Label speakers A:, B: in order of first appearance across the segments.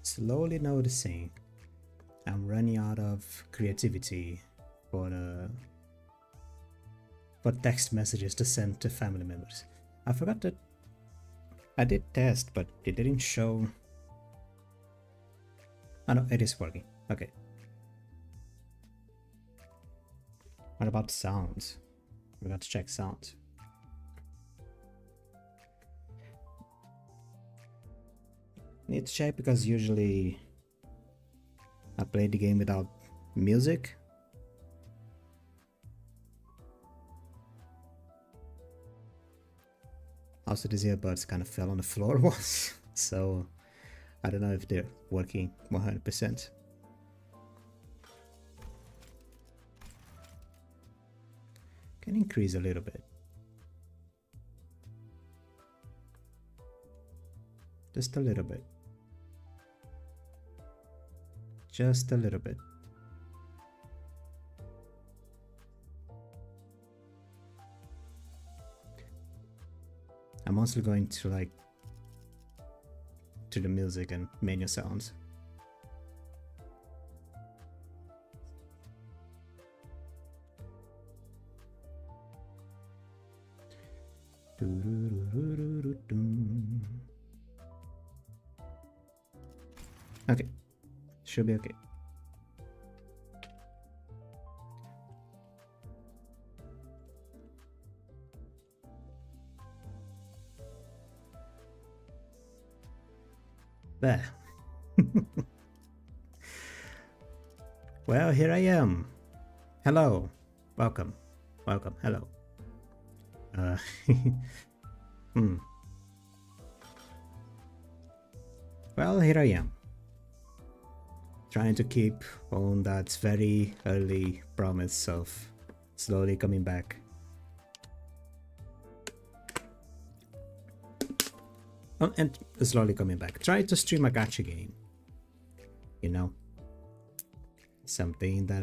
A: slowly noticing I'm running out of creativity for text messages to send to family members. I forgot that I did test, but it didn't show. Oh no, it is working. Okay. What about sounds? We got to check sounds. Need to check because usually I play the game without music. Also, these earbuds kind of fell on the floor once, so I don't know if they're working 100%. Can increase a little bit. Just a little bit. Just a little bit. I'm mostly going to to the music and menu sounds. Okay, should be okay. There. Well, here I am. Hello. Welcome. Welcome. Hello. Well, here I am. Trying to keep on that very early promise of slowly coming back. Oh, and slowly coming back. Try to stream a gacha game. You know? Something that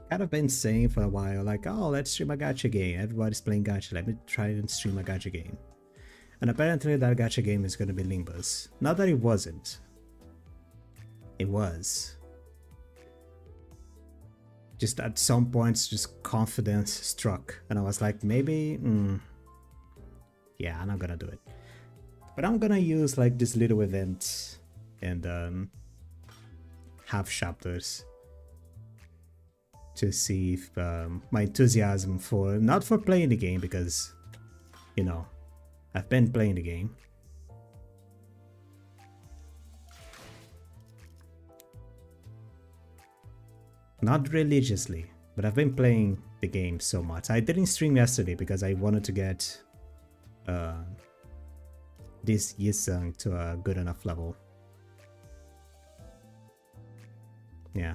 A: kind of been saying for a while, like, oh, let's stream a gacha game. Everybody's playing gacha. Let me try and stream a gacha game. And apparently that gacha game is going to be Limbus. Not that it wasn't. It was. Just at some points, just confidence struck. And I was like, maybe, yeah, I'm not gonna do it. But I'm gonna use like this little event and half chapters to see if my enthusiasm for, not for playing the game, because, you know, I've been playing the game. Not religiously, but I've been playing the game so much. I didn't stream yesterday because I wanted to get this Yisung to a good enough level. Yeah.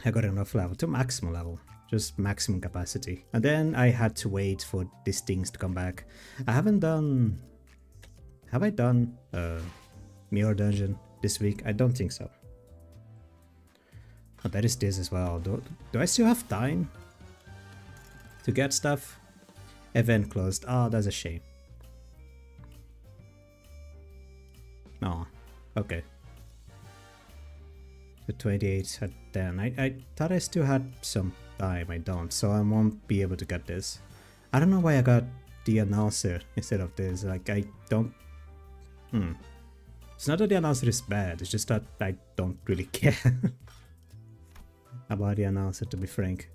A: I got enough level to maximum level, just maximum capacity. And then I had to wait for these things to come back. I haven't done... Have I done Mirror Dungeon this week? I don't think so. Oh, there is this as well. Do I still have time to get stuff? Event closed. Oh, that's a shame. Oh, okay. The 28 at 10. I thought I still had some time. I don't, so I won't be able to get this. I don't know why I got the announcer instead of this. Like, I don't... It's not that the announcer is bad, it's just that I don't really care about the announcer, to be frank.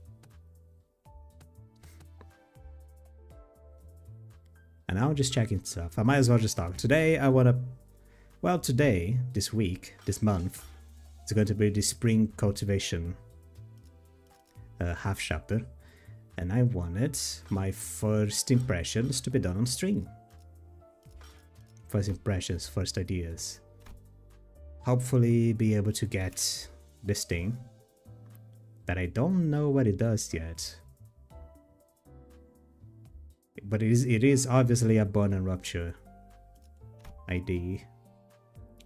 A: And now I'm just checking stuff. I might as well just talk. Today I wanna... Well, today, this week, this month, it's going to be the spring cultivation half chapter. And I wanted my first impressions to be done on stream. First impressions, first ideas. Hopefully be able to get this thing that I don't know what it does yet. But it is obviously a burn and rupture ID,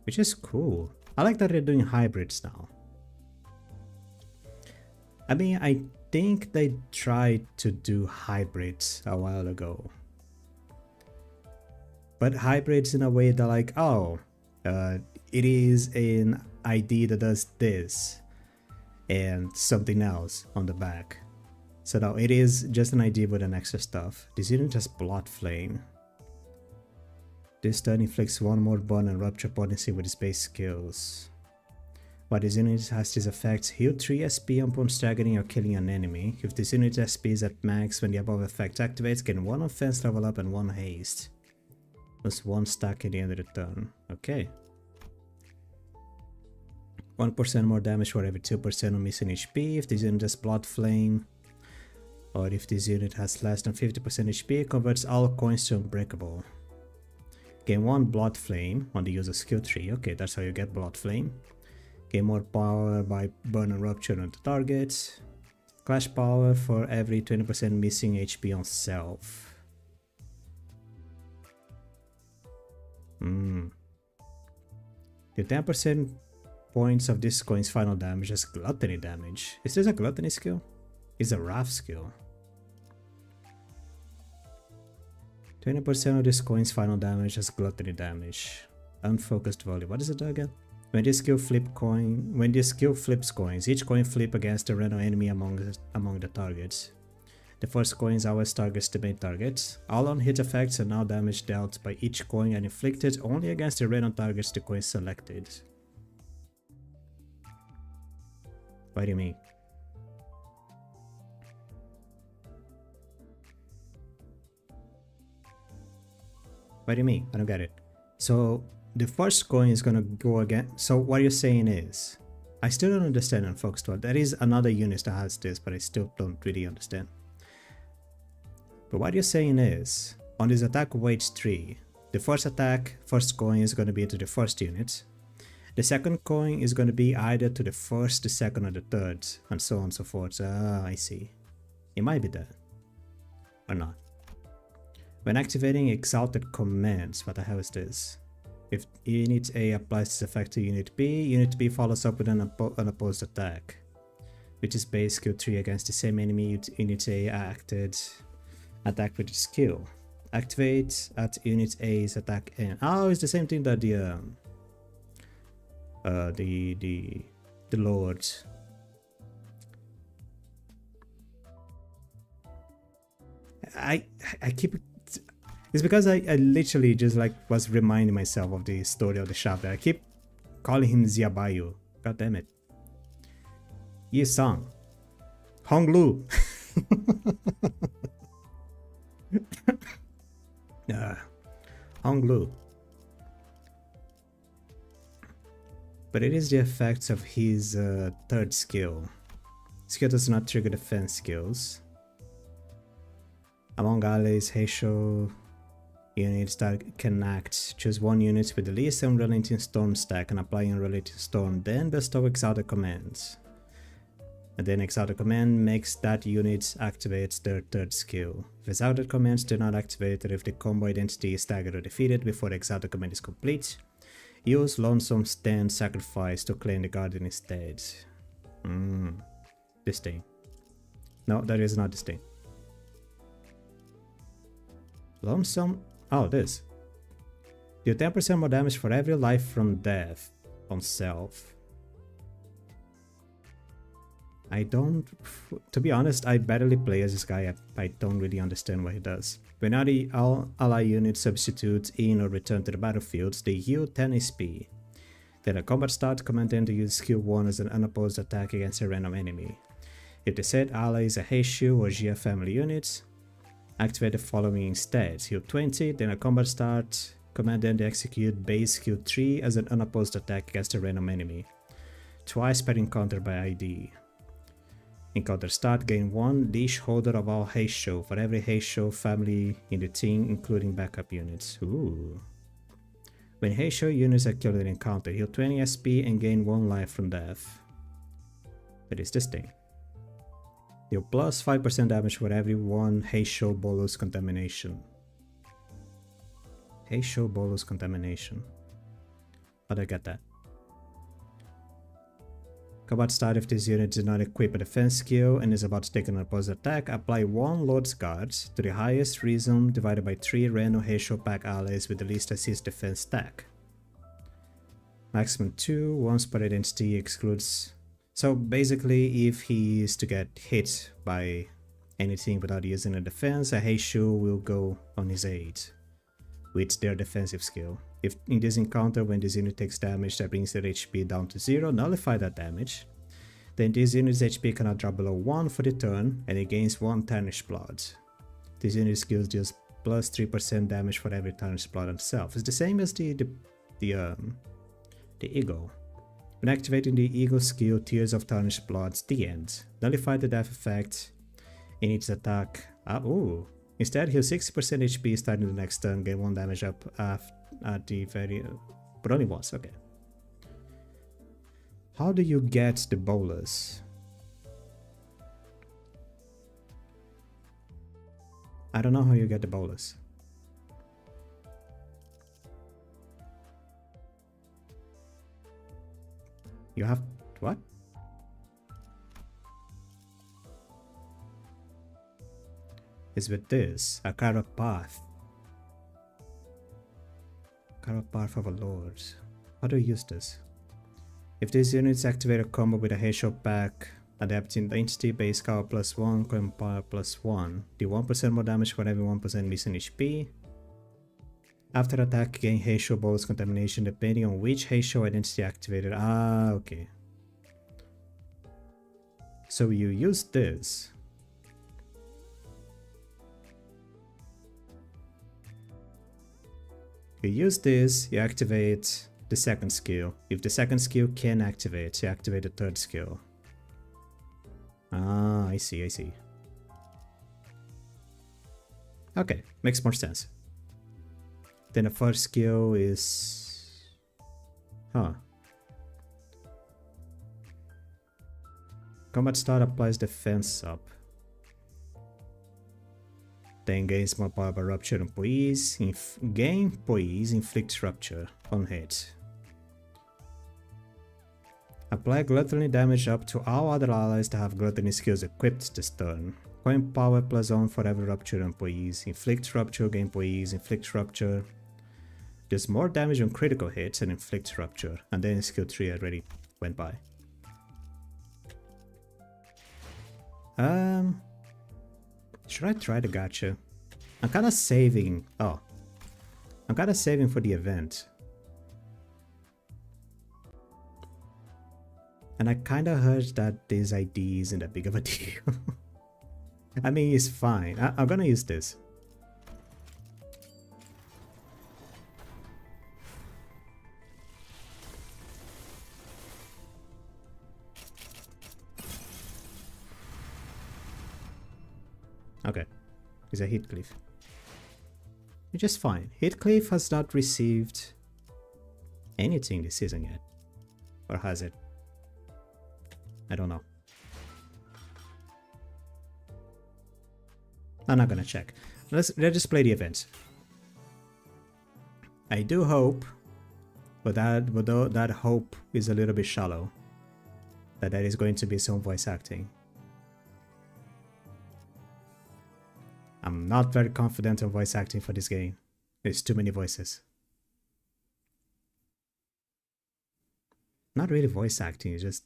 A: which is cool. I like that they're doing hybrids now. I mean, I think they tried to do hybrids a while ago. But hybrids in a way that like, oh, it is an ID that does this and something else on the back. So now it is just an ID with an extra stuff. This unit has Blood Flame. This turn inflicts one more burn and rupture potency with its base skills. While this unit has this effect, heal 3 SP upon staggering or killing an enemy. If this unit's SP is at max when the above effect activates, gain 1 offense level up and 1 haste. Plus 1 stack at the end of the turn. Okay. 1% more damage for every 2% of missing HP. If this unit has Blood Flame, or if this unit has less than 50% HP, it converts all coins to unbreakable. Gain 1 Blood Flame on the use of skill 3. Okay, that's how you get Blood Flame. Gain more power by burn and rupture on the target. Clash power for every 20% missing HP on self. The 10% points of this coin's final damage as gluttony damage. Is this a gluttony skill? It's a wrath skill. 20% of this coin's final damage as gluttony damage. Unfocused volley. What is it again? When this skill flips coins, each coin flip against a random enemy among the targets. The first coins always targets the main target. All on-hit effects and all damage dealt by each coin are inflicted only against the random targets the coin selected. What do you mean? What do you mean? I don't get it. So the first coin is gonna go again. So what you're saying is, I still don't understand on Fox 12. There is another unit that has this, but I still don't really understand. But what you're saying is, on this attack weight 3, the first coin is gonna be into the first unit. The second coin is gonna be either to the first, the second, or the third, and so on and so forth. I see. It might be that. Or not. When activating exalted commands, what the hell is this? If Unit A applies this effect to Unit B follows up with an opposed attack, which is base skill 3 against the same enemy Unit A attack with the skill. Activate at Unit A's attack end. Oh, it's the same thing that the Lord. I keep. It's because I literally just like was reminding myself of the story of the shop that I keep calling him Ziabayu. God damn it. Yi Sang. Hong Lu. Hong Lu. But it is the effects of his third skill. Skill does not trigger defense skills. Among allies, Heisho units that can act. Choose one unit with the least unrelenting storm stack and apply unrelenting storm, then bestow exalted commands. And then exalted command makes that unit activate their third skill. If exalted commands do not activate, or if the combo identity is staggered or defeated before the exalted command is complete, use Lonesome Stand Sacrifice to claim the Guardian instead. This thing. No, that is not this thing. Lonesome. Oh, this. Deal 10% more damage for every life from death on self. I don't. To be honest, I barely play as this guy. I don't really understand what he does. When all ally units substitute in or return to the battlefield, they heal 10 SP. Then at combat start, command them to use skill 1 as an unopposed attack against a random enemy. If the said ally is a Heishu or Jia family unit, activate the following instead. Heal 20, then at combat start, command them to execute base skill 3 as an unopposed attack against a random enemy. Twice per encounter by ID. Encounter start, gain 1 leash holder of all Heisho for every Heisho family in the team, including backup units. Ooh. When Heisho units are killed in an encounter, heal 20 SP and gain 1 life from death. What is this thing? Deal plus 5% damage for every 1 Heisho bolus contamination. Heisho bolus contamination. How do I get that? Combat start: if this unit does not equip a defense skill and is about to take an opposed attack, apply 1 Lord's Guard to the highest reason divided by 3 random Heisho pack allies with the least assist defense stack. Maximum 2, once per identity excludes. So basically, if he is to get hit by anything without using a defense, a Heisho will go on his aid with their defensive skill. If in this encounter, when this unit takes damage that brings their HP down to 0, nullify that damage. Then this unit's HP cannot drop below 1 for the turn, and it gains 1 Tarnished Blood. This unit's skills deals plus 3% damage for every Tarnished Blood on itself. It's the same as the Eagle. When activating the Eagle skill, Tears of Tarnished Bloods, the end. Nullify the death effect in its attack. Instead, heal 60% HP starting the next turn, gain 1 damage up at the very... but only once, okay. How do you get the bolus? I don't know how you get the bolus. You have... what? Is with this, a Carrot Path. Carrot Path of a Lord. How do you use this? If these units activate a combo with a Heisho pack, adapting the entity base power +1, coin power +1, do 1% more damage for every 1% missing HP. After attack, gain Heisho bonus contamination depending on which Heisho identity activated. Okay. So you use this. You use this, you activate the second skill. If the second skill can activate, you activate the third skill. I see. Okay, makes more sense. Then the first skill is... Combat start applies defense up. Then gains more power by rupture on poise. Gain poise, inflict rupture on hit. Apply gluttony damage up to all other allies that have gluttony skills equipped this turn. Coin power +1 for every rupture on poise. Inflict rupture, gain poise, inflict rupture. Does more damage on critical hits and inflict rupture. And then skill 3 already went by. Should I try the gacha? I'm kind of saving. I'm kind of saving for the event. And I kind of heard that this ID isn't that big of a deal. I mean, it's fine. I'm gonna use this. Okay, it's a Heathcliff. Which is fine. Heathcliff has not received anything this season yet. Or has it? I don't know. I'm not gonna check. Let's just play the event. I do hope, but that hope is a little bit shallow, that there is going to be some voice acting. I'm not very confident on voice acting for this game. There's too many voices. Not really voice acting, it's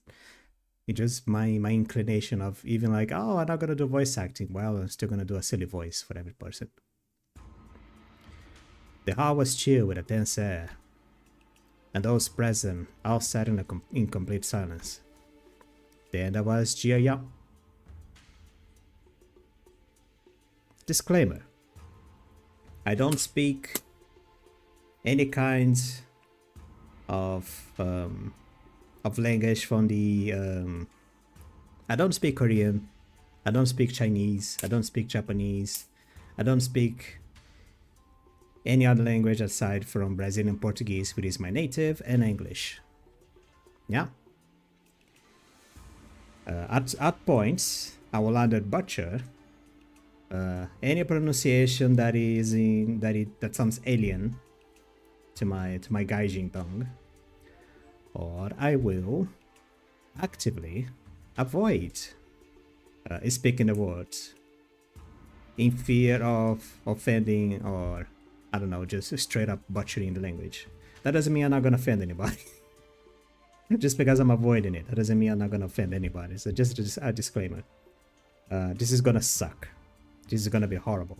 A: just my inclination of even like, oh, I'm not gonna do voice acting. Well, I'm still gonna do a silly voice for every person. The hall was chill with a tense air, and those present all sat in complete silence. Then there was Jia Yang. Disclaimer: I don't speak any kind of language from the I don't speak Korean, I don't speak Chinese, I don't speak Japanese, I don't speak any other language aside from Brazilian Portuguese, which is my native, and English. Yeah. At points I will either butcher any pronunciation that is that sounds alien to my Gaijin tongue, or I will actively avoid speaking the words in fear of offending, or I don't know, just straight up butchering the language. That doesn't mean I'm not gonna offend anybody. Just because I'm avoiding it, that doesn't mean I'm not gonna offend anybody. So just a disclaimer. This is gonna suck. This is gonna be horrible.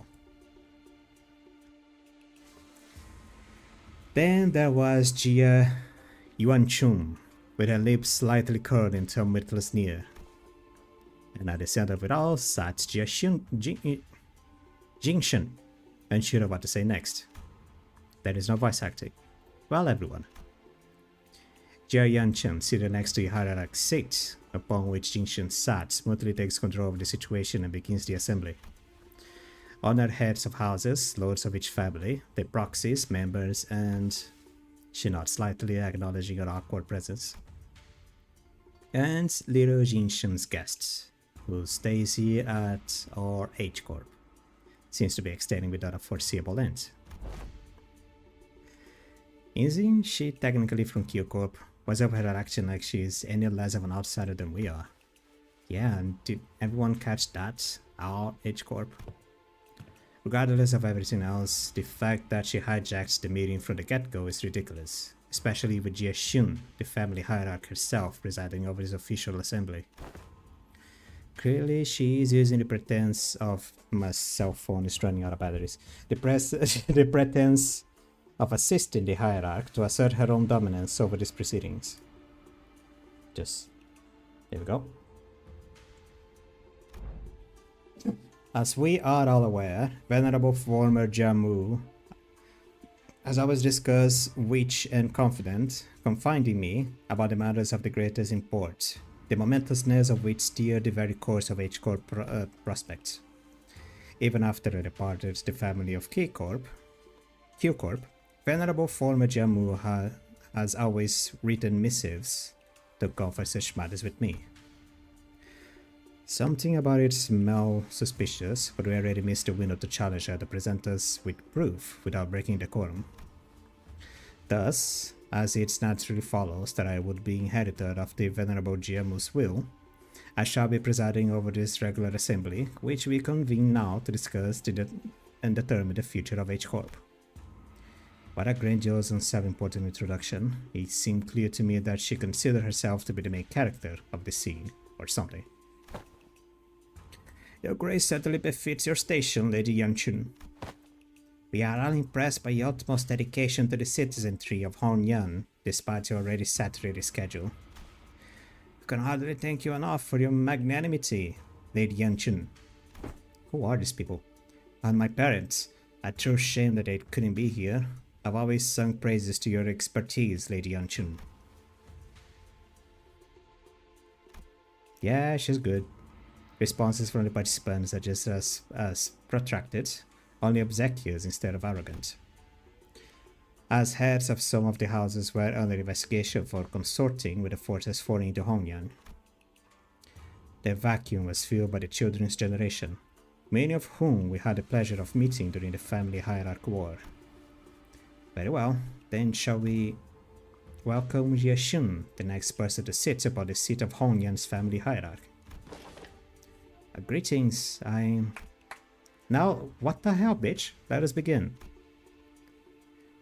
A: Then there was Jia Yuanchun, with her lips slightly curled into a mirthless sneer. And at the center of it all sat Jia Jingshen, unsure of what to say next. There is no voice acting. Well, everyone. Jia Yuanchun, seated next to a hierarch seat, upon which Jingshen sat, smoothly takes control of the situation and begins the assembly. Honored heads of houses, lords of each family, their proxies, members, and she nods slightly, acknowledging her awkward presence. And little Jingshen's guests, who stays here at our H Corp. Seems to be extending without a foreseeable end. Isn't she technically from Q Corp? Was over her acting like she's any less of an outsider than we are? Yeah, and did everyone catch that? Our H Corp? Regardless of everything else, the fact that she hijacked the meeting from the get-go is ridiculous, especially with Jia Xun, the family hierarch herself, presiding over this official assembly. Clearly, she is using the pretense of my cell phone is running out of batteries. The pretense of assisting the hierarch to assert her own dominance over these proceedings. Just there we go. As we are all aware, Venerable former Jamu has always discussed rich and confident, confiding me about the matters of the greatest import, the momentousness of which steered the very course of H Corp prospects. Even after I departed the family of Q Corp, Venerable former Jamu has always written missives to confer such matters with me. Something about it smelled suspicious, but we already missed the window to challenge her to present us with proof without breaking decorum. Thus, as it naturally follows that I would be inheritor of the Venerable Giamu's will, I shall be presiding over this regular assembly, which we convene now to discuss and determine the future of H Corp. What a grandiose and self-important introduction. It seemed clear to me that she considered herself to be the main character of the scene, or something. Your grace certainly befits your station, Lady Yuanchun. We are all impressed by your utmost dedication to the citizenry of Hongyan, despite your already saturated schedule. I can hardly thank you enough for your magnanimity, Lady Yuanchun. Who are these people? And my parents. A true shame that they couldn't be here. I've always sung praises to your expertise, Lady Yuanchun. Yeah, she's good. Responses from the participants are just as protracted, only obsequious instead of arrogant. As heads of some of the houses were under investigation for consorting with the forces foreign to Hongyan. Their vacuum was filled by the children's generation, many of whom we had the pleasure of meeting during the family hierarch war. Very well, then shall we welcome Jia Xun, the next person to sit upon the seat of Hongyan's family hierarch. Greetings, Now, what the hell, bitch? Let us begin.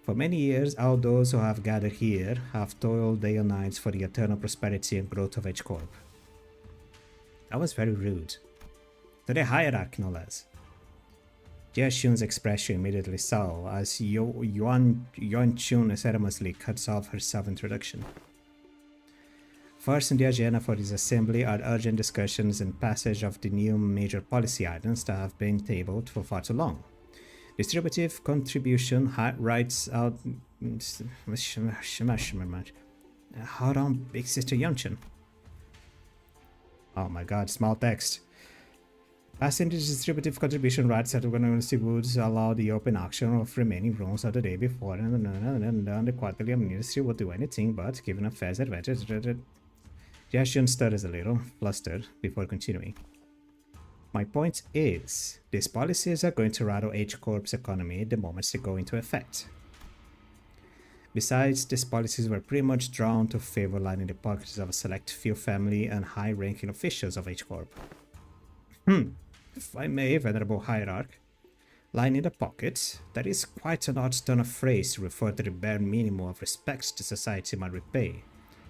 A: For many years, all those who have gathered here have toiled day and night for the eternal prosperity and growth of H Corp. That was very rude. To the hierarch, no less. Jia Xun's expression immediately sour as Yuanchun ceremoniously cuts off her self-introduction. First in the agenda for this assembly are urgent discussions and passage of the new major policy items that have been tabled for far too long. Distributive contribution rights out. Hold on, big sister Yuanchun. Oh my god, small text. Passing the distributive contribution rights that would allow the open auction of remaining rooms of the day before, and the quarterly ministry will do anything but given a fair advantage. Jiaxun stutters a little, flustered, before continuing. My point is, these policies are going to rattle H Corp's economy the moment they go into effect. Besides, these policies were pretty much drawn to favor lining the pockets of a select few family and high-ranking officials of H Corp. If I may, venerable hierarch, line in the pockets, that is quite an odd turn of phrase to refer to the bare minimum of respect the society might repay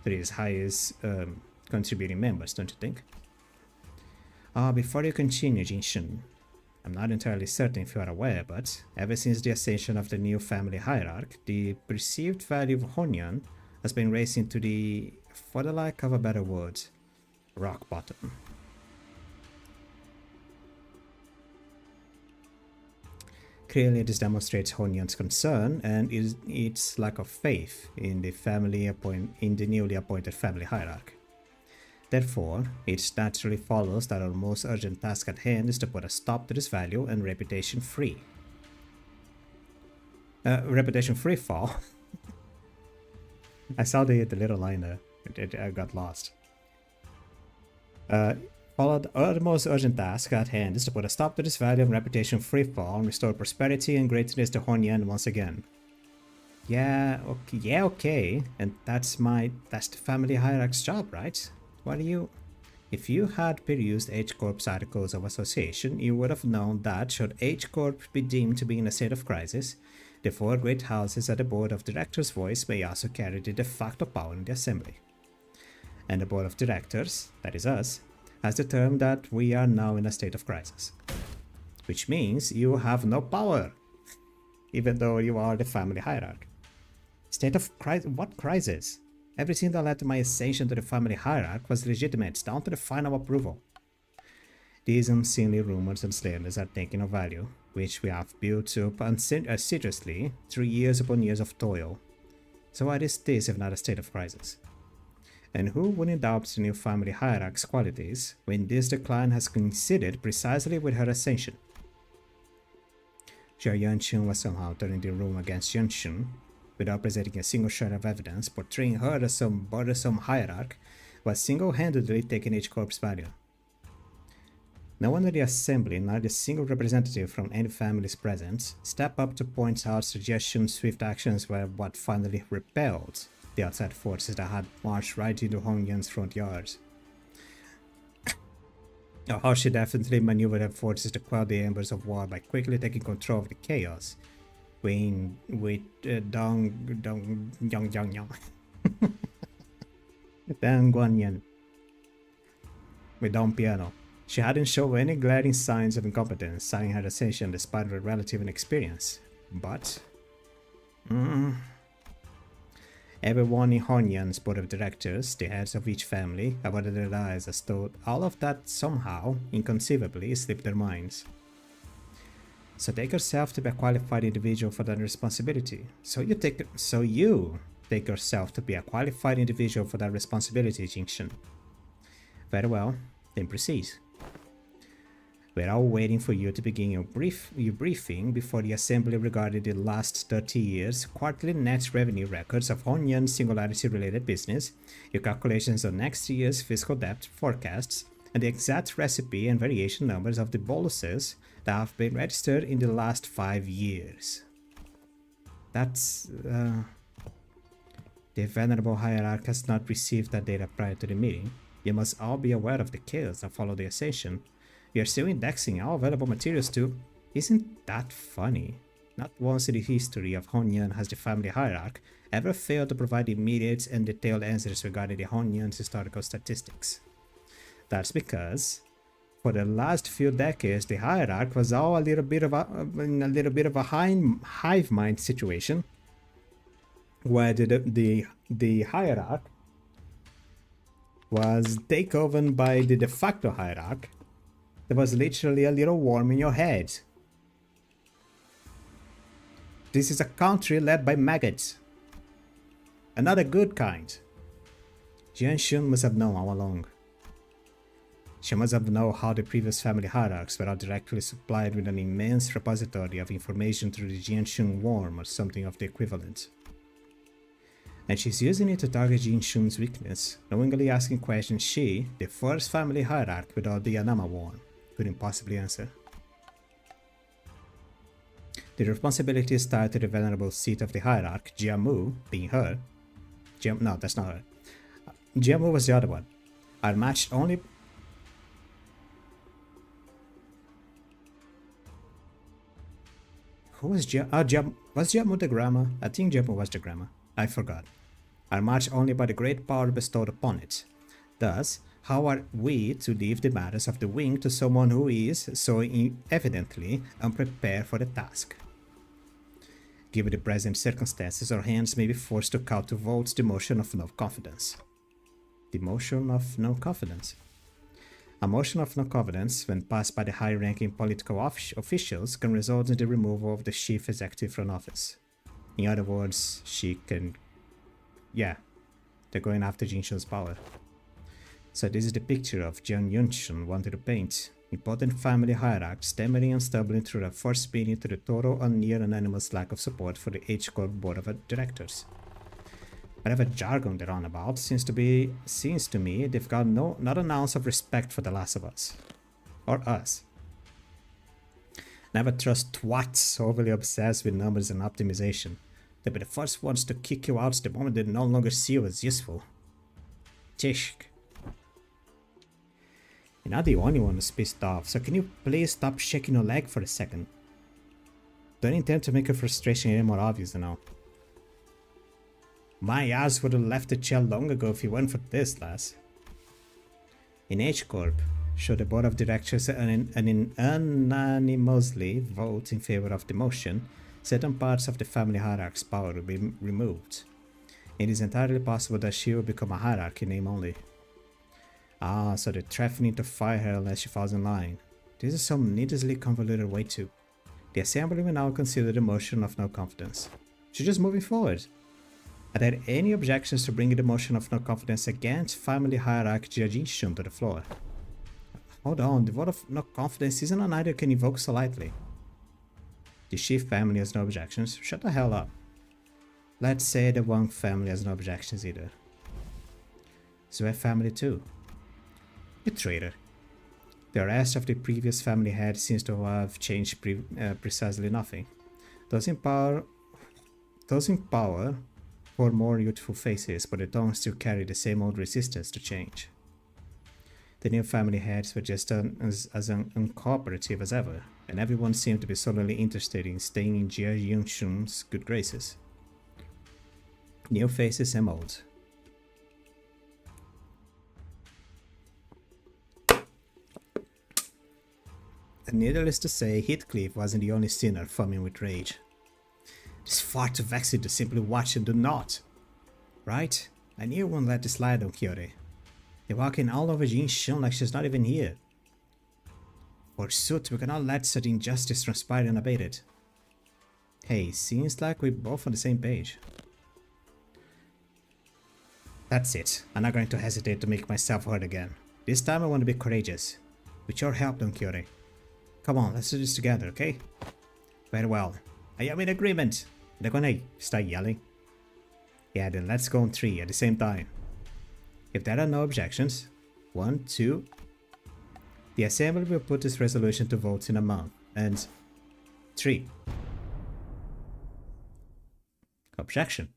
A: to its highest contributing members, don't you think? Before you continue, Jinshun, I'm not entirely certain if you are aware, but ever since the ascension of the new family hierarch, the perceived value of Honyan has been racing to the, for the lack of a better word, rock bottom. Clearly, this demonstrates Honyan's concern and its lack of faith in the newly appointed family hierarch. Therefore, it naturally follows that our most urgent task at hand is to put a stop to this value and reputation free. Reputation free fall. I saw the little line there. I got lost. Our most urgent task at hand is to put a stop to this value and reputation free fall and restore prosperity and greatness to Honyan once again. Yeah, okay. And that's the family hierarch's job, right? If you had perused H Corp's articles of association, you would have known that should H Corp be deemed to be in a state of crisis, the four great houses at the board of directors' voice may also carry the de facto power in the assembly. And the board of directors, that is us, has determined that we are now in a state of crisis. Which means you have no power, even though you are the family hierarch. State of crisis? What crisis? Everything that led to my ascension to the family hierarch was legitimate, down to the final approval. These unseemly rumors and slanders are taking a value, which we have built up assiduously through years upon years of toil. So what is this if not a state of crisis? And who wouldn't doubt the new family hierarch's qualities when this decline has coincided precisely with her ascension? Jia Yanqun was somehow turning the room against Yanqun, without presenting a single shred of evidence, portraying her as some bothersome hierarch, was single-handedly taking H Corp's value. No one in the assembly, not a single representative from any families present, stepped up to point out suggestions swift actions were what finally repelled the outside forces that had marched right into Hongyan's front yards. How she definitely maneuvered her forces to quell the embers of war by quickly taking control of the chaos, with Dong Guanyan. With Dong Piano. She hadn't shown any glaring signs of incompetence, signing her ascension despite her relative inexperience. But everyone in Honyan's board of directors, the heads of each family, averted their eyes as though all of that somehow, inconceivably, slipped their minds. So take yourself to be a qualified individual for that responsibility. So you take yourself to be a qualified individual for that responsibility, Jinxun. Very well, then proceed. We're all waiting for you to begin your briefing before the assembly regarding the last 30 years quarterly net revenue records of Honyan singularity-related business, your calculations on next year's fiscal debt forecasts, and the exact recipe and variation numbers of the boluses that have been registered in the last 5 years. That's, the venerable hierarch has not received that data prior to the meeting. You must all be aware of the chaos that followed the ascension. We are still indexing all available materials to... Isn't that funny? Not once in the history of Honyan has the family hierarch ever failed to provide immediate and detailed answers regarding the Honyan's historical statistics. That's because for the last few decades, the hierarch was all in a little bit of a hive mind situation, where the hierarch was taken by the de facto hierarch that was literally a little worm in your head. This is a country led by maggots. Another good kind. Jianxun must have known all along. She must have known how the previous family hierarchs were all directly supplied with an immense repository of information through the Jianxun worm or something of the equivalent. And she's using it to target Jinshun's weakness, knowingly asking questions she, the first family hierarch without the Yanama worm, couldn't possibly answer. The responsibilities tied to the venerable seat of the hierarch, Jiamu, being her. No, that's not her. Jiamu was the other one. Are matched only... Who was Jiamu? Was Jiamu the grammar? I think Jiamu was the grammar. I forgot. Are matched only by the great power bestowed upon it. Thus, how are we to leave the matters of the wing to someone who is so evidently unprepared for the task? Given the present circumstances, our hands may be forced to call to vote the motion of no confidence. The motion of no confidence. A motion of no confidence, when passed by the high-ranking political officials, can result in the removal of the chief executive from office. In other words, she can... Yeah, they're going after Jinshun's power. So this is the picture of Jian Yunshun wanted to paint. Important family hierarch stammering and stumbling through a first meeting to the total and near unanimous lack of support for the H-Corp board of directors. Whatever jargon they're on about seems to me they've got not an ounce of respect for the last of us. Or us. Never trust twats overly obsessed with numbers and optimization. They'll be the first ones to kick you out the moment they no longer see you as useful. Tishk. You're not the only one who's pissed off, so can you please stop shaking your leg for a second? Don't intend to make your frustration any more obvious now. My ass would have left the chair long ago if it weren't for this, lass. In H-Corp, should the board of directors unanimously vote in favor of the motion, certain parts of the family hierarch's power will be removed. It is entirely possible that she will become a hierarch in name only. Ah, so they're threatening to fire her unless she falls in line. This is some needlessly convoluted way too. The assembly will now consider the motion of no confidence. She's just moving forward. Are there any objections to bringing the motion of no confidence against family hierarch Jiajinshun to the floor? Hold on, the vote of no confidence isn't an item you can evoke so lightly. The chief family has no objections. Shut the hell up. Let's say the Wang family has no objections either. Zue family too. You traitor. The rest of the previous family head seems to have changed precisely nothing. Those in power for more youthful faces, but the tongues still carry the same old resistance to change. The new family heads were just as uncooperative as ever, and everyone seemed to be solely interested in staying in Jia Yunshun's good graces. New faces and old. And needless to say, Heathcliff wasn't the only sinner foaming with rage. It's far too vexing to simply watch and do naught. Right? I knew you wouldn't let this slide, Don Quixote. They're walking all over Jinshun like she's not even here. Forsooth, we cannot let such injustice transpire unabated. Hey, seems like we're both on the same page. That's it. I'm not going to hesitate to make myself heard again. This time I want to be courageous. With your help, Don Quixote. Come on, let's do this together, okay? Very well. I am in agreement. They're gonna start yelling. Yeah, then let's go on 3 at the same time. If there are no objections, 1, 2. The assembly will put this resolution to vote in a month. And 3. Objection.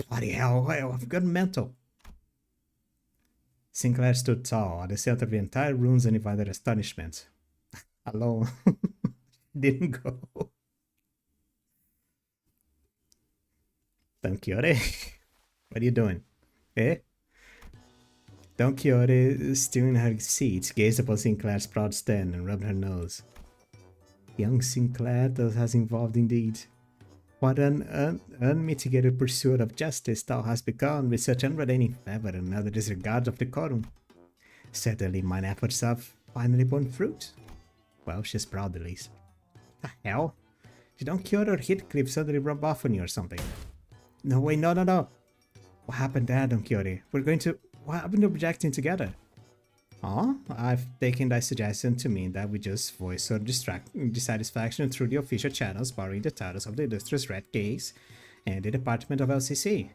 A: Bloody hell, I've gone mental. Sinclair stood tall at the center of the entire room's undivided astonishment. Alone. Didn't go. Don Quixote? What are you doing? Eh? Don Quixote, still in her seat, gazed upon Sinclair's proud stand and rubbed her nose. Young Sinclair thus has evolved indeed. What an unmitigated pursuit of justice thou hast begun with such unrelenting fervor and utter disregard of decorum. Certainly mine efforts have finally borne fruit. Well, she's proud at least. The hell? Did Don Quixote or Heathcliff suddenly rub off on you or something? No way, no. What happened there, Don Quixote? What happened to objecting together? Oh, I've taken thy suggestion to mean that we just voice our dissatisfaction through the official channels, borrowing the titles of the illustrious Red Case and the Department of LCC.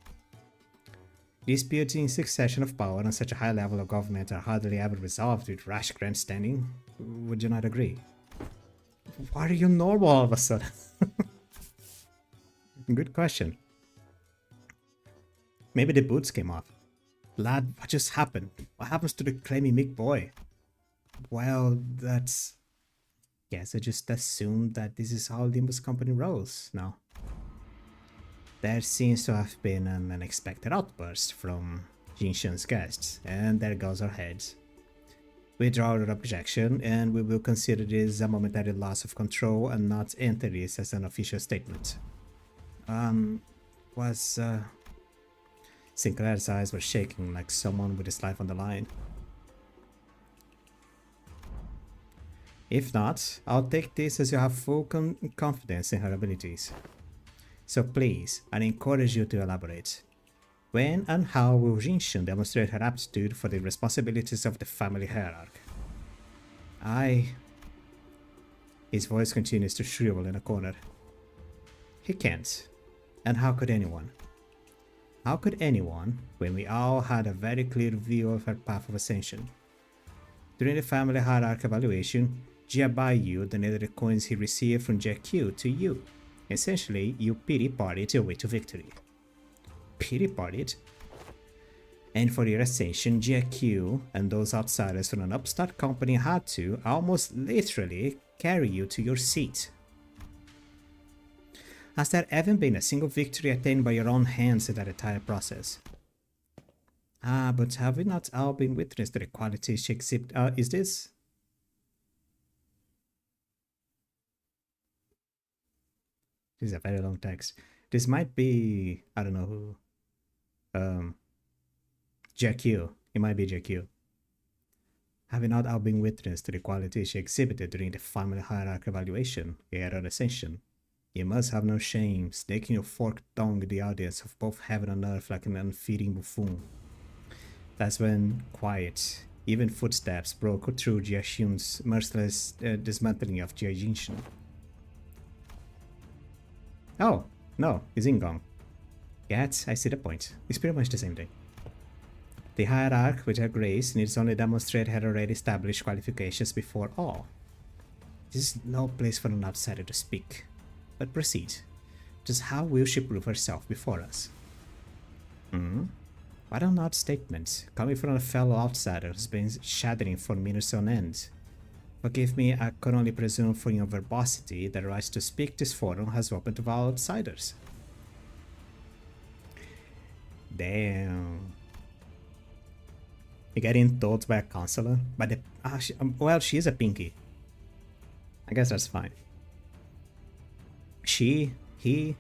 A: Disputes in succession of power on such a high level of government are hardly ever resolved with rash grandstanding. Would you not agree? Why are you normal all of a sudden? Good question. Maybe the boots came off. Lad, what just happened? What happens to the claimy Mick boy? Well, that's... Guess I just assumed that this is how Limbus company rolls now. There seems to have been an unexpected outburst from Jinshan's guests, and there goes our heads. We draw our objection, and we will consider this a momentary loss of control and not enter this as an official statement. Sinclair's eyes were shaking like someone with his life on the line. If not, I'll take this as you have full confidence in her abilities. So please, I encourage you to elaborate. When and how will Jinshan demonstrate her aptitude for the responsibilities of the family hierarchy? His voice continues to shrivel in a corner. He can't. And how could anyone? How could anyone, when we all had a very clear view of her path of ascension? During the family hierarchy evaluation, Jia Baiyu donated the coins he received from JQ to you. Essentially, you pity-partied your way to victory. Pity-partied? And for your ascension, JQ and those outsiders from an upstart company had to, almost literally, carry you to your seat. Has there ever been a single victory attained by your own hands in that entire process? But have we not all been witness to the qualities she exhibits? Is this? This is a very long text. This might be, I don't know who. JQ. It might be JQ. Have we not all been witness to the qualities she exhibited during the family hierarchy evaluation at her ascension? You must have no shame, snaking your forked tongue in the audience of both heaven and earth like an unfeeding buffoon. That's when quiet, even footsteps broke through Jia Xun's merciless dismantling of Jia Jinshan. Oh, no, it's Ingong. Yet, I see the point. It's pretty much the same thing. The hierarch, with her grace, needs only demonstrate her already established qualifications before all. This is no place for an outsider to speak. But proceed. Just how will she prove herself before us? What an odd statement, coming from a fellow outsider who's been shadowing for minutes on end. Forgive me, I could only presume from your verbosity that the right to speak this forum has opened to all outsiders. Damn. You're getting told by a counselor? By the... well, she is a pinky. I guess that's fine. She, he,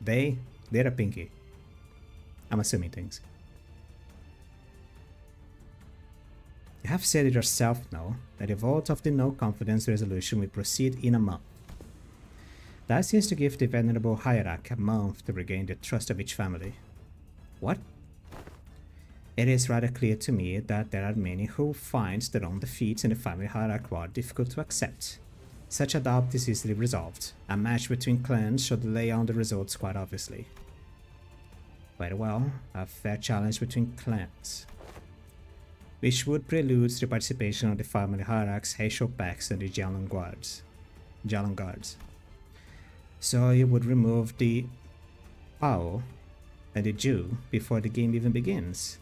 A: they're a pinky. I'm assuming things. You have said it yourself now, that the vote of the no confidence resolution will proceed in a month. That seems to give the venerable hierarch a month to regain the trust of each family. What? It is rather clear to me that there are many who find their own defeats in the family hierarchy difficult to accept. Such a doubt is easily resolved. A match between clans should lay on the results quite obviously. Very well, a fair challenge between clans, which would prelude the participation of the family hierarchs, Heisho Packs, and the Jialan Guards. So you would remove the Pao and the Jew before the game even begins.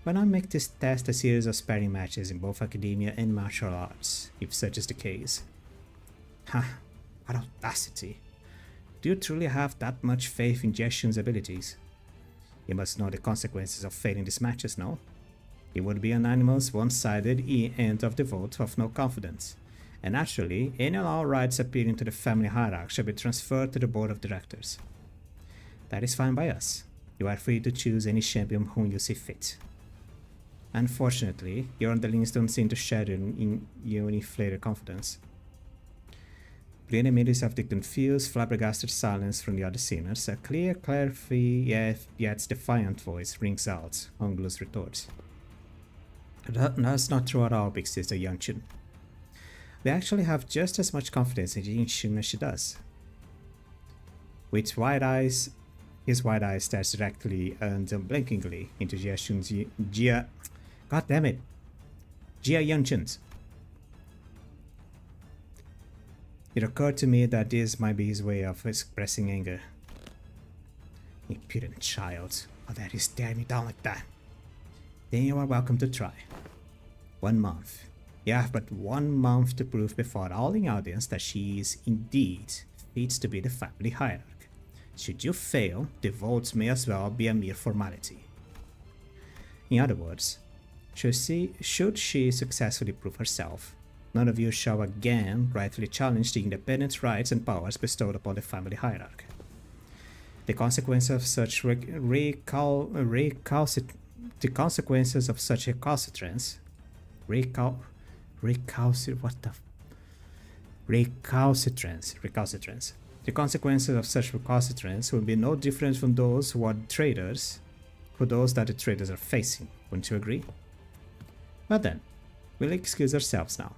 A: Why not make this test a series of sparring matches in both academia and martial arts, if such is the case? Ha! What audacity! Do you truly have that much faith in Jia Xun's abilities? You must know the consequences of failing these matches, no? It would be an unanimous, one-sided end of the vote of no confidence, and naturally, any and all rights appearing to the family hierarchy shall be transferred to the board of directors. That is fine by us. You are free to choose any champion whom you see fit. Unfortunately, your underlings don't seem to share in your inflated confidence. During the midst of the confused, flabbergasted silence from the other sinners, a clear, yet defiant voice rings out, Onglu's retort. That's not true at all, big sister Yangchun. We actually have just as much confidence in Jinshan as she does. With wide eyes, his wide eyes stares directly and unblinkingly into Jia Xun's Jia Yangchun's. It occurred to me that this might be his way of expressing anger. Impudent child. How dare you stare me down like that? Then you are welcome to try. 1 month. You have but 1 month to prove before all in audience that she is indeed fit to be the family hierarch. Should you fail, the votes may as well be a mere formality. In other words, should she successfully prove herself, none of you shall again rightfully challenge the independent rights and powers bestowed upon the family hierarch. The consequences of such recalcitrance will be no different from those that the traders are facing. Wouldn't you agree? Well then, we'll excuse ourselves now.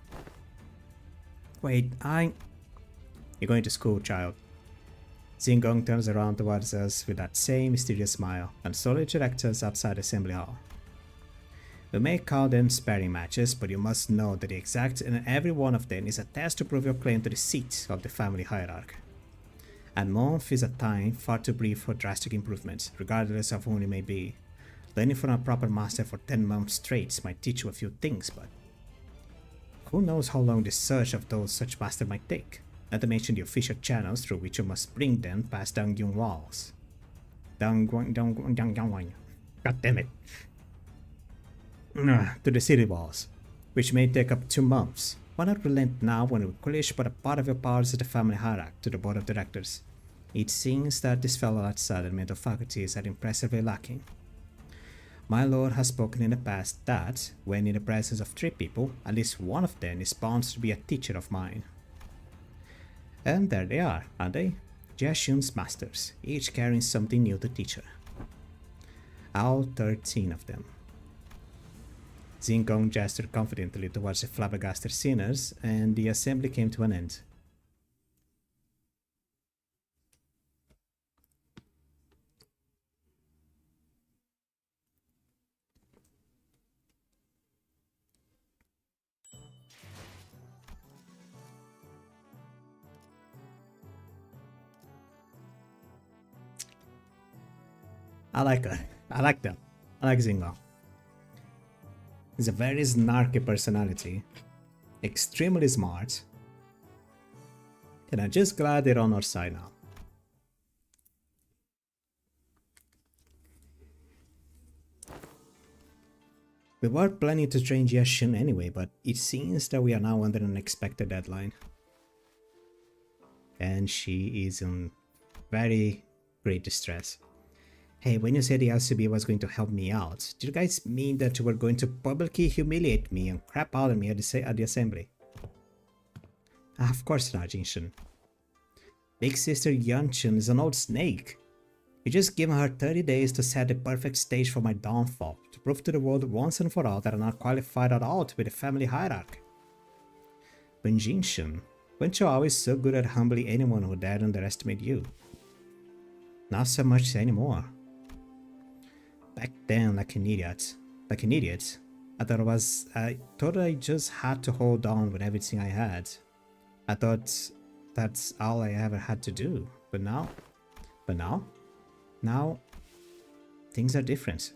A: Wait, you're going to school, child. Xingong turns around towards us with that same mysterious smile and slowly directs us outside Assembly Hall. We may call them sparring matches, but you must know that the exact and every one of them is a test to prove your claim to the seat of the family hierarch. A month is a time far too brief for drastic improvement, regardless of who you may be. Learning from a proper master for 10 months straight might teach you a few things, but who knows how long the search of such master might take, not to mention the official channels through which you must bring them past Dangyung walls. God damn it. To the city walls, which may take up 2 months. Why not relent now when we relinquish but a part of your powers as the family hierarch to the board of directors? It seems that this fellow outside and mental faculties are impressively lacking. My lord has spoken in the past that, when in the presence of 3 people, at least one of them is bound to be a teacher of mine. And there they are, aren't they? Jiashun's masters, each carrying something new to teach her. All 13 of them. Xingong gestured confidently towards the flabbergasted sinners, and the assembly came to an end. I like her. I like them. I like Xingong. He's a very snarky personality, extremely smart, and I'm just glad they're on our side now. We were planning to train Jiashun anyway, but it seems that we are now under an unexpected deadline. And she is in very great distress. Hey, when you said the LCB was going to help me out, did you guys mean that you were going to publicly humiliate me and crap out on me at the assembly? Of course not, Jinshun. Big sister Yanchun is an old snake. You just given her 30 days to set the perfect stage for my downfall, to prove to the world once and for all that I'm not qualified at all to be the family hierarch. But Jinshun, weren't you always so good at humbling anyone who dared underestimate you? Not so much anymore. Back then, like an idiot, I thought I just had to hold on with everything I had. I thought that's all I ever had to do. But now, things are different.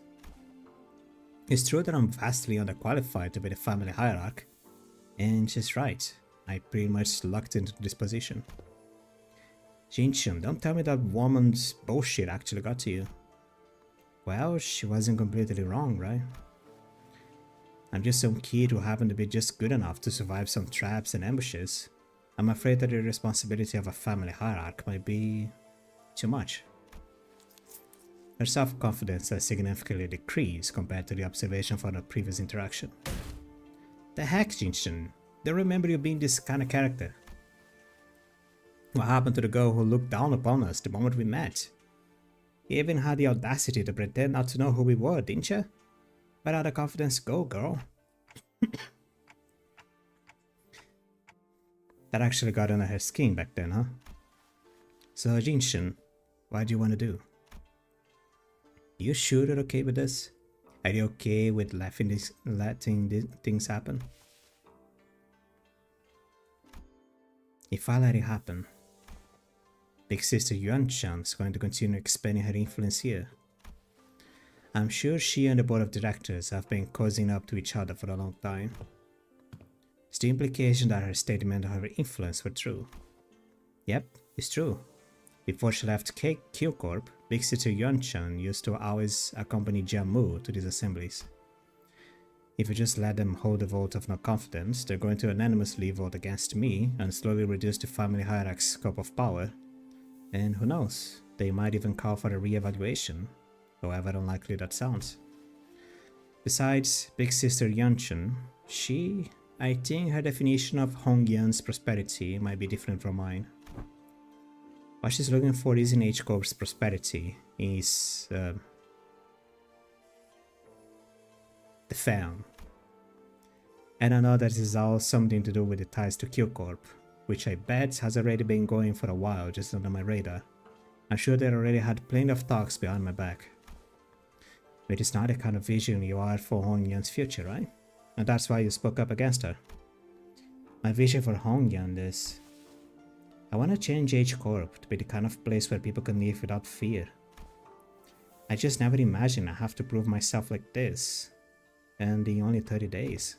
A: It's true that I'm vastly underqualified to be the family hierarch, and she's right. I pretty much lucked into this position. Jinchun, don't tell me that woman's bullshit actually got to you. Well, she wasn't completely wrong, right? I'm just some kid who happened to be just good enough to survive some traps and ambushes. I'm afraid that the responsibility of a family hierarch might be too much. Her self-confidence has significantly decreased compared to the observation from the previous interaction. The heck, Jinshun? Don't remember you being this kind of character. What happened to the girl who looked down upon us the moment we met? You even had the audacity to pretend not to know who we were, didn't you? Where did the confidence go, girl? That actually got under her skin back then, huh? So, Jinshun, what do you want to do? You sure you're okay with this? Are you okay with letting these things happen? If I let it happen, Big Sister Yuan-chan is going to continue expanding her influence here. I'm sure she and the board of directors have been cozying up to each other for a long time. It's the implication that her statement of her influence were true. Yep, it's true. Before she left Q Corp, Big Sister Yuan-chan used to always accompany Jiamu to these assemblies. If you just let them hold a vote of no confidence, they're going to unanimously vote against me and slowly reduce the family hierarchy's scope of power. And who knows, they might even call for a re-evaluation, however unlikely that sounds. Besides, Big Sister Yuan-chan, I think her definition of Hongyan's prosperity might be different from mine. What she's looking for isn't H Corp's prosperity, is the fan. And I know that this is all something to do with the ties to Q Corp, which I bet has already been going for a while just under my radar. I'm sure they already had plenty of talks behind my back. It is not the kind of vision you are for Hongyan's future, right? And that's why you spoke up against her. My vision for Hongyan is... I want to change H Corp to be the kind of place where people can live without fear. I just never imagined I have to prove myself like this. And in only 30 days.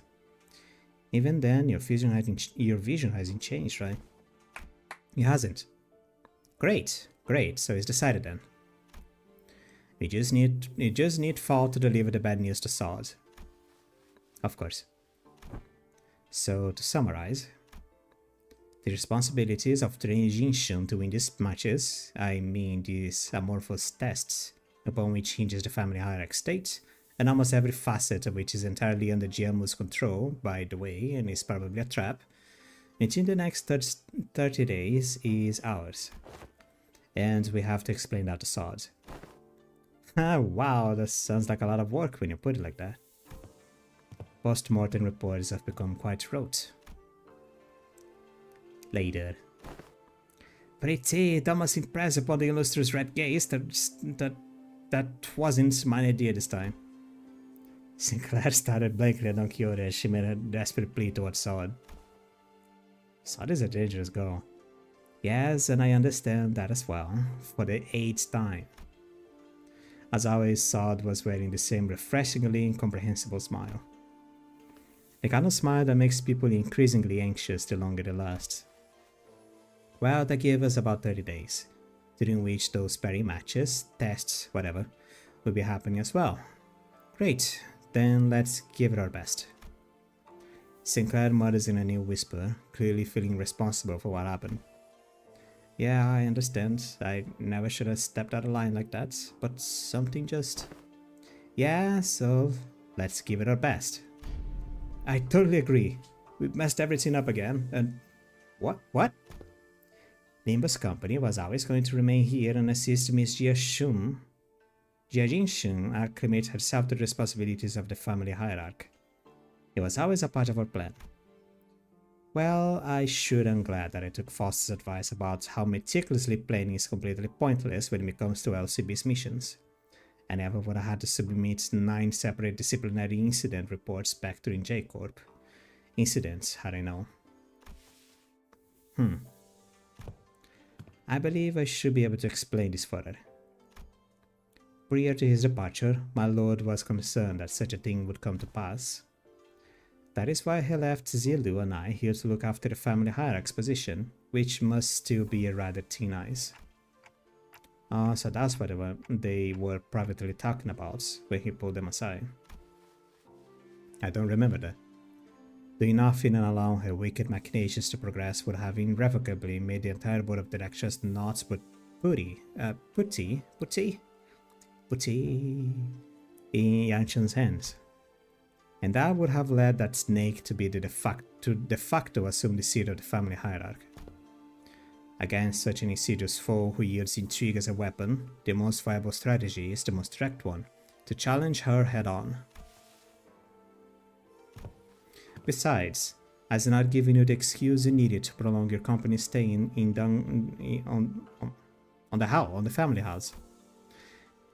A: Even then, your vision hasn't changed, right? It hasn't. Great, so it's decided then. We just need Fall to deliver the bad news to Sod. Of course. So, to summarize, the responsibilities of training Jinshun to win these matches, I mean these amorphous tests, upon which hinges the family hierarchy state, and almost every facet of which is entirely under Jiamu's control, by the way, and is probably a trap, within the next 30 days is ours. And we have to explain that to Sod. Wow, that sounds like a lot of work when you put it like that. Post-mortem reports have become quite rote. Later. Pretty, that must impress upon the illustrious red gaze. That wasn't my idea this time. Sinclair started blinking at Don Quixote as she made a desperate plea towards Sod. Sod is a dangerous girl. Yes, and I understand that as well, for the 8th time. As always, Sod was wearing the same refreshingly incomprehensible smile. The kind of smile that makes people increasingly anxious the longer they last. Well, that gave us about 30 days, during which those sparring matches, tests, whatever, will be happening as well. Great, then let's give it our best. Sinclair mutters in a new whisper, clearly feeling responsible for what happened. Yeah, I understand. I never should have stepped out of line like that, but something just... Yeah, so let's give it our best. I totally agree. We messed everything up again, and... What? Limbus company was always going to remain here and assist Miss Jiaxun. Jiajinshun acclimate herself to the responsibilities of the family hierarchy. It was always a part of our plan. Well, I sure am glad that I took Foster's advice about how meticulously planning is completely pointless when it comes to LCB's missions. I never would have had to submit 9 separate disciplinary incident reports back during J-Corp. Incidents, had I known. I believe I should be able to explain this further. Prior to his departure, my lord was concerned that such a thing would come to pass. That is why he left Zilu and I here to look after the family hierarchy's position, which must still be a rather thin ice. So that's what they were privately talking about when he pulled them aside. I don't remember that. Doing nothing and allowing her wicked machinations to progress would have irrevocably made the entire board of directors naught but putty in Yanchan's hands. And that would have led that snake to be de facto assume the seat of the family hierarchy. Against such an insidious foe who yields intrigue as a weapon, the most viable strategy is the most direct one, to challenge her head-on. Besides, has not given you the excuse you needed to prolong your company's stay on the family house.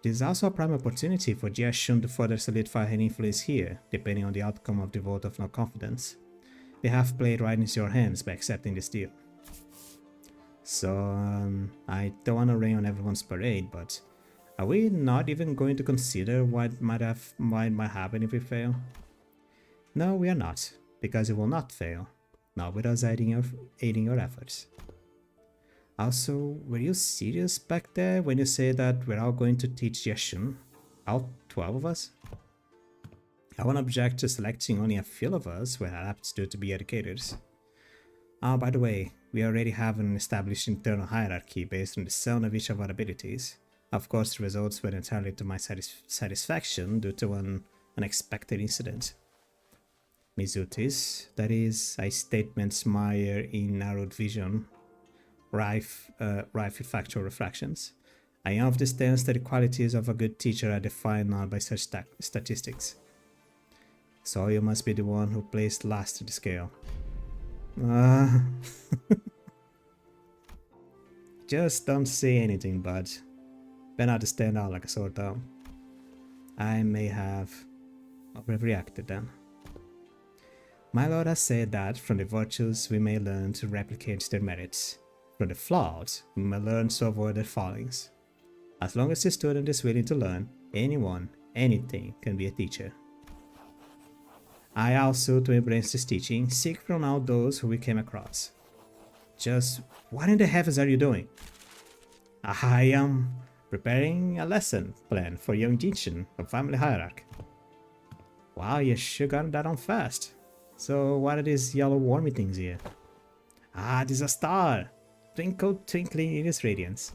A: This is also a prime opportunity for Jiaxun to further solidify her influence here, depending on the outcome of the vote of no confidence. We have played right into your hands by accepting this deal. So I don't want to rain on everyone's parade, but are we not even going to consider what might happen if we fail? No, we are not, because it will not fail. Not with us aiding your efforts. Also, were you serious back there when you said that we're all going to teach Yeshun? All 12 of us? I won't object to selecting only a few of us who are aptitude to be educators. Ah, by the way, we already have an established internal hierarchy based on the sum of each of our abilities. Of course, the results were entirely to my satisfaction due to an unexpected incident. Mizutis, that is, I statements mire in narrowed vision, rife with factual refractions. I am of the stance that the qualities of a good teacher are defined not by such statistics. So you must be the one who placed last to the scale. Just don't say anything, bud. Better not to stand out like a sore thumb. I may have overreacted then. My lord has said that from the virtues we may learn to replicate their merits. From the flaws we may learn to avoid their fallings. As long as the student is willing to learn, anyone, anything can be a teacher. I also, to embrace this teaching, seek from out those who we came across. Just what in the heavens are you doing? I am preparing a lesson plan for young Jinshin, a family hierarch. Wow, you sure got that on fast. So what are these yellow wormy things here? Ah, this is a star! Twinkle twinkling in its radiance.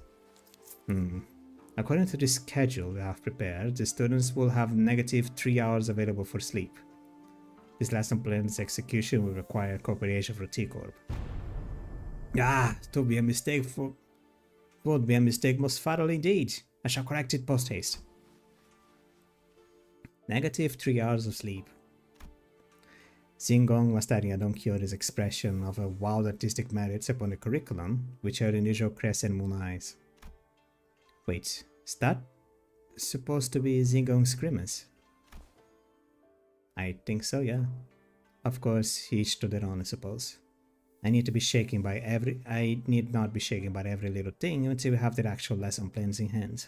A: According to the schedule we have prepared, the students will have negative 3 hours available for sleep. This lesson plan's execution will require cooperation from T-Corp. Would be a mistake most fatal indeed. I shall correct it post-haste. Negative 3 hours of sleep. Xingong was studying a Don Quixote's expression of a wild artistic merits upon the curriculum, which had unusual crescent moon eyes. Wait, is that supposed to be Xingong's grimace? I think so, yeah. Of course, he stood it on, I suppose. I need not be shaken by every little thing until we have the actual lesson plans in hand.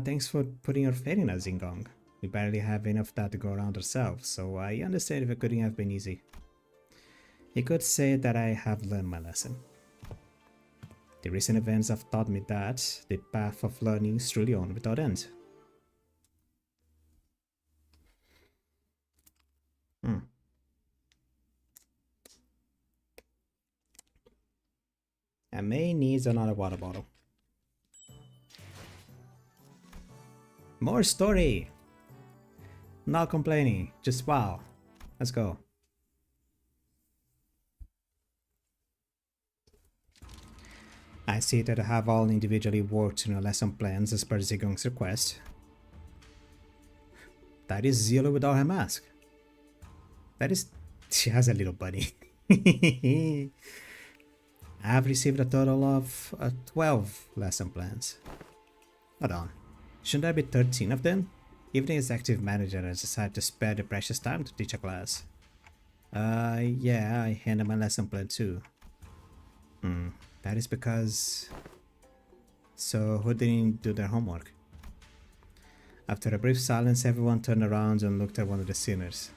A: Thanks for putting your faith in us, Xingong. We barely have enough of that to go around ourselves, so I understand if it couldn't have been easy. You could say that I have learned my lesson. The recent events have taught me that the path of learning is truly on without end. I may need another water bottle. More story! Not complaining, just wow. Let's go. I see that I have all individually worked on your lesson plans as per Zigong's request. That is Zilla without her mask. That is... she has a little bunny. I have received a total of 12 lesson plans. Hold on. Shouldn't there be 13 of them? Even the executive manager has decided to spare the precious time to teach a class. Yeah, I handed my lesson plan too. That is because... So, who didn't do their homework? After a brief silence, everyone turned around and looked at one of the sinners.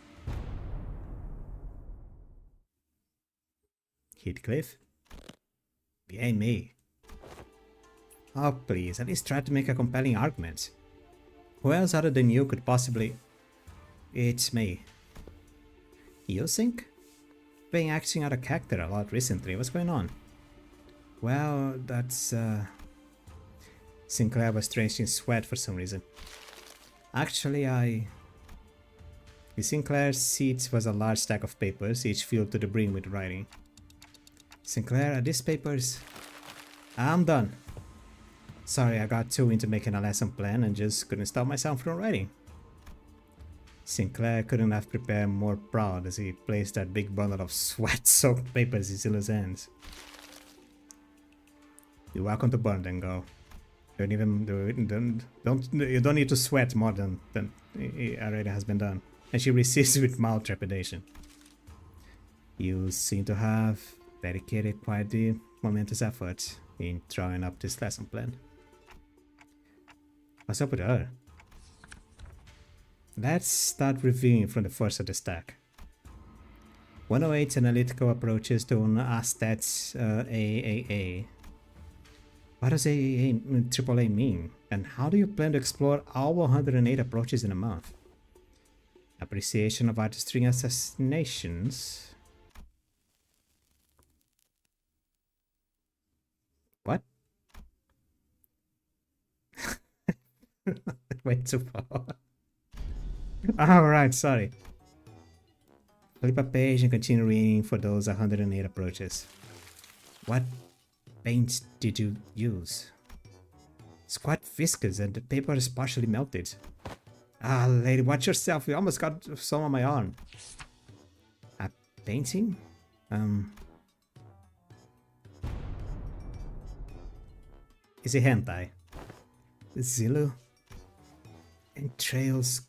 A: Heathcliff? Behind me. Oh, please, at least try to make a compelling argument. Who else other than you could possibly... It's me. You think? Been acting out a character a lot recently. What's going on? Well, that's... Sinclair was drenched in sweat for some reason. Actually, Sinclair's seat was a large stack of papers, each filled to the brim with writing. Sinclair, are these papers? I'm done. Sorry, I got too into making a lesson plan and just couldn't stop myself from writing. Sinclair couldn't have prepared more proud as he placed that big bundle of sweat-soaked papers in Zilla's hands. You're welcome to burn then, girl. You don't need to sweat more than it already has been done. And she resists with mild trepidation. You seem to have dedicated quite the momentous effort in drawing up this lesson plan. What's up with her? Let's start reviewing from the first of the stack. 108 analytical approaches to an Aztec's AAA. What does AAA mean? And how do you plan to explore all 108 approaches in a month? Appreciation of artistry assassinations. What? Went too far. Alright, sorry. Flip a page and continue reading for those 108 approaches. What paint did you use? It's quite viscous and the paper is partially melted. Ah, lady, watch yourself. You almost got some on my arm. A painting? Is it hentai? Zillow? Entrails.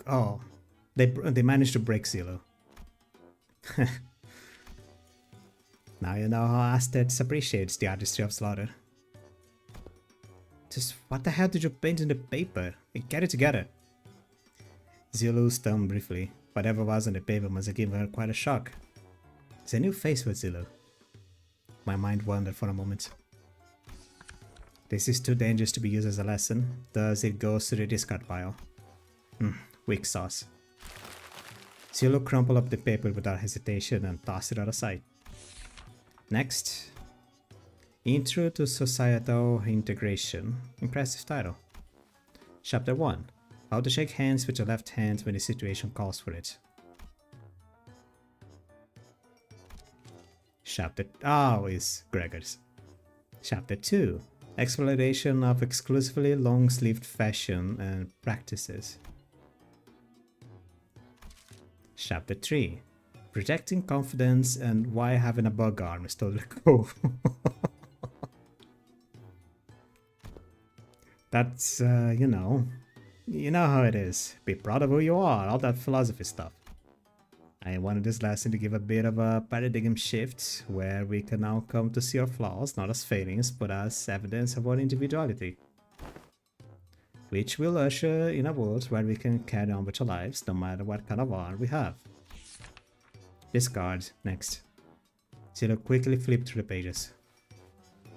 A: Oh, they managed to break Zillow. Now you know how Aztecs appreciates the artistry of slaughter. Just what the hell did you paint in the paper? Get it together. Zillow stunned briefly. Whatever was on the paper must have given her quite a shock. It's a new face for Zillow. My mind wandered for a moment. This is too dangerous to be used as a lesson, thus it goes to the discard pile. Weak sauce. Zillow crumpled up the paper without hesitation and tossed it out of sight. Next. Intro to Societal Integration. Impressive title. Chapter 1. How to shake hands with your left hand when the situation calls for it. Chapter... Oh, it's Gregor's. Chapter 2. Exploration of exclusively long-sleeved fashion and practices. Chapter 3. Projecting confidence and why having a bug arm is totally cool. That's, you know how it is. Be proud of who you are, all that philosophy stuff. I wanted this lesson to give a bit of a paradigm shift, where we can now come to see our flaws not as failings, but as evidence of our individuality. Which will usher in a world where we can carry on with our lives, no matter what kind of art we have. Discard, next. Zillow quickly flipped through the pages.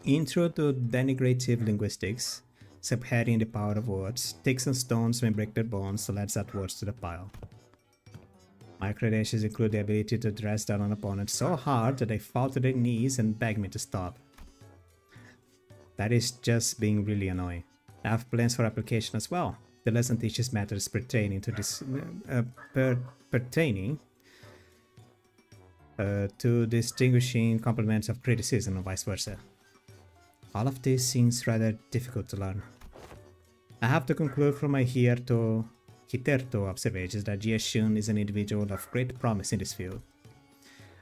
A: Intro to Denigrative Linguistics. Subheading the power of words. Sticks and stones may break their bones, so let's add words to the pile. My credentials include the ability to dress down on opponents so hard that they fall to their knees and beg me to stop. That is just being really annoying. I have plans for application as well. The lesson teaches matters pertaining to distinguishing complements of criticism and vice versa. All of this seems rather difficult to learn. I have to conclude from my hitherto observations that Jia Shun is an individual of great promise in this field.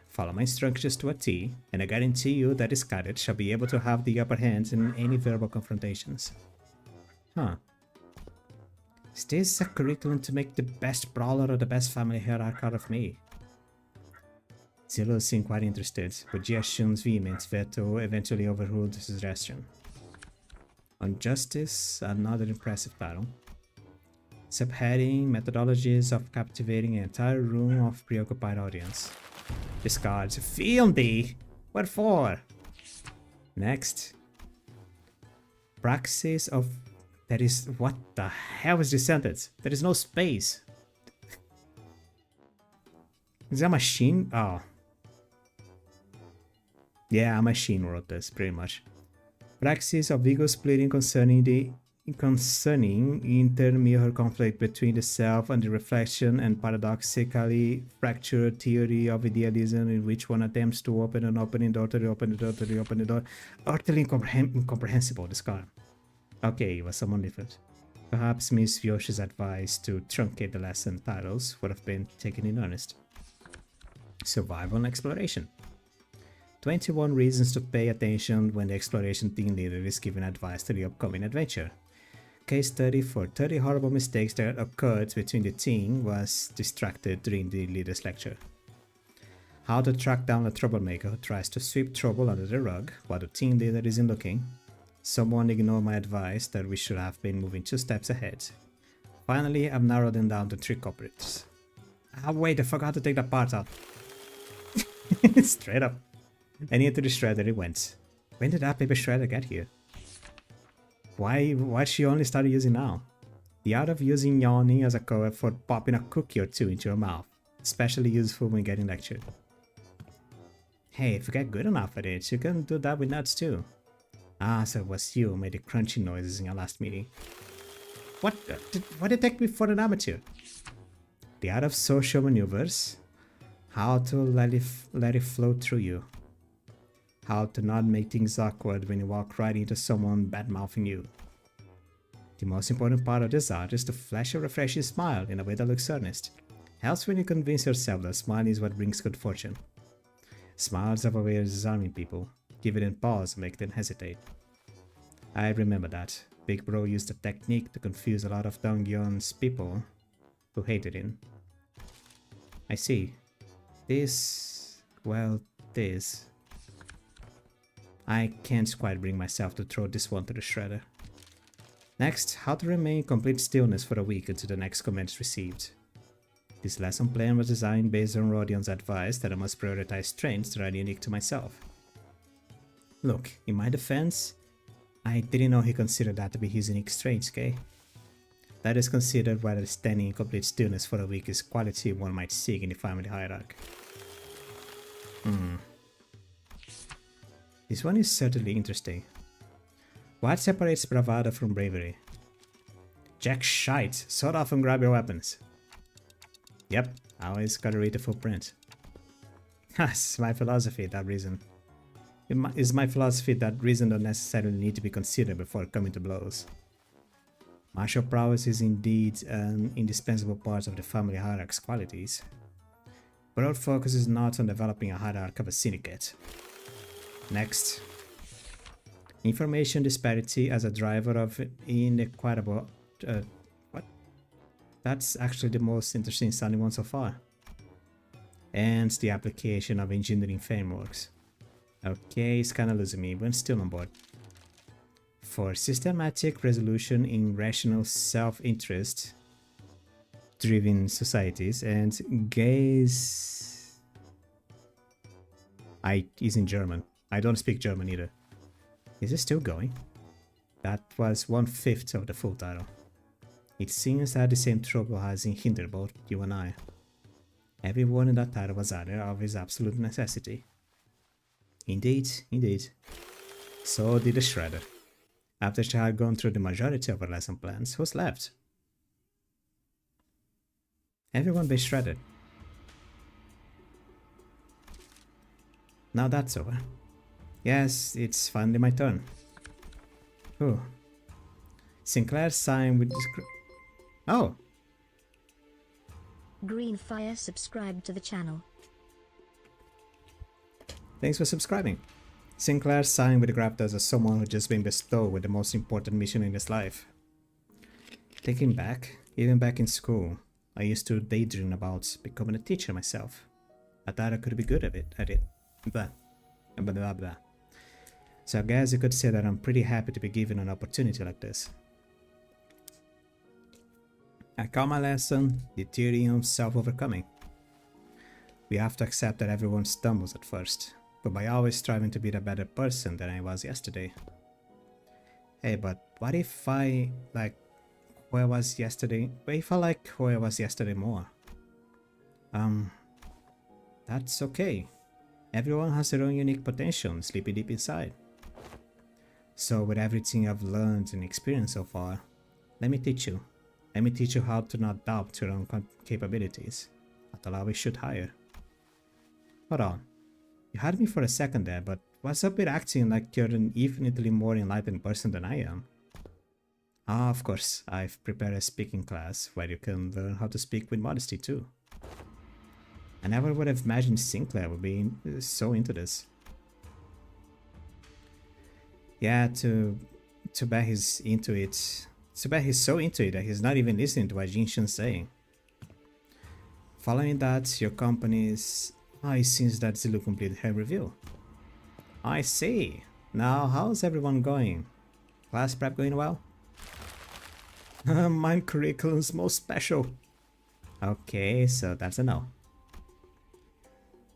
A: Follow my instructions to a T, and I guarantee you that this cadet shall be able to have the upper hand in any verbal confrontations. Huh. Is this a curriculum to make the best brawler or the best family hierarch out of me? Zillow seemed quite interested, but Jia Shun's vehement veto eventually overruled his suggestion. On Justice, another impressive title. Subheading Methodologies of Captivating an Entire Room of Preoccupied Audience. Discards. Film thee! What for? Next. Praxis of... There is... What the hell is this sentence? There is no space. Is that a machine? Oh. Yeah, a machine wrote this, pretty much. Praxis of ego splitting concerning inter-mirror conflict between the self and the reflection, and paradoxically fractured theory of idealism in which one attempts to open an opening door to reopen the door to reopen the door. Utterly incomprehensible, this card. Okay, it was someone different. Perhaps Miss Yoshi's advice to truncate the lesson titles would have been taken in earnest. Survival and Exploration. 21 reasons to pay attention when the exploration team leader is giving advice to the upcoming adventure. Case study for 30 horrible mistakes that occurred between the team was distracted during the leader's lecture. How to track down a troublemaker who tries to sweep trouble under the rug while the team leader isn't looking. Someone ignored my advice that we should have been moving 2 steps ahead. Finally, I've narrowed them down to 3 culprits. Ah, wait, I forgot to take that part out. Straight up. And into the shredder it went. When did that paper shredder get here? Why she only started using now? The art of using yawning as a cover for popping a cookie or 2 into your mouth. Especially useful when getting lectured. Hey, if you get good enough at it, you can do that with nuts too. Ah, so it was you who made the crunchy noises in your last meeting. What did it take me for an amateur? The art of social maneuvers. How to let it flow through you. How to not make things awkward when you walk right into someone bad-mouthing you. The most important part of this art is to flash a refreshing smile in a way that looks earnest. Helps when you convince yourself that smiling is what brings good fortune. Smiles have a way of disarming people, give it a pause and make them hesitate. I remember that. Big Bro used the technique to confuse a lot of Dongyon's people who hated him. I see. This... well, this... I can't quite bring myself to throw this one to the shredder. Next, how to remain in complete stillness for a week until the next command is received. This lesson plan was designed based on Rodion's advice that I must prioritize strengths that are unique to myself. Look, in my defense, I didn't know he considered that to be his unique strengths, okay? That is considered whether standing in complete stillness for a week is quality one might seek in the family hierarchy. This one is certainly interesting. What separates bravado from bravery? Jack shite, sort off and grab your weapons. Yep, I always gotta read the full print. It's my philosophy, that reason. It's my philosophy that reason don't necessarily need to be considered before coming to blows. Martial prowess is indeed an indispensable part of the family hierarchy's qualities. Broad focus is not on developing a hierarchy of a syndicate. Next. Information disparity as a driver of inequitable... what? That's actually the most interesting sounding one so far. And the application of engineering frameworks. Okay, it's kinda losing me, but I'm still on board. For systematic resolution in rational self-interest driven societies and gaze... is in German. I don't speak German either. Is it still going? That was 1/5 of the full title. It seems that the same trouble has hindered both you and I. Every word in that title was added of his absolute necessity. Indeed, indeed. So did the shredder. After she had gone through the majority of her lesson plans, who's left? Everyone been shredded. Now that's over. Yes, it's finally my turn. Whew. Sinclair signed with this... Oh!
B: Greenfire subscribed to the channel.
A: Thanks for subscribing. Sinclair signed with the Graptors as someone who'd just been bestowed with the most important mission in his life. Thinking back, even back in school, I used to daydream about becoming a teacher myself. I thought I could be good at it. Blah. Blah blah blah. So I guess you could say that I'm pretty happy to be given an opportunity like this. I call my lesson the theory of self-overcoming. We have to accept that everyone stumbles at first, but by always striving to be a better person than I was yesterday. Hey, but what if I like who I was yesterday? What if I like who I was yesterday more? That's okay. Everyone has their own unique potential sleeping deep inside. So with everything I've learned and experienced so far, let me teach you. Let me teach you how to not doubt your own capabilities. At all we should hire. Hold on. You had me for a second there, but what's up with acting like you're an infinitely more enlightened person than I am? Ah, of course, I've prepared a speaking class where you can learn how to speak with modesty too. I never would have imagined Sinclair would be so into this. Yeah, to bet he's into it. To bet he's so into it that he's not even listening to what Jinshan's saying. Following that, your company's... it seems that Zilu completed her review. I see. Now, how's everyone going? Class prep going well? Mine curriculum's most special. Okay, so that's a no.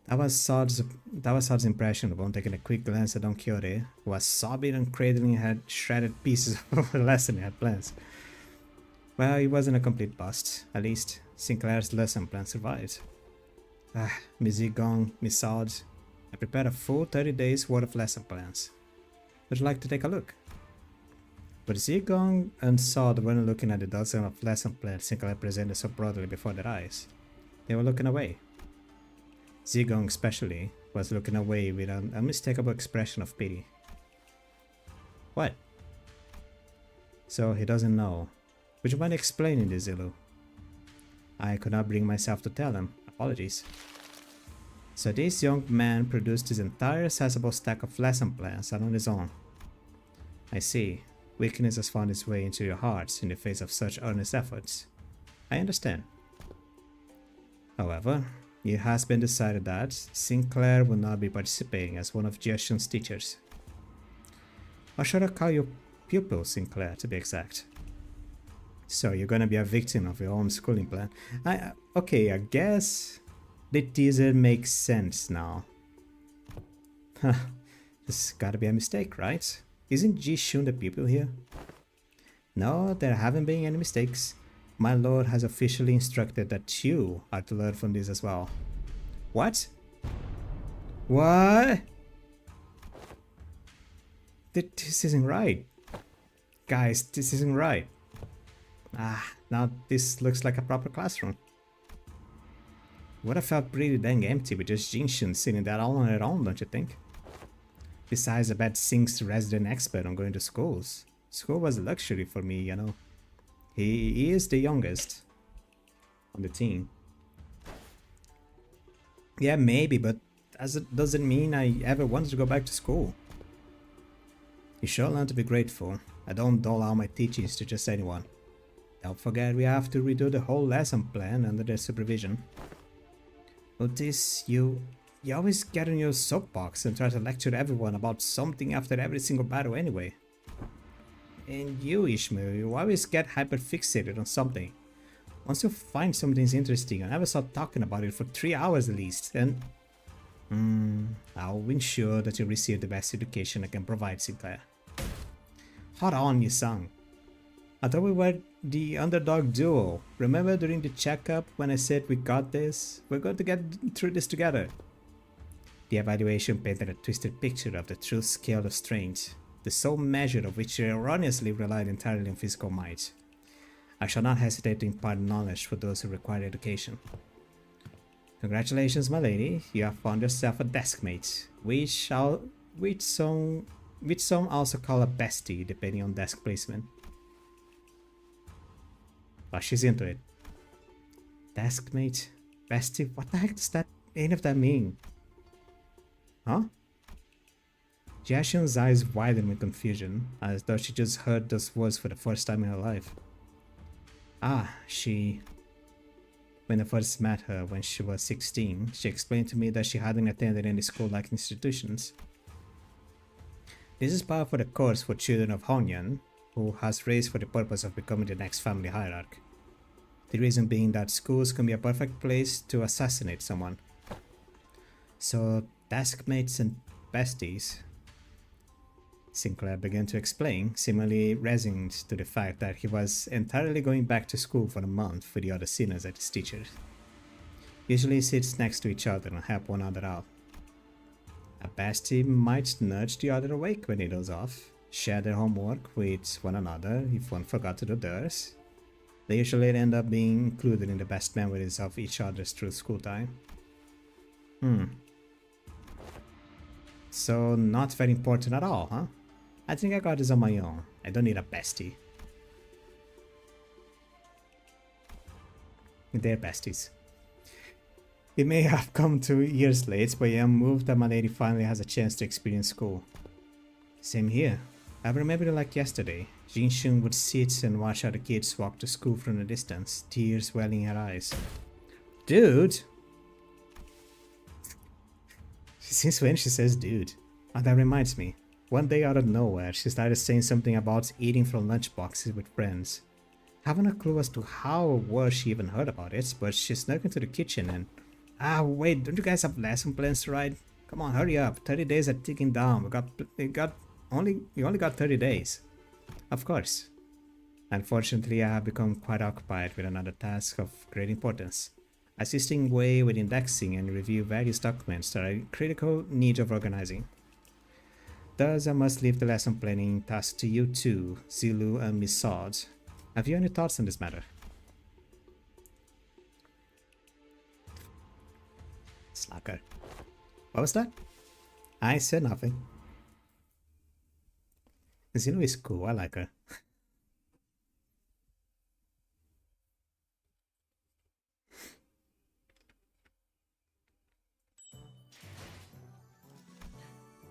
A: That was Sod's impression upon taking a quick glance at Don Quixote, who was sobbing and cradling her shredded pieces of the lesson he had planned. Well, it wasn't a complete bust. At least, Sinclair's lesson plan survived. Miss Zigong, Miss Sod, I prepared a full 30 days worth of lesson plans. Would you like to take a look? But Zigong and Sod weren't looking at the dozen of lesson plans Sinclair presented so broadly before their eyes. They were looking away. Zigong especially was looking away with an unmistakable expression of pity. What? So he doesn't know. Would you mind explaining this, Zilu? I could not bring myself to tell him. Apologies. So this young man produced his entire sizable stack of lesson plans on his own. I see. Weakness has found its way into your hearts in the face of such earnest efforts. I understand. However, it has been decided that Sinclair will not be participating as one of Jiashun's teachers. Or should I call you pupil, Sinclair, to be exact? So you're gonna be a victim of your own schooling plan. Okay, I guess the teaser makes sense now. This gotta be a mistake, right? Isn't Jishun the pupil here? No, there haven't been any mistakes. My lord has officially instructed that you are to learn from this as well. What? What? This isn't right. Guys, this isn't right. Now this looks like a proper classroom. Would have felt pretty dang empty with just Jinshun sitting there all on her own, don't you think? Besides, I bet Sing's resident expert on going to schools. School was a luxury for me, you know. He is the youngest on the team. Yeah, maybe, but that doesn't mean I ever wanted to go back to school. You sure learn to be grateful. I don't dole out my teachings to just anyone. Don't forget we have to redo the whole lesson plan under their supervision. Notice you always get on your soapbox and try to lecture everyone about something after every single battle anyway. And you, Ishmael, you always get hyper-fixated on something. Once you find something's interesting, you never stop talking about it for 3 hours at least, and... I'll ensure that you receive the best education I can provide, Sinclair. Hold on, you son. I thought we were the underdog duo. Remember during the checkup when I said we got this? We're going to get through this together. The evaluation painted a twisted picture of the true scale of strength, the sole measure of which erroneously relied entirely on physical might. I shall not hesitate to impart knowledge for those who require education. Congratulations, my lady, you have found yourself a deskmate, which some also call a bestie depending on desk placement. But she's into it. Deskmate? Bestie? What the heck does any of that mean? Huh? Jiashun's eyes widened with confusion, as though she just heard those words for the first time in her life. When I first met her when she was 16, she explained to me that she hadn't attended any school-like institutions. This is part of the course for children of Honyan, who has raised for the purpose of becoming the next family hierarch. The reason being that schools can be a perfect place to assassinate someone. So, deskmates and besties. Sinclair began to explain, seemingly resigned to the fact that he was entirely going back to school for a month with the other seniors at his teachers. Usually sits next to each other and help one another out. A bestie might nudge the other awake when he does off, share their homework with one another if one forgot to do theirs. They usually end up being included in the best memories of each other's through school time. So not very important at all, huh? I think I got this on my own. I don't need a bestie. They're besties. It may have come 2 years late, but I am moved that my lady finally has a chance to experience school. Same here. I remember it like yesterday. Jinshun would sit and watch other kids walk to school from a distance, tears welling in her eyes. Dude! Since when she says dude? And that reminds me, one day out of nowhere, she started saying something about eating from lunchboxes with friends. Haven't a clue as to how or where she even heard about it, but she snuck into the kitchen and... Ah, wait, don't you guys have lesson plans to write? Come on, hurry up. 30 days are ticking down. We only got 30 days. Of course. Unfortunately, I have become quite occupied with another task of great importance. Assisting Wei with indexing and review various documents that are in critical need of organizing. Thus, I must leave the lesson planning task to you two, Zilu and Miss Sod. Have you any thoughts on this matter? Slacker. What was that? I said nothing. Zilu is cool, I like her.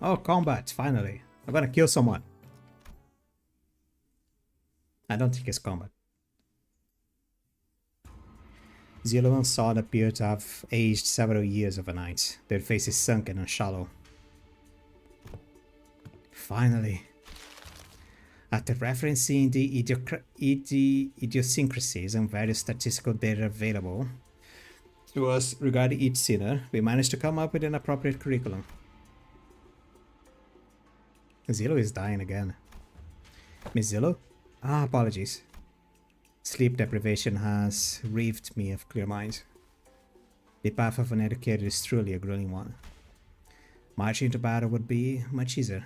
A: Oh, combat, finally. I'm gonna kill someone. I don't think it's combat. Zilo and Sod appear to have aged several years overnight, their faces sunken and shallow. Finally. After referencing the idiosyncrasies and various statistical data available to us regarding each sinner, we managed to come up with an appropriate curriculum. Zillow is dying again. Miss Zillow? Ah, apologies. Sleep deprivation has relieved me of clear mind. The path of an educator is truly a grueling one. Marching into battle would be much easier.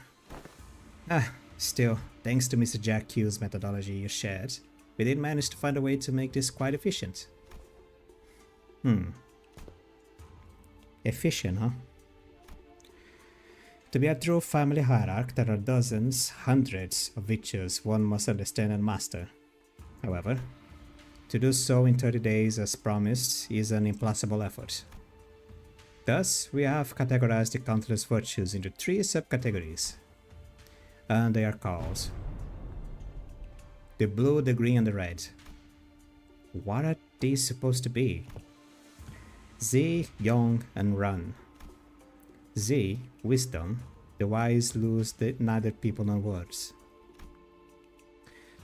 A: Still, thanks to Mr. Jack Q's methodology you shared, we did manage to find a way to make this quite efficient. Efficient, huh? To be a true family hierarch, there are dozens, hundreds of rituals one must understand and master. However, to do so in 30 days as promised is an impossible effort. Thus, we have categorized the countless virtues into 3 subcategories, and they are called the blue, the green, and the red. What are these supposed to be? Z, Young, and Run. Z, wisdom. The wise lose neither people nor words.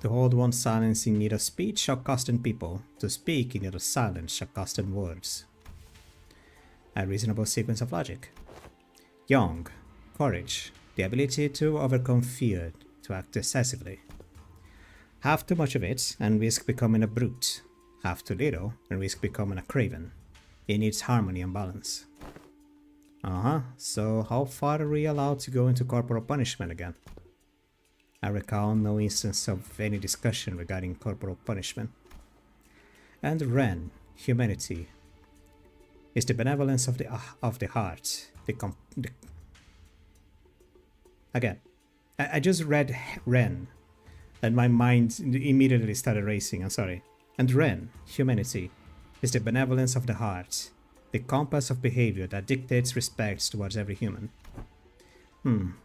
A: To hold one's silence in need of speech shall cost people. To speak in need of silence shall cost words. A reasonable sequence of logic. Young, courage. The ability to overcome fear, to act decisively. Have too much of it and risk becoming a brute. Have too little and risk becoming a craven. It needs harmony and balance. So how far are we allowed to go into corporal punishment again? I recall no instance of any discussion regarding corporal punishment. And Ren, humanity, is the benevolence of the heart. Again, I just read Ren, and my mind immediately started racing. I'm sorry. And Ren, humanity, is the benevolence of the heart. The compass of behavior that dictates respect towards every human.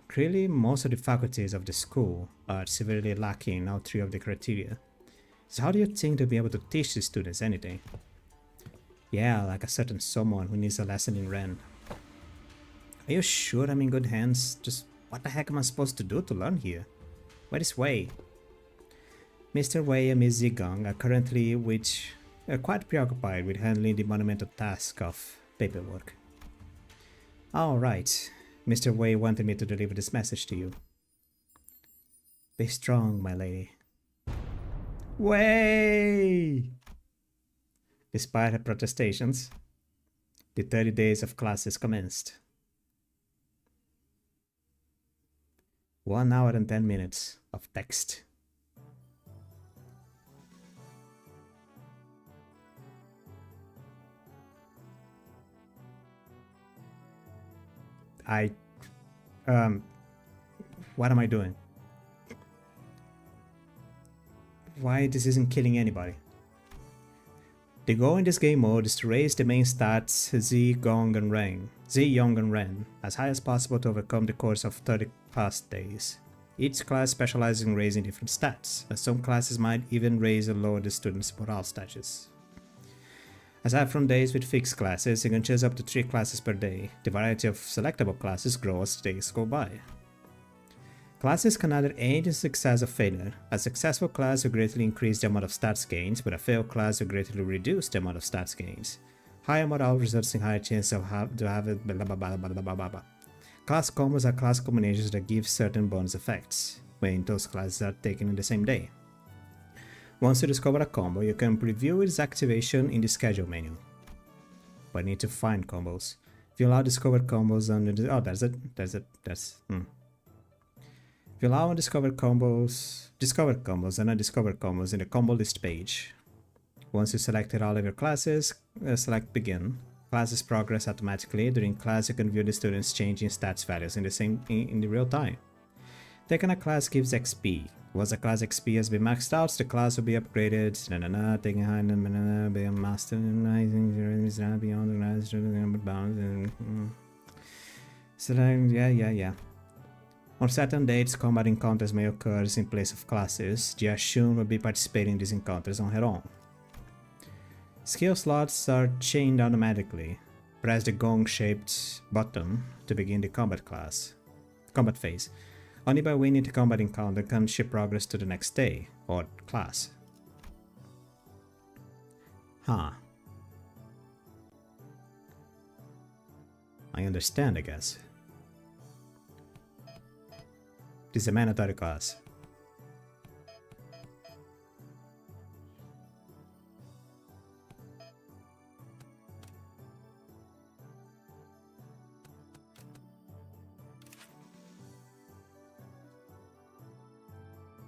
A: Clearly most of the faculties of the school are severely lacking in all 3 of the criteria. So how do you think they'll be able to teach the students anything? Yeah, like a certain someone who needs a lesson in Ren. Are you sure I'm in good hands? Just what the heck am I supposed to do to learn here? Where is Wei? Mr. Wei and Ms. Zigong are currently quite preoccupied with handling the monumental task of paperwork. Alright, Mr. Wei wanted me to deliver this message to you. Be strong, my lady. Wei! Despite her protestations, the 30 days of classes commenced. 1 hour and 10 minutes of text. What am I doing? Why this isn't killing anybody? The goal in this game mode is to raise the main stats Z, Young, and Ren as high as possible to overcome the course of 30 class days. Each class specializes in raising different stats, and some classes might even raise or lower the students' morale status. Aside from days with fixed classes, you can choose up to 3 classes per day. The variety of selectable classes grows as days go by. Classes can either aid in success or failure. A successful class will greatly increase the amount of stats gains, but a failed class will greatly reduce the amount of stats gains. Higher morale results in higher chance of have it blah blah blah blah blah blah blah. Class combos are class combinations that give certain bonus effects when those classes are taken in the same day. Once you discover a combo, you can preview its activation in the schedule menu. But you need to find combos. If you allow discovered combos under the If you allow discovered combos and undiscovered combos in the combo list page. Once you selected all of your classes, select begin. Classes progress automatically. During class, you can view the students changing stats values in the real time. Taking a class gives XP. Once a class XP has been maxed out, the class will be upgraded. Taking high beyond master beyond the class bounds. Select yeah. On certain dates, combat encounters may occur in place of classes. The Ashun will be participating in these encounters on her own. Skill slots are chained automatically. Press the gong-shaped button to begin the combat phase. Only by winning the combat encounter can she progress to the next day, or class. Huh. I understand, I guess. This is a mandatory class.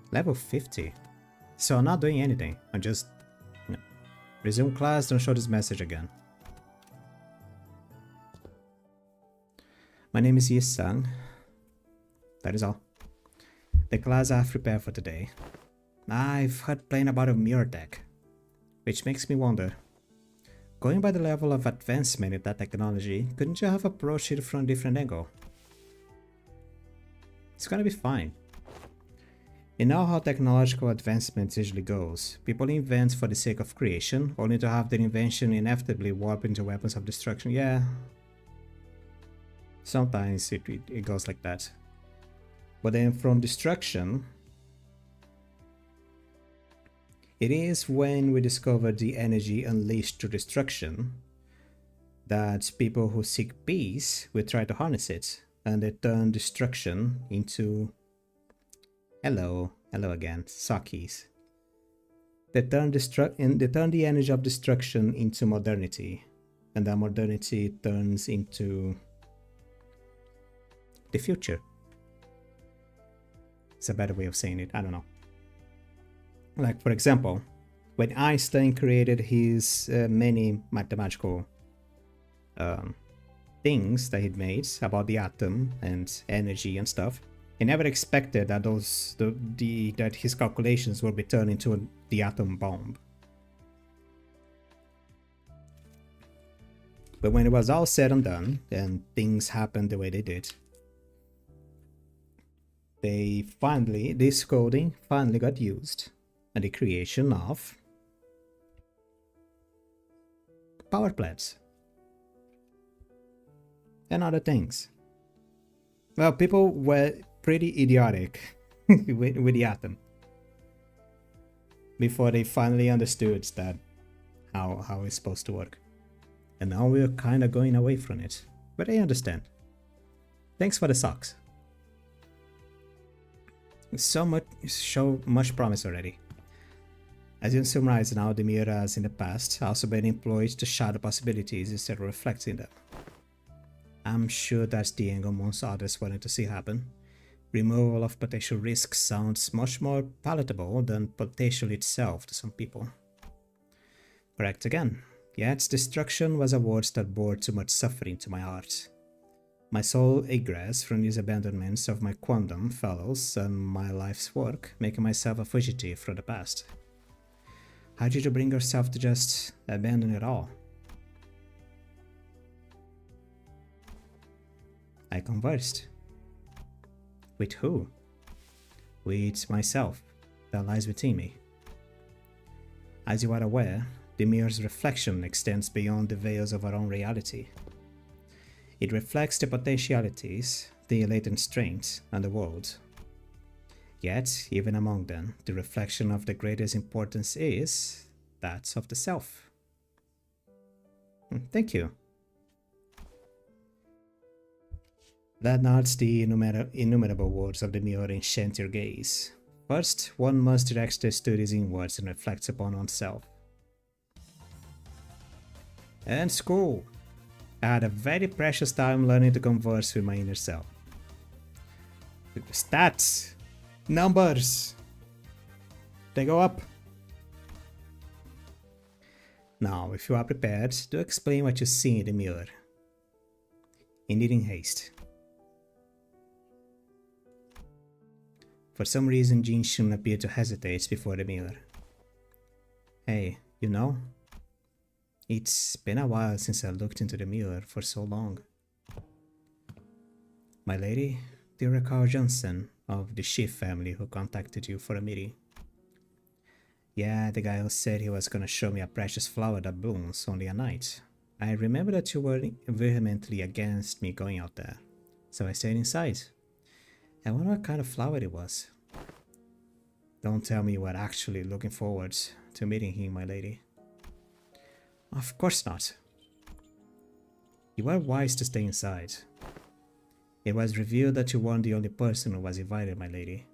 A: Level 50. So I'm not doing anything. I'm just... Resume class, don't show this message again. My name is Yisang. That is all. The class I've prepared for today. I've heard playing about a mirror deck, which makes me wonder. Going by the level of advancement in that technology, couldn't you have approached it from a different angle? It's gonna be fine. You know how technological advancement usually goes. People invent for the sake of creation, only to have their invention inevitably warp into weapons of destruction. Yeah. Sometimes it goes like that. But then from destruction, it is when we discover the energy unleashed through destruction that people who seek peace will try to harness it, and they turn destruction into... Hello again, Sakis. They turn the energy of destruction into modernity, and that modernity turns into the future. It's a better way of saying it, I don't know. Like, for example, when Einstein created his many mathematical things that he'd made about the atom and energy and stuff, he never expected that that his calculations would be turned into the atom bomb. But when it was all said and done, and things happened the way they did, this coding finally got used in the creation of power plants and other things. Well, people were pretty idiotic with the atom before they finally understood that how it's supposed to work. And now we're kind of going away from it, but I understand. Thanks for the socks. So much promise already. As you summarize now, the mirror has in the past also been employed to shadow possibilities instead of reflecting them. I'm sure that's the angle most others wanted to see happen. Removal of potential risks sounds much more palatable than potential itself to some people. Correct again. Yet destruction was a word that bore too much suffering to my heart. My sole egress from these abandonments of my quantum fellows and my life's work, making myself a fugitive from the past. How did you bring yourself to just abandon it all? I conversed. With who? With myself, that lies within me. As you are aware, The mirror's reflection extends beyond the veils of our own reality. It reflects the potentialities, the latent strengths, and the world. Yet, even among them, the reflection of the greatest importance is that of the self. Thank you. Let not the innumerable words of the mirror enchant your gaze. First, one must direct their studies inwards and reflect upon oneself. And school. I had a very precious time learning to converse with my inner self. Stats! Numbers! They go up. Now, if you are prepared, do explain what you see in the mirror. Indeed in haste. For some reason, Jin Shun appeared to hesitate before the mirror. Hey, you know? It's been a while since I looked into the mirror for so long. My lady, do you recall Johnson of the Schiff family who contacted you for a meeting? Yeah, the guy who said he was gonna show me a precious flower that blooms only at night. I remember that you were vehemently against me going out there, so I stayed inside. I wonder what kind of flower it was. Don't tell me you were actually looking forward to meeting him, my lady. Of course not. You were wise to stay inside. It was revealed that you weren't the only person who was invited, my lady.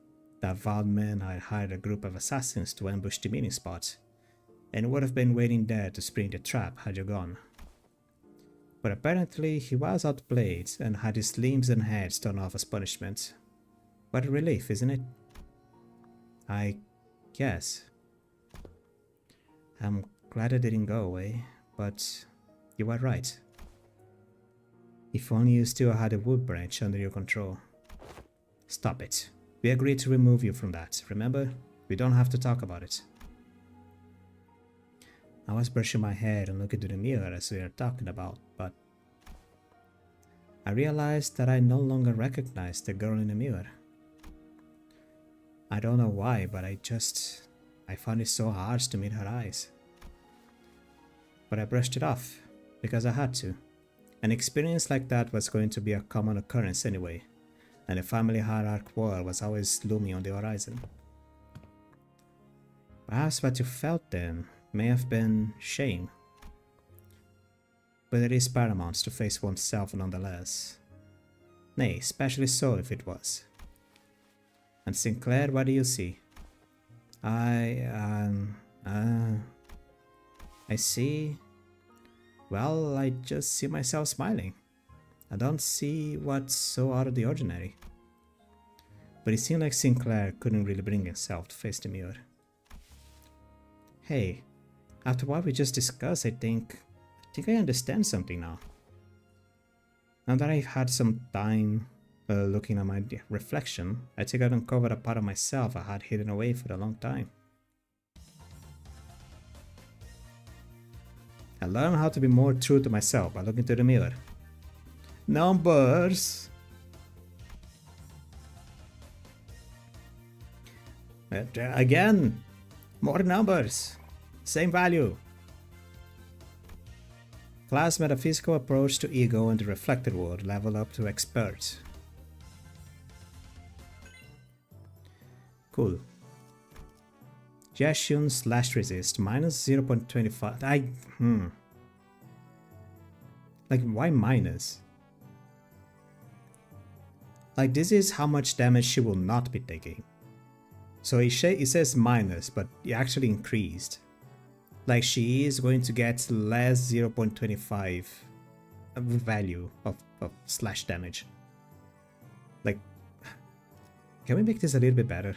A: That vile man had hired a group of assassins to ambush the meeting spot, and would have been waiting there to spring the trap had you gone. But apparently he was outplayed and had his limbs and heads torn off as punishment. What a relief, isn't it? I guess. I'm glad I didn't go away, but you were right. If only you still had a wood branch under your control. Stop it. We agreed to remove you from that, remember? We don't have to talk about it. I was brushing my hair and looking to the mirror as we were talking about, but I realized that I no longer recognized the girl in the mirror. I don't know why, but I found it so hard to meet her eyes. But I brushed it off, because I had to. An experience like that was going to be a common occurrence anyway, and the family hierarchy war was always looming on the horizon. Perhaps what you felt then may have been shame. But it is paramount to face oneself nonetheless. Nay, especially so if it was. And Sinclair, what do you see? I see... Well, I just see myself smiling. I don't see what's so out of the ordinary. But it seemed like Sinclair couldn't really bring himself to face the mirror. Hey, after what we just discussed, I think I understand something now. Now that I've had some time looking at my reflection, I think I've uncovered a part of myself I had hidden away for a long time. I learned how to be more true to myself by looking into the mirror. Numbers! Again! More numbers! Same value! Class metaphysical approach to ego and the reflected world level up to expert. Cool. Gestion slash resist minus 0.25. Like, why minus? Like, this is how much damage she will not be taking. So it says minus, but it actually increased. Like, she is going to get less 0.25 value of slash damage. Like, can we make this a little bit better?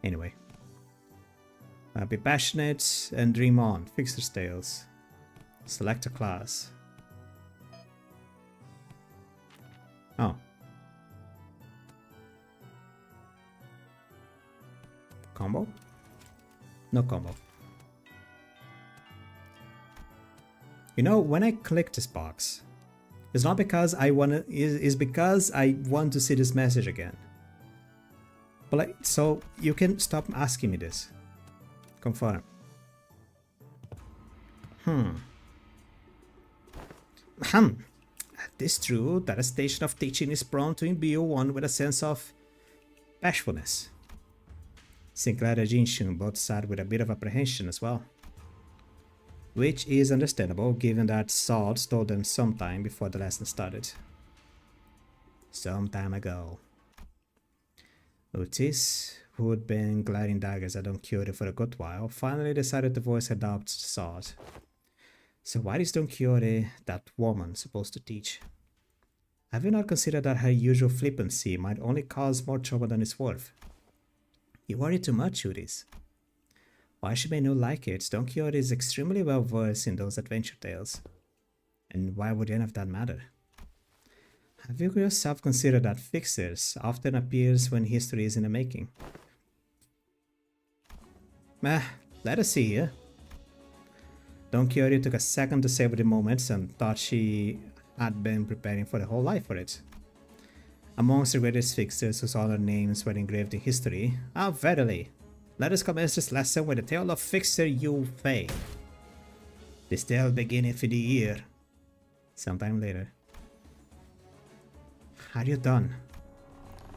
A: Anyway. Be passionate and dream on. Fix your tales. Select a class. Oh. Combo? No combo. You know, when I click this box, it's not because I wanna, it's because I want to see this message again. But like, so you can stop asking me this. Confirm. It is true that a station of teaching is prone to imbue one with a sense of bashfulness. Sinclair and Jinshun both sat with a bit of apprehension as well, which is understandable given that Salt told them sometime before the lesson started. Some time ago. Otis, who had been gliding daggers at Don Quixote for a good while, finally decided to voice her doubts to Salt. So why is Don Quixote, that woman, supposed to teach? Have you not considered that her usual flippancy might only cause more trouble than it's worth? You worry too much, Otis. While she may not like it, Don Quixote is extremely well versed in those adventure tales. And why would any of that matter? Have you yourself considered that fixers often appears when history is in the making? Let us see here. Don Quixote took a second to savor the moment and thought she had been preparing for the whole life for it. Amongst the greatest fixers whose honor names were engraved in history, verily, let us commence this lesson with the tale of Fixer Yu Fei. This tale beginneth in the year. Sometime later. Are you done?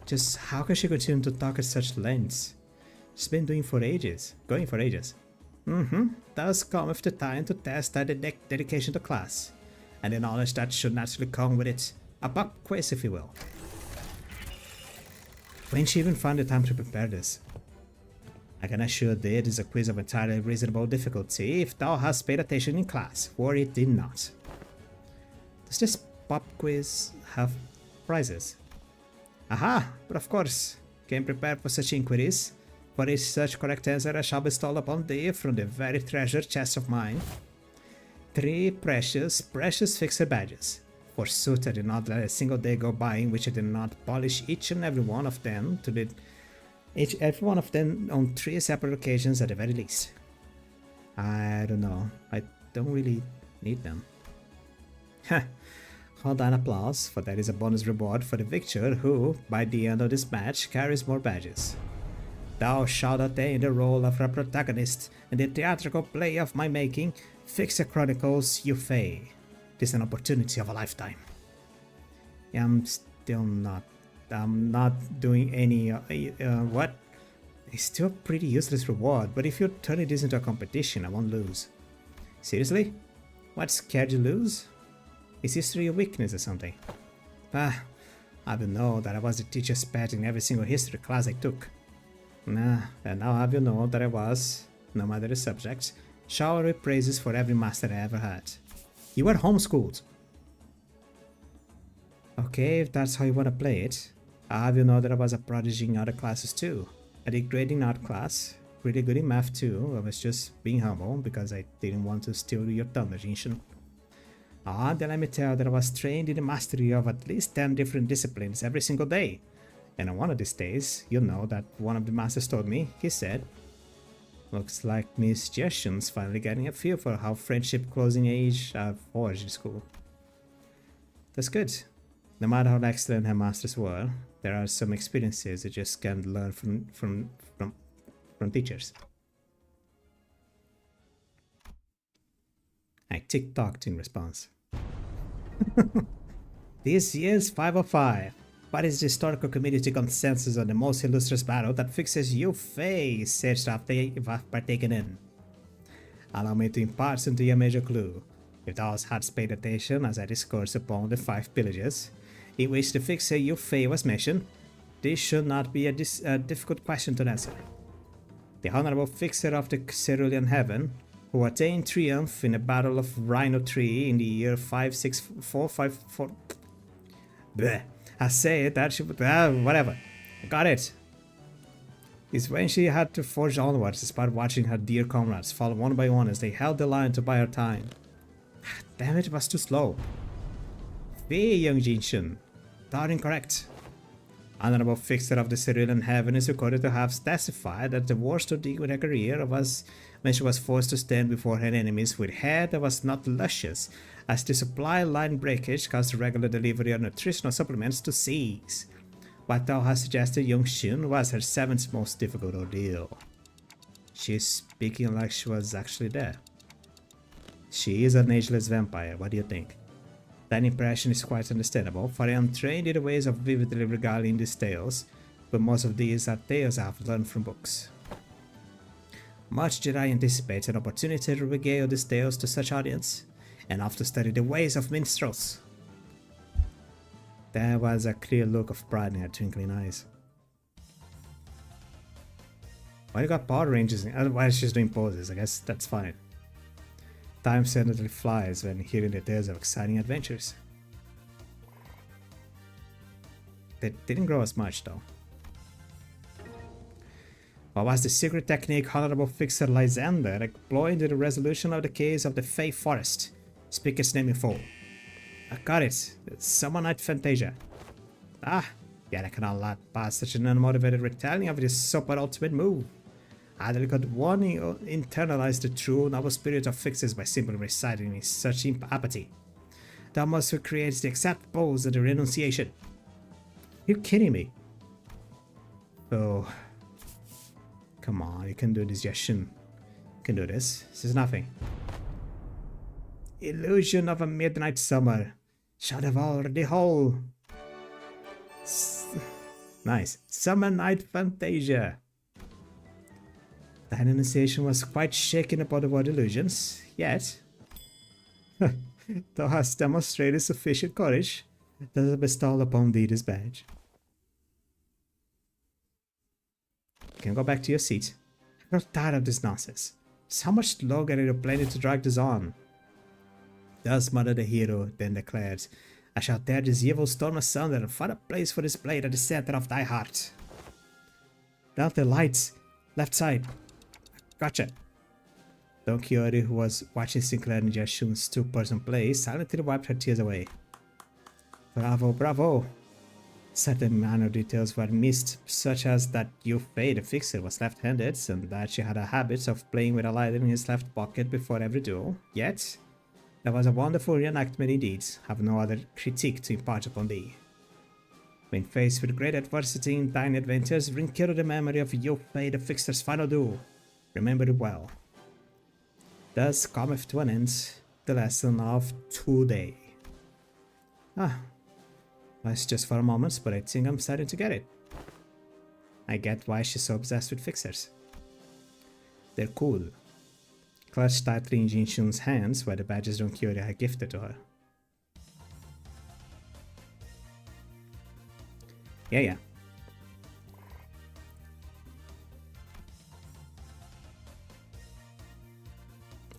A: Just how can she continue to talk at such lengths? She's been going for ages. Thus cometh the time to test that dedication to class, and the knowledge that should naturally come with it. A pop quiz, if you will. When she even found the time to prepare this? I can assure thee it is a quiz of entirely reasonable difficulty if thou hast paid attention in class, for it did not. Does this pop quiz have prizes? Aha! But of course, came prepared for such inquiries. For each such correct answer I shall bestow upon thee from the very treasure chest of mine 3 precious fixer badges. Forsooth, I did not let a single day go by in which I did not polish each and every one of them every one of them on 3 separate occasions at the very least. I don't know. I don't really need them. Hold on, applause, for that is a bonus reward for the victor who, by the end of this match, carries more badges. Thou shalt attain the role of a protagonist in the theatrical play of my making, Fixer Chronicles Yu Fei. This is an opportunity of a lifetime. I'm not doing any, what? It's still a pretty useless reward, but if you're turning this into a competition, I won't lose. Seriously? What scared you lose? Is history a weakness or something? I don't know that I was the teacher's pet in every single history class I took. And now have you know that I was, no matter the subject, showering praises for every master I ever had. You were homeschooled. Okay, if that's how you want to play it, I'll have you know that I was a prodigy in other classes too. I did great in art class, pretty good in math too. I was just being humble because I didn't want to steal your thunder, Jinshin. Then let me tell that I was trained in the mastery of at least 10 different disciplines every single day. And on one of these days, you know that one of the masters told me, he said, looks like Miss Justin's finally getting a feel for how friendship closing age forged in school. That's good. No matter how excellent her masters were, there are some experiences you just can't learn from teachers. I tick-tocked in response. This year's 505. What is the historical community consensus on the most illustrious battle that fixes Yu Fei said to have partaken in? Allow me to impart unto you a major clue. If thou hadst paid attention as I discourse upon the 5 pillages, in which the fixer Yu Fei was mentioned, this should not be a difficult question to answer. The honorable fixer of the Cerulean Heaven, who attained triumph in the Battle of Rhino Tree in the year 56454. Bleh. I say that she would. Whatever. I got it. Is when she had to forge onwards despite watching her dear comrades fall one by one as they held the line to buy her time. Damn it, was too slow. Fei, young Jinshin. Thought incorrect. Honorable fixer of the Cerulean Heaven is recorded to have testified that the worst ordeal in her career was when she was forced to stand before her enemies with hair that was not luscious, as the supply line breakage caused the regular delivery of nutritional supplements to cease. What thou hast suggested, young Shun, was her 7th most difficult ordeal. She's speaking like she was actually there. She is an ageless vampire, what do you think? That impression is quite understandable, for I am trained in the ways of vividly regaling these tales, but most of these are tales I have learned from books. Much did I anticipate an opportunity to regale these tales to such audience, and have to study the ways of minstrels. There was a clear look of pride in her twinkling eyes. Why you got Power Rangers? Otherwise she's doing poses, I guess that's fine. Time suddenly flies when hearing the tales of exciting adventures. They didn't grow as much though. What was the secret technique Honorable Fixer Lysander employed in the resolution of the case of the Fey Forest? Speak its name in full. I got it. It's Summonite Fantasia. Ah, yet I cannot let pass such an unmotivated retelling of this super ultimate move. Either could one internalize the true noble spirit of fixes by simply reciting in such apathy. That must create the exact pose of the renunciation. You're kidding me. Oh. Come on, you can do this, Yashin. You can do this. This is nothing. Illusion of a midnight summer. Shadow of the whole. Nice. Summer night fantasia. The enunciation was quite shaken about the word illusions, yet thou hast demonstrated sufficient courage that I bestow upon thee this badge. You can go back to your seat. I'm not tired of this nonsense. So how much longer are you planning to drag this on? Thus muttered the hero, then declared, I shall tear this evil storm asunder and find a place for this blade at the center of thy heart. Down the lights, left side. Gotcha. Don Quixote, who was watching Sinclair and Yashun's two-person play, silently wiped her tears away. Bravo, bravo! Certain minor details were missed, such as that Yufei the Fixer was left-handed, and that she had a habit of playing with a lighter in his left pocket before every duel. Yet, that was a wonderful reenactment indeed. Have no other critique to impart upon thee. When faced with great adversity in thine adventures, rekindle the memory of Yufei the Fixer's final duel. Remember it well. Thus cometh to an end the lesson of today. Ah, was just for a moment, but I think I'm starting to get it. I get why she's so obsessed with fixers. They're cool. Clutched tightly in Jin Shun's hands were the badges Don Quixote had gifted to her. Yeah.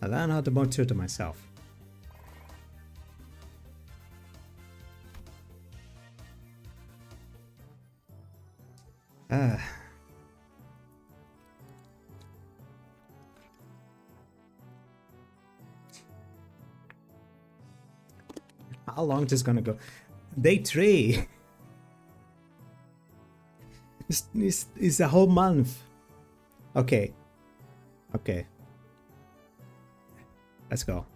A: I learned how to be true to myself. How long is this gonna go? Day 3! It's a whole month. Okay. Let's go.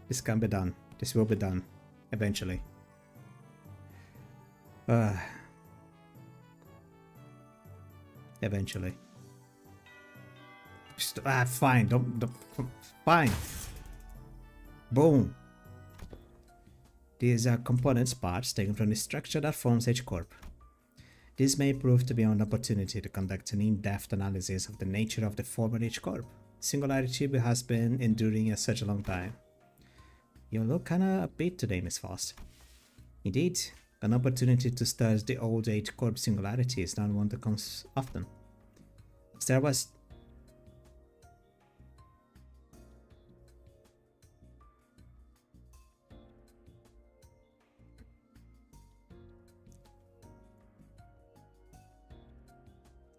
A: This can be done. This will be done. Eventually. Eventually. Fine. Don't. Fine. Boom. These are components parts taken from the structure that forms H-Corp. This may prove to be an opportunity to conduct an in-depth analysis of the nature of the former H-Corp. Singularity has been enduring such a long time. You look kinda upbeat today, Miss Faust. Indeed, an opportunity to study the old H-Corp singularity is not one that comes often. There was...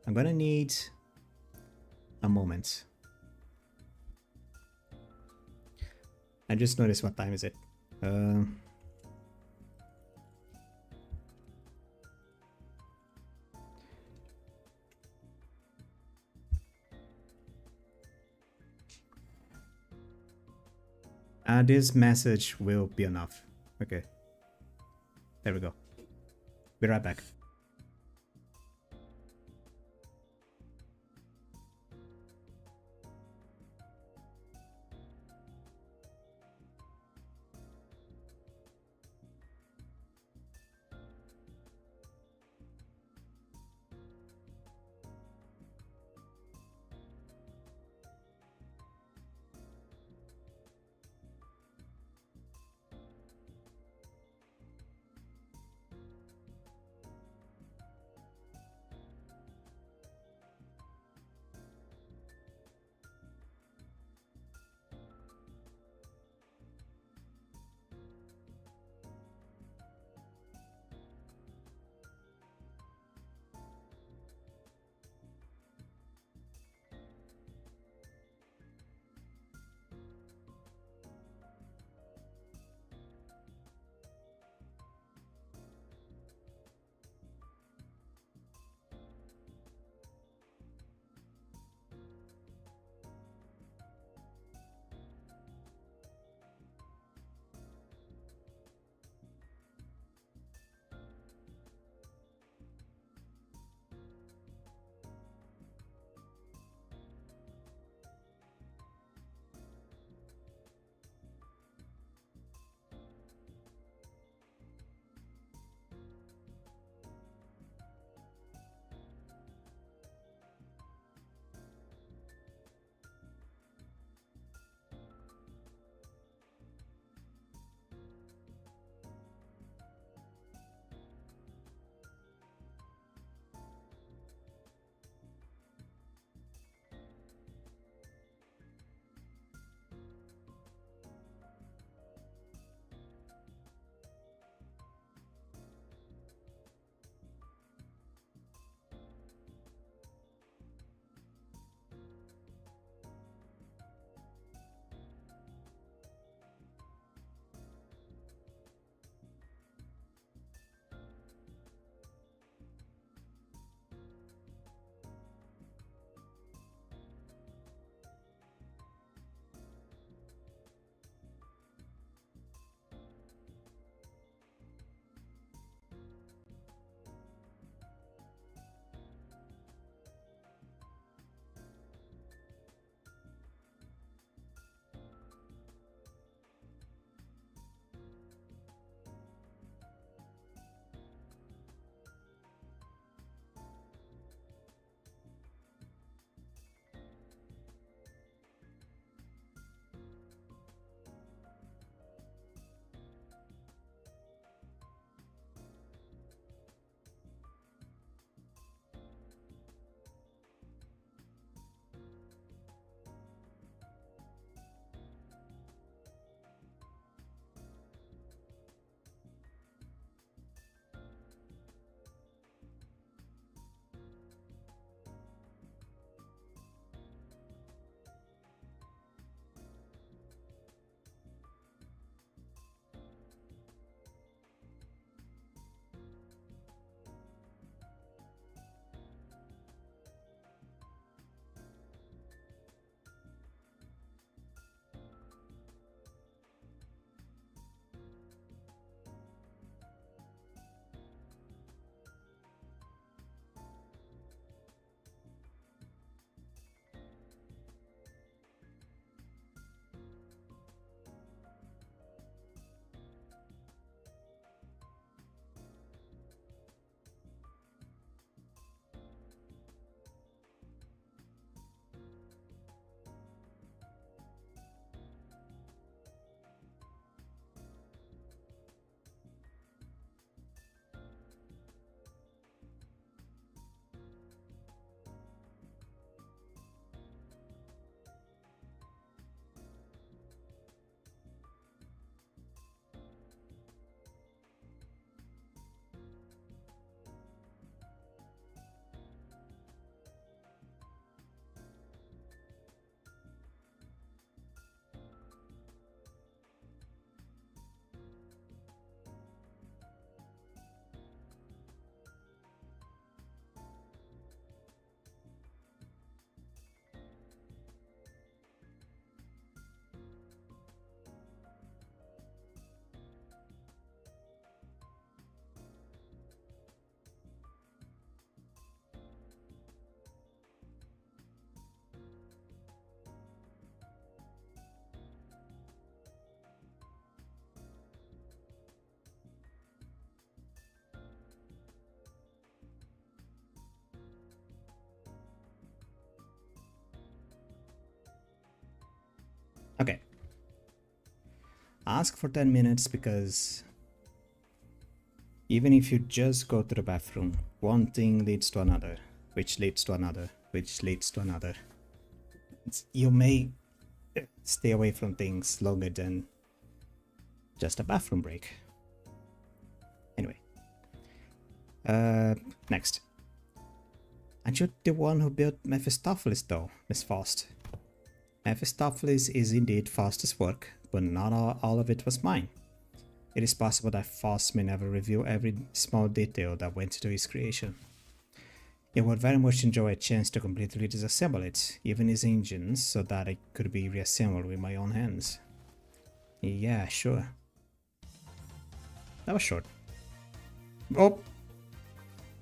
A: I'm gonna need a moment. I just noticed what time is it. This message will be enough. Okay. There we go. Be right back. Okay. Ask for 10 minutes because even if you just go to the bathroom, one thing leads to another, which leads to another, which leads to another. You may stay away from things longer than just a bathroom break. Anyway. Next. Aren't you the one who built Mephistopheles though, Miss Faust? Mephistopheles is indeed Faust's work, but not all of it was mine. It is possible that Faust may never reveal every small detail that went into his creation. He would very much enjoy a chance to completely disassemble it, even his engines, so that it could be reassembled with my own hands. Yeah, sure. That was short. Oh!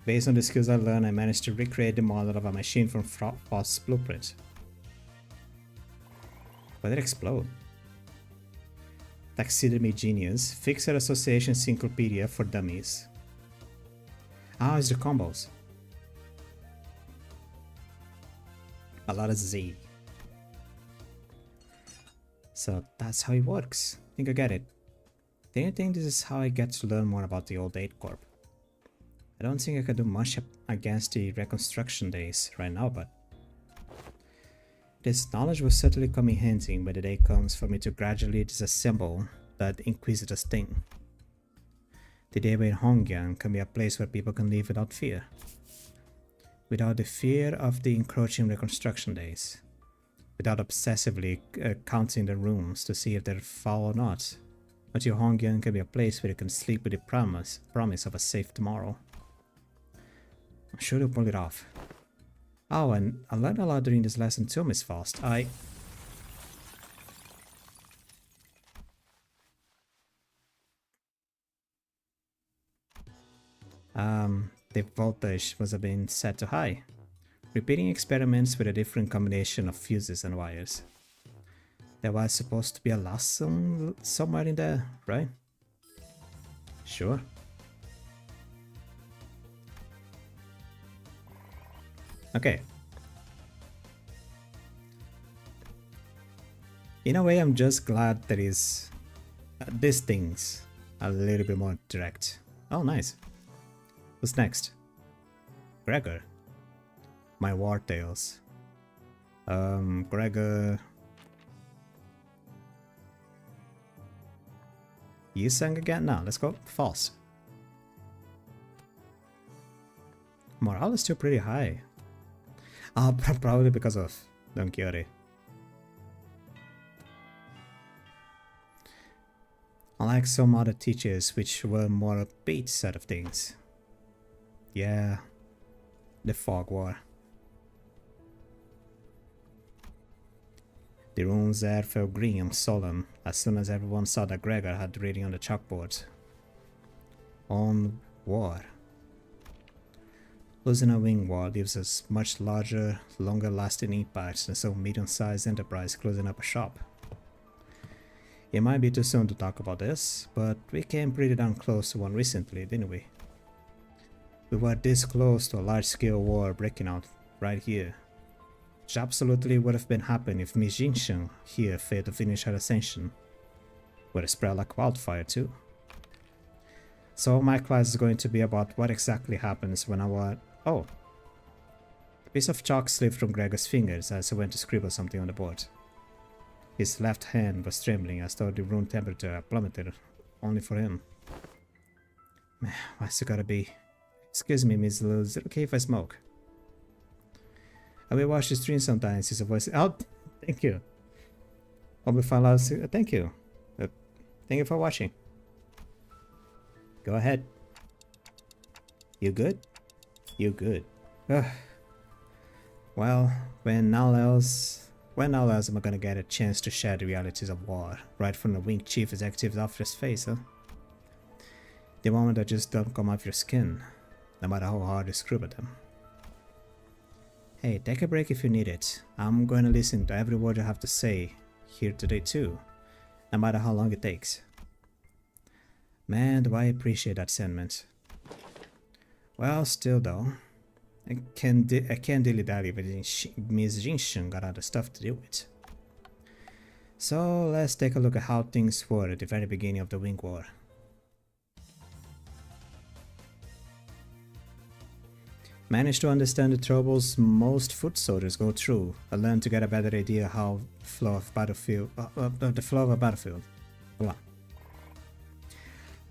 A: Based on the skills I learned, I managed to recreate the model of a machine from Faust's blueprint. Why did it explode? Taxidermy Genius, Fixer Association Encyclopedia for Dummies. Ah, it's the combos. A lot of Z. So that's how it works. I think I get it. Do you think this is how I get to learn more about the old 8 Corp? I don't think I could do much against the reconstruction days right now, but this knowledge will certainly come in handy when the day comes for me to gradually disassemble that Inquisitor's thing. The day when Hongyang can be a place where people can live without fear. Without the fear of the encroaching reconstruction days. Without obsessively counting the rooms to see if they're foul or not. Until Hongyang can be a place where you can sleep with the promise of a safe tomorrow. I'm sure you'll pull it off. Oh, and I learned a lot during this lesson too, Miss Faust. The voltage must have been set to high. Repeating experiments with a different combination of fuses and wires. There was supposed to be a loss somewhere in there, right? Sure. Okay. In a way, I'm just glad that this thing's a little bit more direct. Oh, nice. What's next? Gregor. My War Tales. Gregor. You sang again? No, let's go. False. Morale is still pretty high. Probably because of Don Quixote. Unlike some other teachers which were more upbeat side of things. Yeah, the fog war. The room's air felt green and solemn as soon as everyone saw that Gregor had reading on the chalkboard. On war. Losing a wing war leaves us much larger, longer lasting impacts than some medium-sized enterprise closing up a shop. It might be too soon to talk about this, but we came pretty darn close to one recently, didn't we? We were this close to a large-scale war breaking out right here. Which absolutely would have been happening if Miss Jinsheng here failed to finish her ascension. Would have spread like wildfire too. So my class is going to be about what exactly happens when oh. A piece of chalk slipped from Gregor's fingers as he went to scribble something on the board. His left hand was trembling as though the room temperature had plummeted, only for him. Man, why's it gotta be? Excuse me, Miss Lou, is it okay if I smoke? I will watch the stream sometimes, his voice. Oh, thank you. Hope you find out. Thank you. Thank you for watching. Go ahead. You good? You good. Ugh. Well, when else am I gonna get a chance to share the realities of war, right from the Wing Chief Executive's officer's face, huh? The moment that just don't come off your skin, no matter how hard you screw at them. Hey, take a break if you need it. I'm going to listen to every word you have to say here today too, no matter how long it takes. Man, do I appreciate that sentiment. Well, still though, I can't dilly-dally with Ms. Jinsheng got other stuff to deal with. So let's take a look at how things were at the very beginning of the Wing War. Managed to understand the troubles most foot soldiers go through, and learn to get a better idea how the flow of a battlefield. Blah.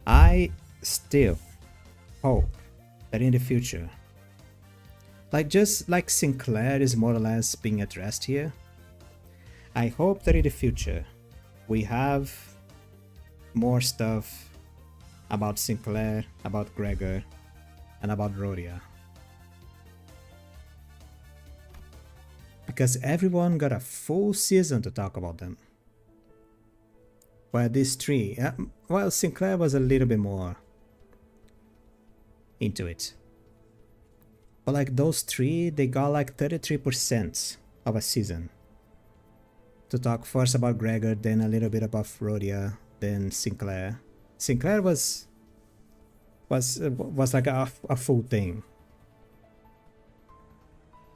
A: I still hope that in the future, just like Sinclair is more or less being addressed here, I hope that in the future we have more stuff about Sinclair, about Gregor, and about Rhodia. Because everyone got a full season to talk about them. While these three, well, Sinclair was a little bit more into it. But like those three, they got like 33% of a season. To talk first about Gregor, then a little bit about Rhodia, then Sinclair. Sinclair was like a full thing.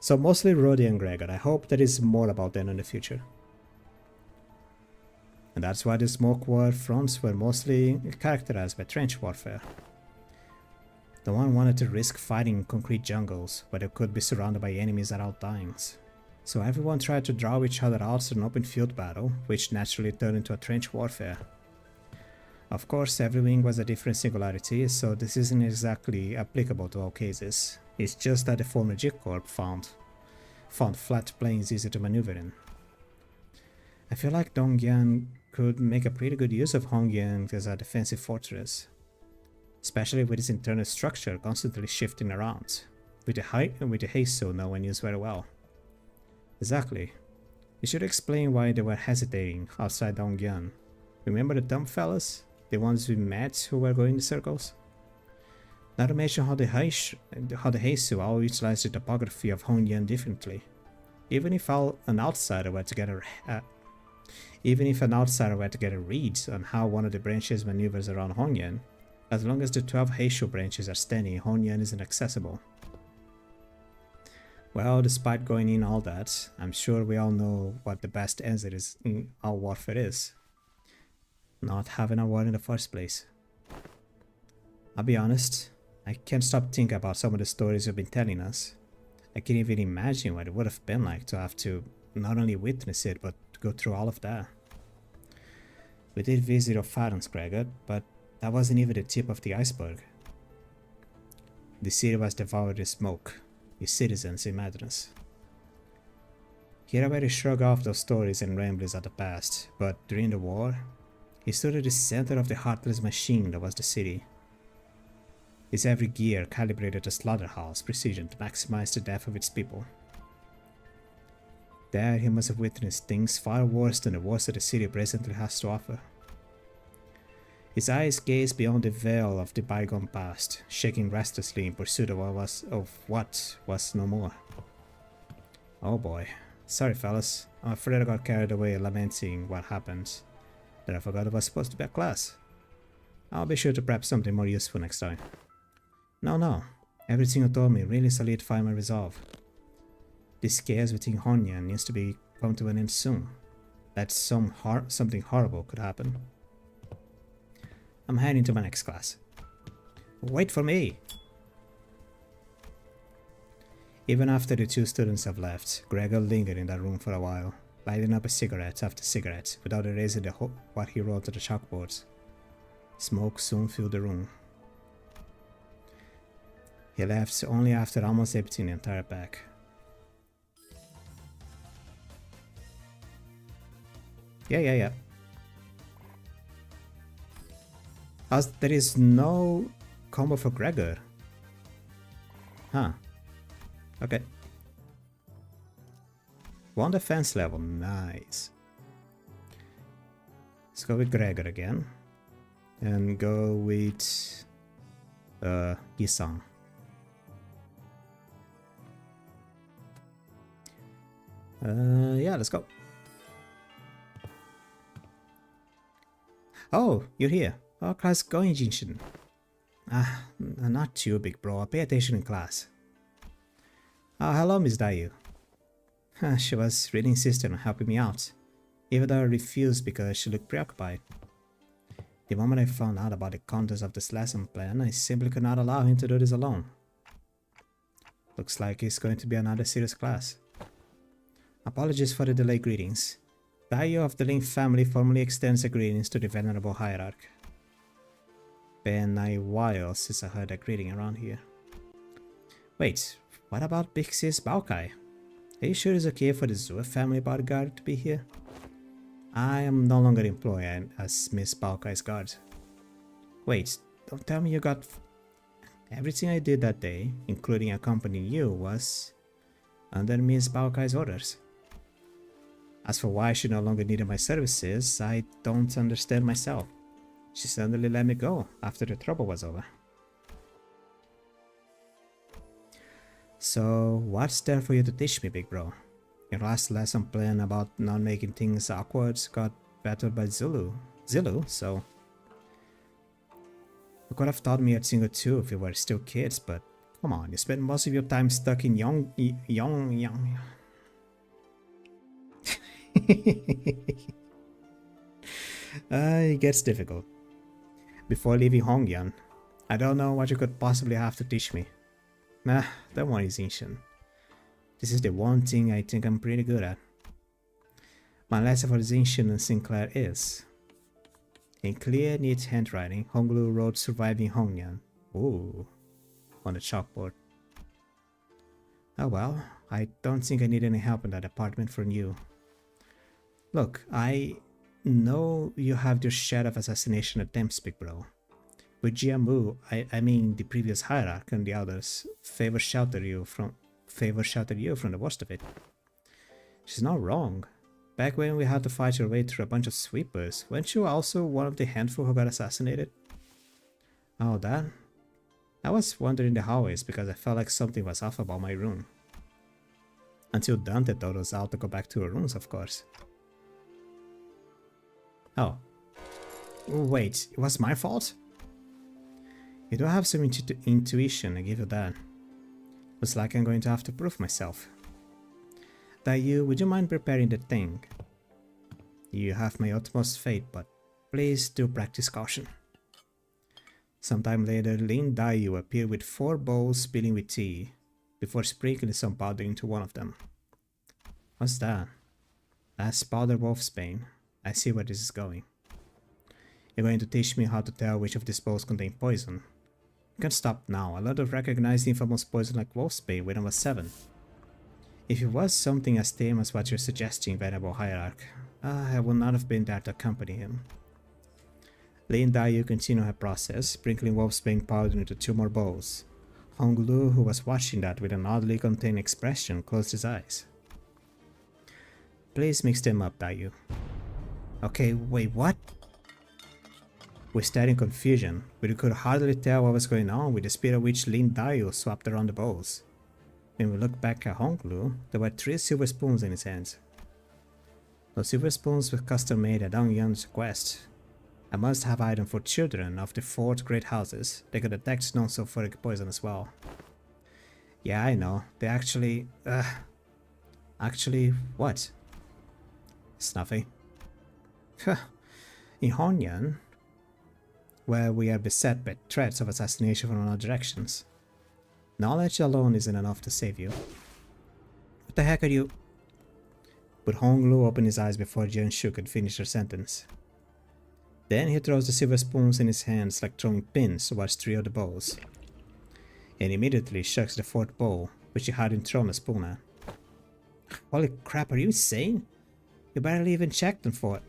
A: So mostly Rhodia and Gregor. I hope there is more about them in the future. And that's why the Smoke War fronts were mostly characterized by trench warfare. No one wanted to risk fighting in concrete jungles where they could be surrounded by enemies at all times. So everyone tried to draw each other out to an open field battle, which naturally turned into a trench warfare. Of course, every wing was a different singularity, so this isn't exactly applicable to all cases. It's just that the former G-Corp found flat plains easy to maneuver in. I feel like Dongyan could make a pretty good use of Hongyang as a defensive fortress, especially with its internal structure constantly shifting around, with the Heiso no one used very well. Exactly. You should explain why they were hesitating outside Dongyan. Remember the dumb fellas? The ones we met who were going in circles? Not to mention how the Heisu all utilize the topography of Hongyang differently. Even if an outsider were to get a read on how one of the branches maneuvers around Hongyang, as long as the 12 Heishu branches are standing, Hongyang is inaccessible. Well, despite going in all that, I'm sure we all know what the best answer is in all warfare is. Not having a war in the first place. I'll be honest, I can't stop thinking about some of the stories you've been telling us. I can't even imagine what it would have been like to have to not only witness it, but to go through all of that. We did visit your parents, Gregor, but that wasn't even the tip of the iceberg. The city was devoured in smoke, the citizens in madness. He had already shrugged off those stories and ramblings of the past, but during the war, he stood at the center of the heartless machine that was the city. His every gear calibrated to slaughterhouse precision to maximize the death of its people. There he must have witnessed things far worse than the worst that the city presently has to offer. His eyes gazed beyond the veil of the bygone past, shaking restlessly in pursuit of what was no more. Oh boy. Sorry fellas, I'm afraid I got carried away lamenting what happened. Then I forgot it was supposed to be a class. I'll be sure to prep something more useful next time. No. Everything you told me really solidified my resolve. This chaos within Hongyang needs to be come to an end soon. That something horrible could happen. I'm heading to my next class. Wait for me! Even after the two students have left, Gregor lingered in that room for a while, lighting up a cigarette after cigarette without erasing what he wrote on the chalkboards. Smoke soon filled the room. He left only after almost emptying the entire pack. Yeah. As there is no combo for Gregor. Huh. Okay. 1 defense level, nice. Let's go with Gregor again. And go with Gisang. Yeah, let's go. Oh, you're here. Oh, class going, Jinshin. Not too big, bro. I'll pay attention in class. Oh, hello, Miss Dayu. She was really insistent on helping me out. even though I refused because she looked preoccupied. The moment I found out about the contents of this lesson plan, I simply could not allow him to do this alone. Looks like it's going to be another serious class. Apologies for the delay. Greetings. Daio of the Lin family formally extends her greetings to the venerable hierarch. Been a while since I heard that greeting around here. Wait, what about Big Sis Balkai? Are you sure it's okay for the Zua family bodyguard to be here? I am no longer employed as Miss Balkai's guard. Wait, don't tell me you got... Everything I did that day, including accompanying you, was under Miss Balkai's orders. As for why she no longer needed my services, I don't understand myself. She suddenly let me go after the trouble was over. So, what's there for you to teach me, big bro? Your last lesson plan about not making things awkward got battered by Zilu, so... You could have taught me a thing or two if we were still kids, but come on, you spent most of your time stuck in young. It gets difficult. Before leaving Hongyan, I don't know what you could possibly have to teach me. Nah, that one is ancient. This is the one thing I think I'm pretty good at. My lesson for Zinshin and Sinclair is... In clear, neat handwriting, Honglu wrote surviving Hongyan. Ooh, on the chalkboard. Oh well, I don't think I need any help in that department from you. Look, I know you have your share of assassination attempts, big bro. With Jiamu, I mean the previous hierarch and the others, favor shelter you from the worst of it. She's not wrong. Back when we had to fight your way through a bunch of sweepers, weren't you also one of the handful who got assassinated? Oh, that? I was wandering the hallways because I felt like something was off about my room. Until Dante told us out to go back to our rooms, of course. Oh. Wait, it was my fault? You do have some intuition, I give you that. Looks like I'm going to have to prove myself. Dayu, would you mind preparing the thing? You have my utmost faith, but please do practice caution. Sometime later, Lin Dayu appeared with 4 bowls spilling with tea, before sprinkling some powder into one of them. What's that? That's powder wolfsbane. I see where this is going. You're going to teach me how to tell which of these bowls contain poison. You can't stop now. I learned to recognize the infamous poison like wolfsbane when I was 7. If it was something as tame as what you're suggesting, Venerable Hierarch, I would not have been there to accompany him. Lin Dayu continued her process, sprinkling wolfsbane powder into 2 more bowls. Honglu, who was watching that with an oddly contained expression, closed his eyes. Please mix them up, Dayu. Okay, wait, what? We stared in confusion, but we could hardly tell what was going on with the speed at which Lin Dayu swapped around the bowls. When we looked back at Honglu, there were 3 silver spoons in his hands. Those silver spoons were custom made at Dong Yun's request. A must-have item for children of the 4th great houses. They could detect non-sulfuric poison as well. Yeah, I know. They actually... Actually, what? Snuffy. In Hongyan, where we are beset by threats of assassination from all directions, knowledge alone isn't enough to save you. What the heck are you... But Honglu opened his eyes before Jianshu could finish her sentence. Then he throws the silver spoons in his hands like throwing pins towards 3 of the bowls, and immediately shucks the 4th bowl, which he hadn't thrown a spoon at. Holy crap, are you insane? You barely even checked them for it.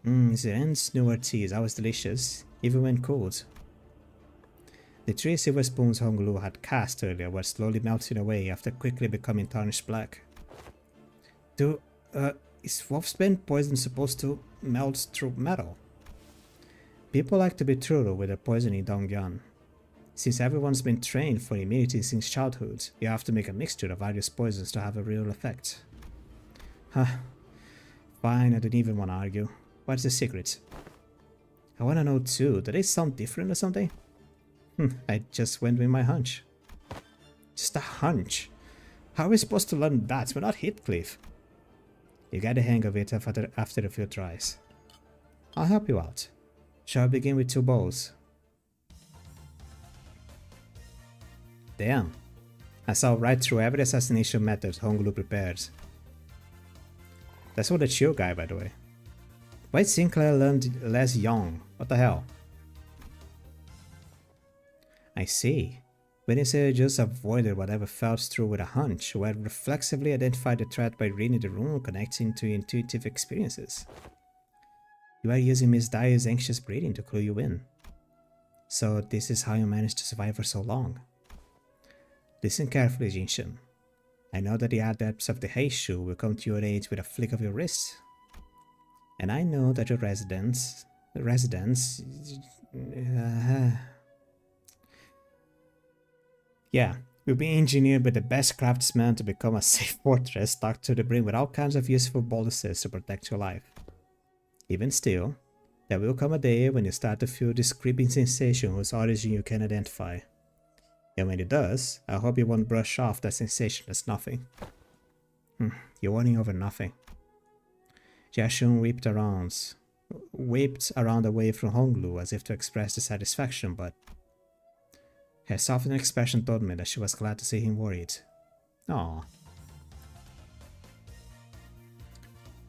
A: Ziren's newer tea is always delicious, even when cooled. The 3 silver spoons Honglu had cast earlier were slowly melting away after quickly becoming tarnished black. Is wolfsbane poison supposed to melt through metal? People like to be thorough with their poison in Dongyan. Since everyone's been trained for immunity since childhood, you have to make a mixture of various poisons to have a real effect. Huh. Fine, I don't even want to argue. What's the secret? I want to know too, do they sound different or something? I just went with my hunch. Just a hunch? How are we supposed to learn that? We're not Heathcliff. You get the hang of it after a few tries. I'll help you out. Shall I begin with 2 bowls? Damn. I saw right through every assassination method Honglu prepares. That's for the chill guy, by the way. Why Sinclair learned less young? What the hell? I see. When you say you just avoided whatever fell through with a hunch, or reflexively identified the threat by reading the room and connecting to intuitive experiences. You are using Miss Dyer's anxious breathing to clue you in. So this is how you managed to survive for so long. Listen carefully, Jinshin. I know that the adepts of the Heishu will come to your aid with a flick of your wrist. And I know that your residents... yeah, will be engineered by the best craftsmen to become a safe fortress stocked to the brim with all kinds of useful boluses to protect your life. Even still, there will come a day when you start to feel this creeping sensation whose origin you can identify. And when it does, I hope you won't brush off that sensation as nothing. You're warning over nothing. Jiashun whipped around away from Honglu as if to express dissatisfaction, but her softened expression told me that she was glad to see him worried. Aww.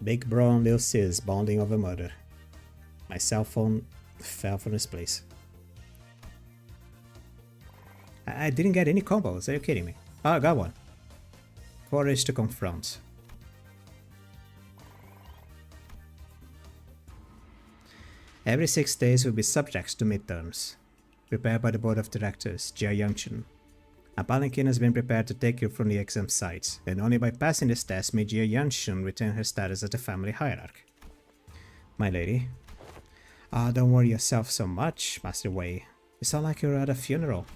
A: Big bro and Lil Sis bonding over murder. My cell phone fell from its place. I didn't get any combos, are you kidding me? Oh, I got one. Courage to confront. Every 6 days will be subject to midterms, prepared by the board of directors, Jia Yangchen. A palanquin has been prepared to take you from the exam site, and only by passing this test may Jia Yangchen retain her status as the family hierarch. My lady. Don't worry yourself so much, Master Wei. You sound like you're at a funeral.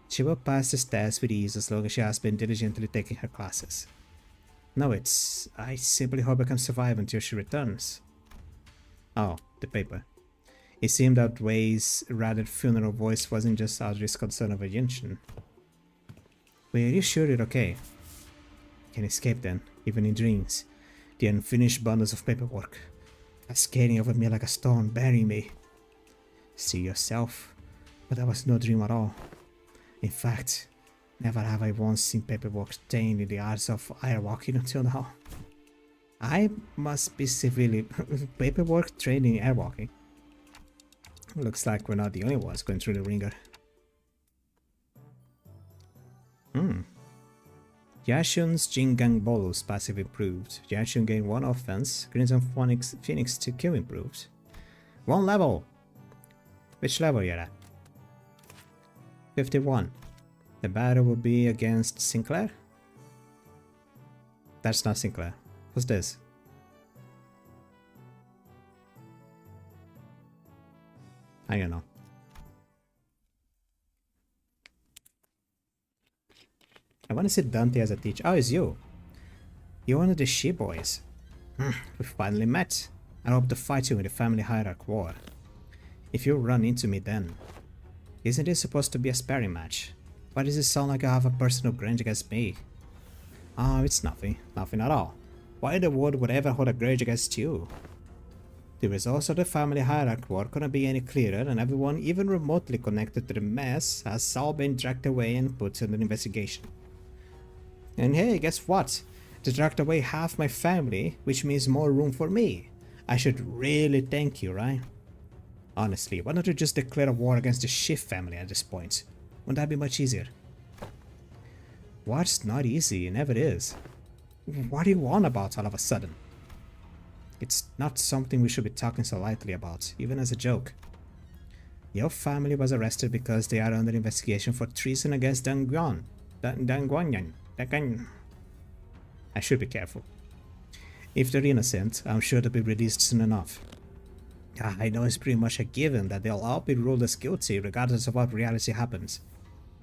A: She will pass this test with ease as long as she has been diligently taking her classes. No, I simply hope I can survive until she returns. Oh, the paper. It seemed that Wei's rather funeral voice wasn't just out of his concern over Yinshin. Wait, are you sure you're okay? Can't escape then, even in dreams. The unfinished bundles of paperwork, cascading over me like a stone, burying me. See yourself, but that was no dream at all. In fact, never have I once seen paperwork stained in the arts of airwalking until now. I must be severely paperwork trained in airwalking. Looks like we're not the only ones going through the ringer. Yashun's Jingang Bolus passive improved. Yashun gained 1 offense. Crimson Phoenix to kill improved. 1 level! Which level you're at? 51. The battle will be against Sinclair? That's not Sinclair. Who's this? I don't know. I want to see Dante as a teacher. Oh, it's you. You're one of the she boys. We finally met. I hope to fight you in the family hierarch war. If you run into me then. Isn't this supposed to be a sparring match? Why does it sound like I have a personal grudge against me? Oh, it's nothing. Nothing at all. Why in the world would I ever hold a grudge against you? The results of the family hierarch war couldn't be any clearer, and everyone even remotely connected to the mess has all been dragged away and put under investigation. And hey, guess what? They dragged away half my family, which means more room for me. I should really thank you, right? Honestly, why don't you just declare a war against the Schiff family at this point? Wouldn't that be much easier? What's not easy? It never is. What are you on about all of a sudden? It's not something we should be talking so lightly about, even as a joke. Your family was arrested because they are under investigation for treason against Danguan. I should be careful. If they're innocent, I'm sure they'll be released soon enough. I know it's pretty much a given that they'll all be ruled as guilty regardless of what reality happens.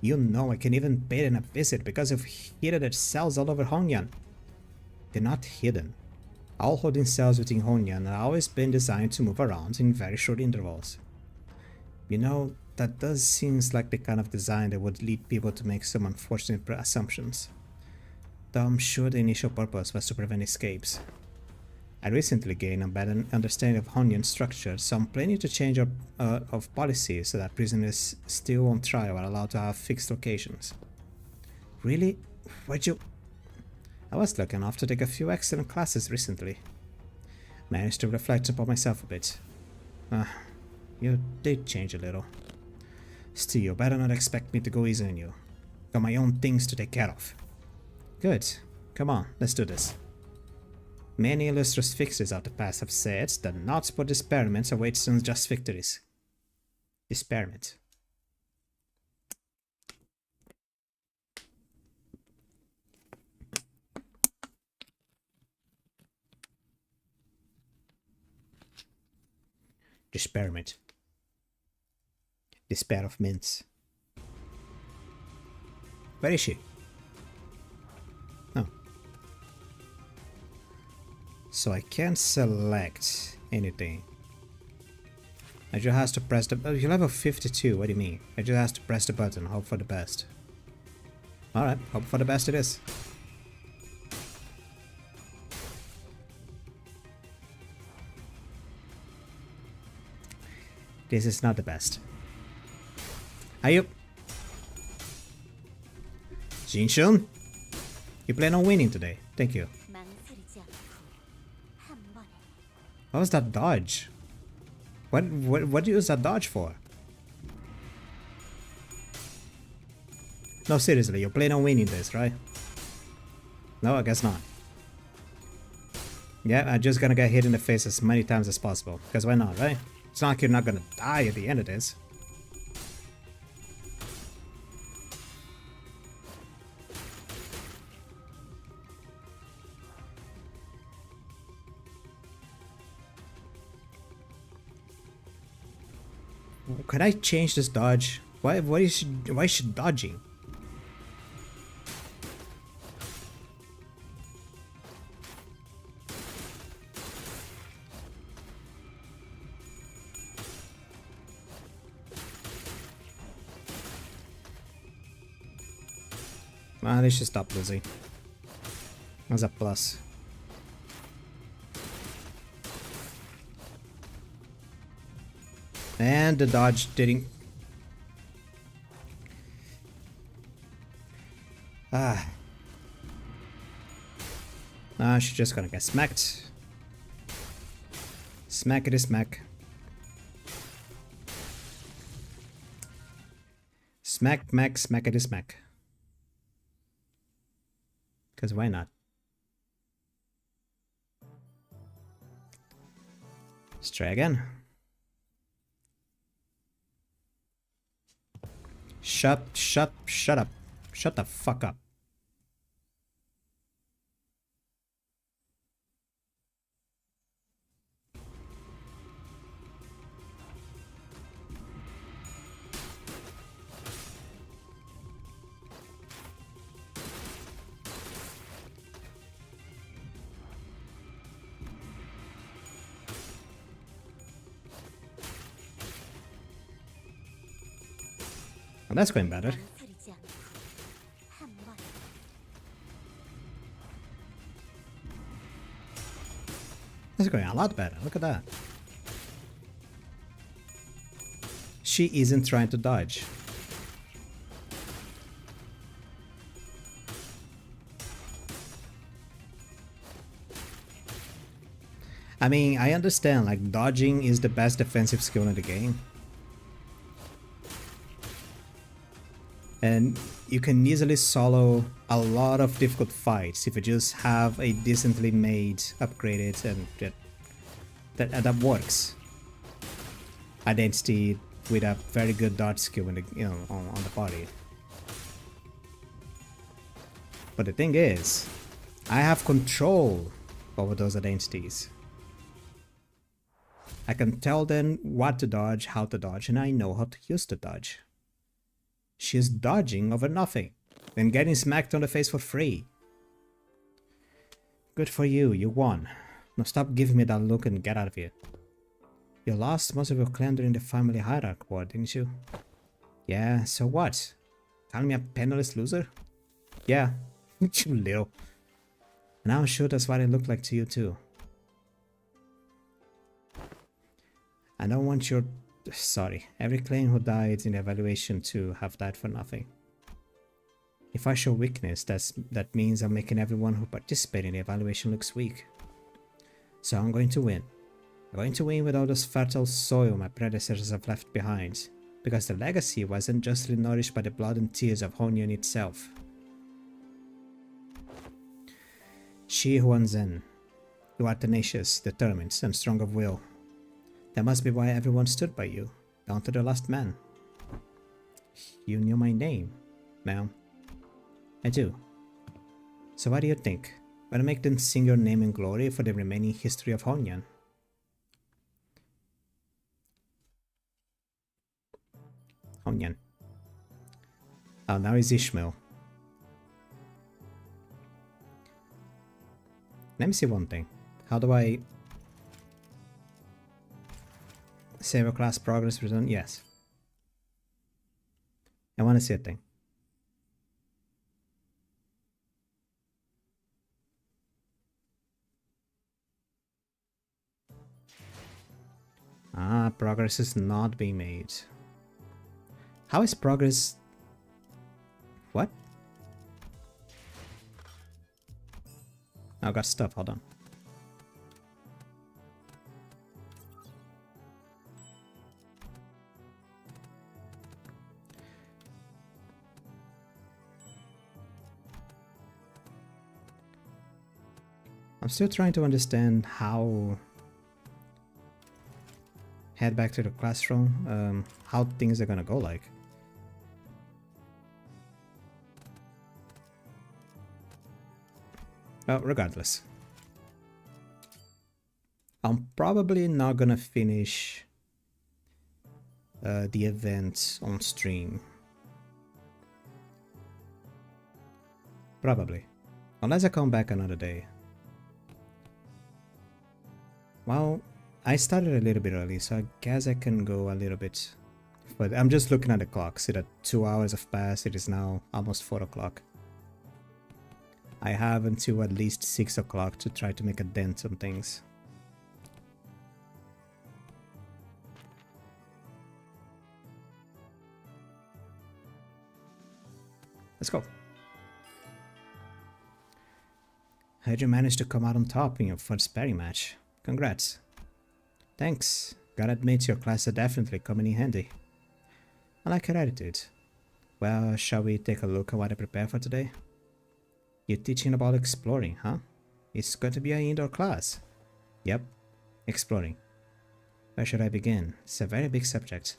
A: You know I can even pay them a visit because of hidden cells all over Hongyan. They're not hidden. All holding cells within Hongyan have always been designed to move around in very short intervals. You know, that does seem like the kind of design that would lead people to make some unfortunate assumptions. Though I'm sure the initial purpose was to prevent escapes. I recently gained a better understanding of onion structure, so I'm planning to change of policy so that prisoners still on trial are allowed to have fixed locations. Really? Why'd you... I was lucky enough to take a few excellent classes recently. Managed to reflect upon myself a bit. You did change a little. Still, you better not expect me to go easy on you. Got my own things to take care of. Good. Come on, let's do this. Many illustrious fixers of the past have said that naught but experiments await unjust victories. Experiment. Experiment. Despair of mints. Where is she? Oh. So I can't select anything. I just have to press the... Oh, you're level 52, what do you mean? I just have to press the button, hope for the best. Alright, hope for the best it is. This is not the best. Are you... Jinshun? You plan on winning today. Thank you. What was that dodge? What do you use that dodge for? No, seriously, you plan on winning this, right? No, I guess not. Yeah, I'm just gonna get hit in the face as many times as possible. Because why not, right? It's not like you're not gonna die at the end of this. Can I change this dodge? Why is she dodging? Let's just stop losing. That's a plus. And the dodge didn't... she's just gonna get smacked. Smackety smack. Smack, mack, smackety smack. Because why not? Let's try again. Shut up. Shut the fuck up. Well, that's going better. That's going a lot better. Look at that. She isn't trying to dodge. I mean, I understand, like, dodging is the best defensive skill in the game. And you can easily solo a lot of difficult fights if you just have a decently made, upgraded, and that works. Identity with a very good dodge skill in the, you know, on the body. But the thing is, I have control over those identities. I can tell them what to dodge, how to dodge, and I know how to use the dodge. She's dodging over nothing, and getting smacked on the face for free. Good for you, you won. Now stop giving me that look and get out of here. You lost most of your clan during the family hierarchy war, didn't you? Yeah, so what? Calling me a penniless loser? Yeah, you little. And I'm sure that's what it looked like to you too. I don't want your... Sorry, every claim who died in the evaluation to have died for nothing. If I show weakness, that means I'm making everyone who participated in the evaluation looks weak. So I'm going to win. I'm going to win with all this fertile soil my predecessors have left behind, because the legacy wasn't justly nourished by the blood and tears of Honyan itself. She Huan Zhen, you are tenacious, determined, and strong of will. That must be why everyone stood by you, down to the last man. You knew my name, ma'am. I do. So what do you think? Wanna make them sing your name in glory for the remaining history of Honyan? Honyan. Oh, now is Ishmael. Let me see one thing. How do I save a class progress return? Yes. I want to see a thing. Ah, progress is not being made. How is progress? What? I got stuff, hold on. I'm still trying to understand how... Head back to the classroom, how things are gonna go like. Well, regardless. I'm probably not gonna finish the event on stream. Probably. Unless I come back another day. Well, I started a little bit early, so I guess I can go a little bit. But I'm just looking at the clock. See that 2 hours have passed. It is now almost 4 o'clock. I have until at least 6 o'clock to try to make a dent on things. Let's go. How'd you manage to come out on top in your first sparring match? Congrats. Thanks. Gotta admit your class are definitely coming in handy. I like your attitude. Well, shall we take a look at what I prepared for today? You're teaching about exploring, huh? It's going to be an indoor class. Yep, exploring. Where should I begin? It's a very big subject.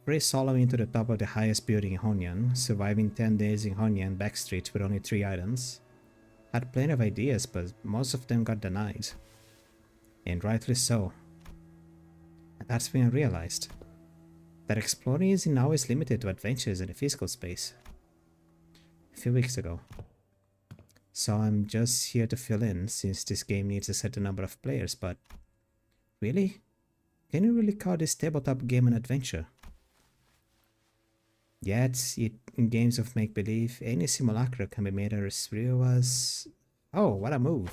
A: Free soloing to the top of the highest building in Honyan, surviving 10 days in Honyan backstreet with only 3 items. Had plenty of ideas, but most of them got denied. And rightly so. And that's when I realized that exploring isn't always limited to adventures in the physical space. A few weeks ago. So I'm just here to fill in, since this game needs a certain number of players, but... Really? Can you really call this tabletop game an adventure? Yet, in games of make-believe, any simulacra can be made as real as... Oh, what a move!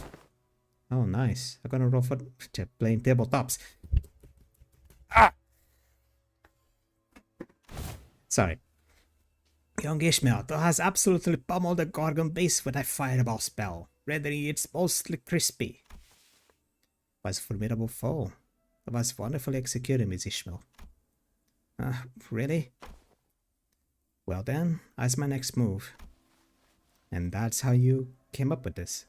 A: Oh, nice. I'm gonna roll for playing tabletops. Ah! Sorry. Young Ishmael, thou has absolutely pummeled the Gorgon base with thy fireball spell, rendering it mostly crispy. Was a formidable foe. It was wonderfully executed, Miss Ishmael. Really? Well then, that's my next move. And that's how you came up with this.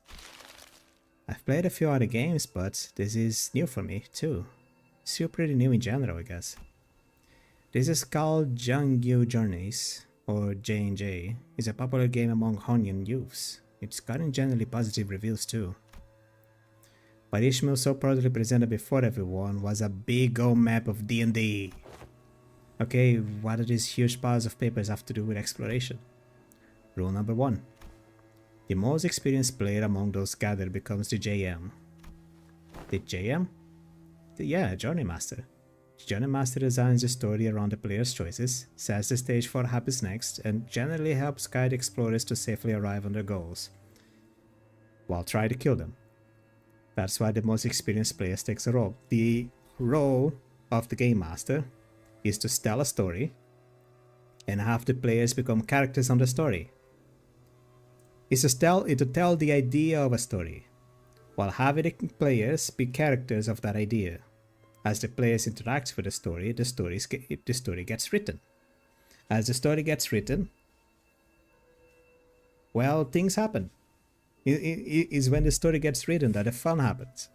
A: I've played a few other games, but this is new for me, too. Still pretty new in general, I guess. This is called Jungyu Journeys, or J&J. It's a popular game among Honyan youths. It's gotten generally positive reviews, too. What Ishmael so proudly presented before everyone was a big old map of D&D. Okay, what do these huge piles of papers have to do with exploration? Rule number 1. The most experienced player among those gathered becomes the JM. The JM? Yeah, Journey Master. The Journey Master designs the story around the player's choices, sets the stage for what happens next, and generally helps guide explorers to safely arrive on their goals, while trying to kill them. That's why the most experienced player takes a role. The role of the game master is to tell a story and have the players become characters on the story. It's to tell the idea of a story, while having the players be characters of that idea. As the players interact with the story gets written. As the story gets written, well, things happen. It is when the story gets written that the fun happens.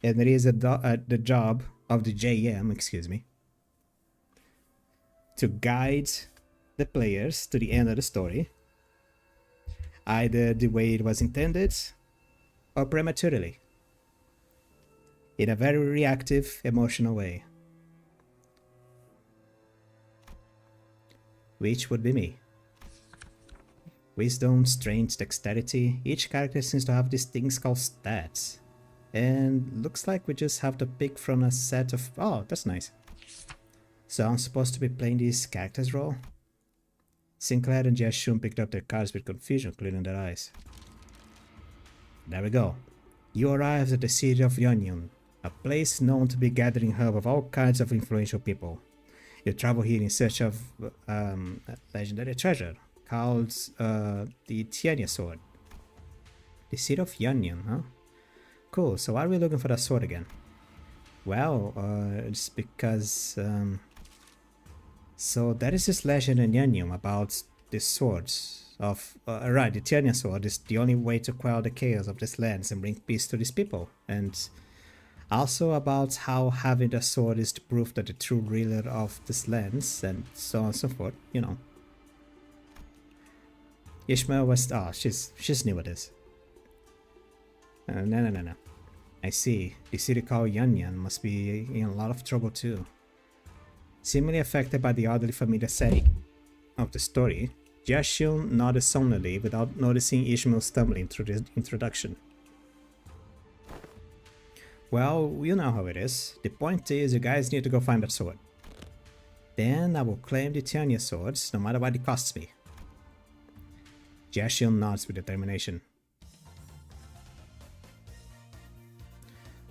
A: And it is the job of the JM, to guide the players to the end of the story, either the way it was intended or prematurely, in a very reactive, emotional way. Which would be me. Wisdom, strength, dexterity. Each character seems to have these things called stats. And looks like we just have to pick from a set of... Oh, that's nice. So I'm supposed to be playing this character's role? Sinclair and Jashun picked up their cards with confusion clearing their eyes. There we go. You arrived at the city of Yonyun, a place known to be a gathering hub of all kinds of influential people. You travel here in search of a legendary treasure called the Tiania sword. The city of Yonyun, huh? Cool, so why are we looking for that sword again? Well, it's because... so there is this legend in Yonyun about the swords of... right, the Tiania sword is the only way to quell the chaos of this lands and bring peace to these people. And also about how having the sword is the proof that the true ruler of this lands, and so on and so forth, you know. Ishmael was... oh, she's new at this. No. I see. The city called Yanyan must be in a lot of trouble too. Seemingly affected by the oddly familiar setting of the story, Jashun nodded somnolently without noticing Ishmael stumbling through the introduction. Well, you know how it is. The point is, you guys need to go find that sword. Then I will claim the Tiania swords, no matter what it costs me. Jashun nods with determination.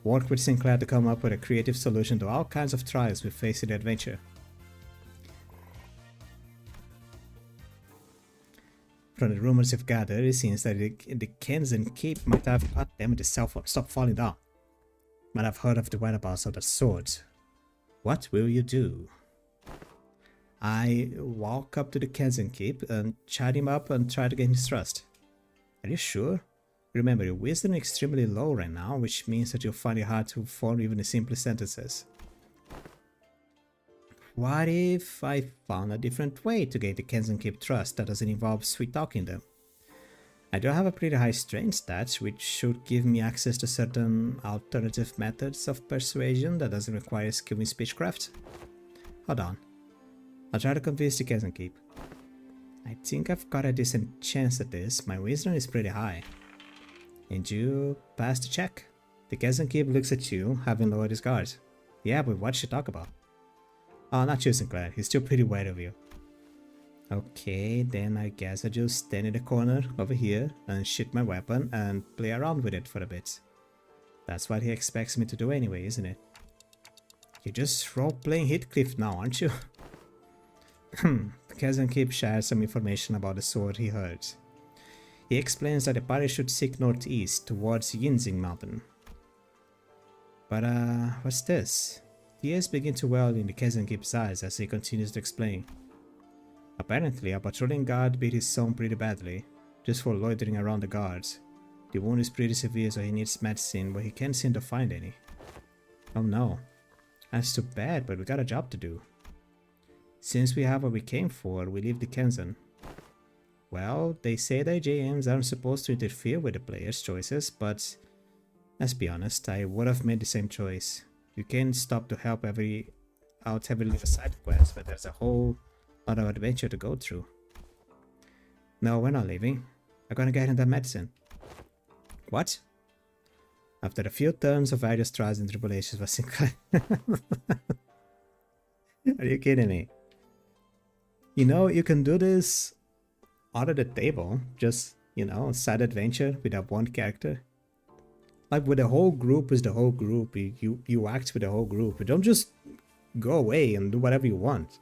A: Work with Sinclair to come up with a creative solution to all kinds of trials we face in the adventure. From the rumors you've gathered, it seems that the Kenzen Keep might have... God damn it, the cell phone, stop falling down. Might have heard of the whereabouts of that sword. What will you do? I walk up to the Kenzen Keep and chat him up and try to gain his trust. Are you sure? Remember, your wisdom is extremely low right now, which means that you'll find it hard to form even the simplest sentences. What if I found a different way to gain the Kenzen Keep trust that doesn't involve sweet-talking them? I do have a pretty high strength stats, which should give me access to certain alternative methods of persuasion that doesn't require skill in speechcraft. Hold on. I'll try to convince the Kenzen Keep. I think I've got a decent chance at this. My wisdom is pretty high. And you passed the check. The Kenzen Keep looks at you, having lowered his guard. Yeah, but what should talk about? Oh, not you, Sinclair. He's still pretty wary of you. Okay, then I guess I'll just stand in the corner over here and shoot my weapon and play around with it for a bit. That's what he expects me to do anyway, isn't it? You're just role-playing Heathcliff now, aren't you? The Kenzen Keep shares some information about the sword he heard. He explains that the party should seek northeast towards Yinzing Mountain. But what's this? Tears begin to well in the Kenzen Keep's eyes as he continues to explain. Apparently, a patrolling guard beat his son pretty badly, just for loitering around the guards. The wound is pretty severe, so he needs medicine, but he can't seem to find any. Oh no. That's too bad, but we got a job to do. Since we have what we came for, we leave the Kenzen. Well, they say that JMs aren't supposed to interfere with the players' choices, but let's be honest, I would have made the same choice. You can't stop to help every little side quest, but there's a whole lot of adventure to go through. No, we're not leaving. I'm gonna get him that medicine. What? After a few turns of various trials and tribulations was Sinclair. Are you kidding me? You know, you can do this out of the table, just, you know, side adventure without one character. Like with the whole group is the whole group. You act with the whole group. You don't just go away and do whatever you want.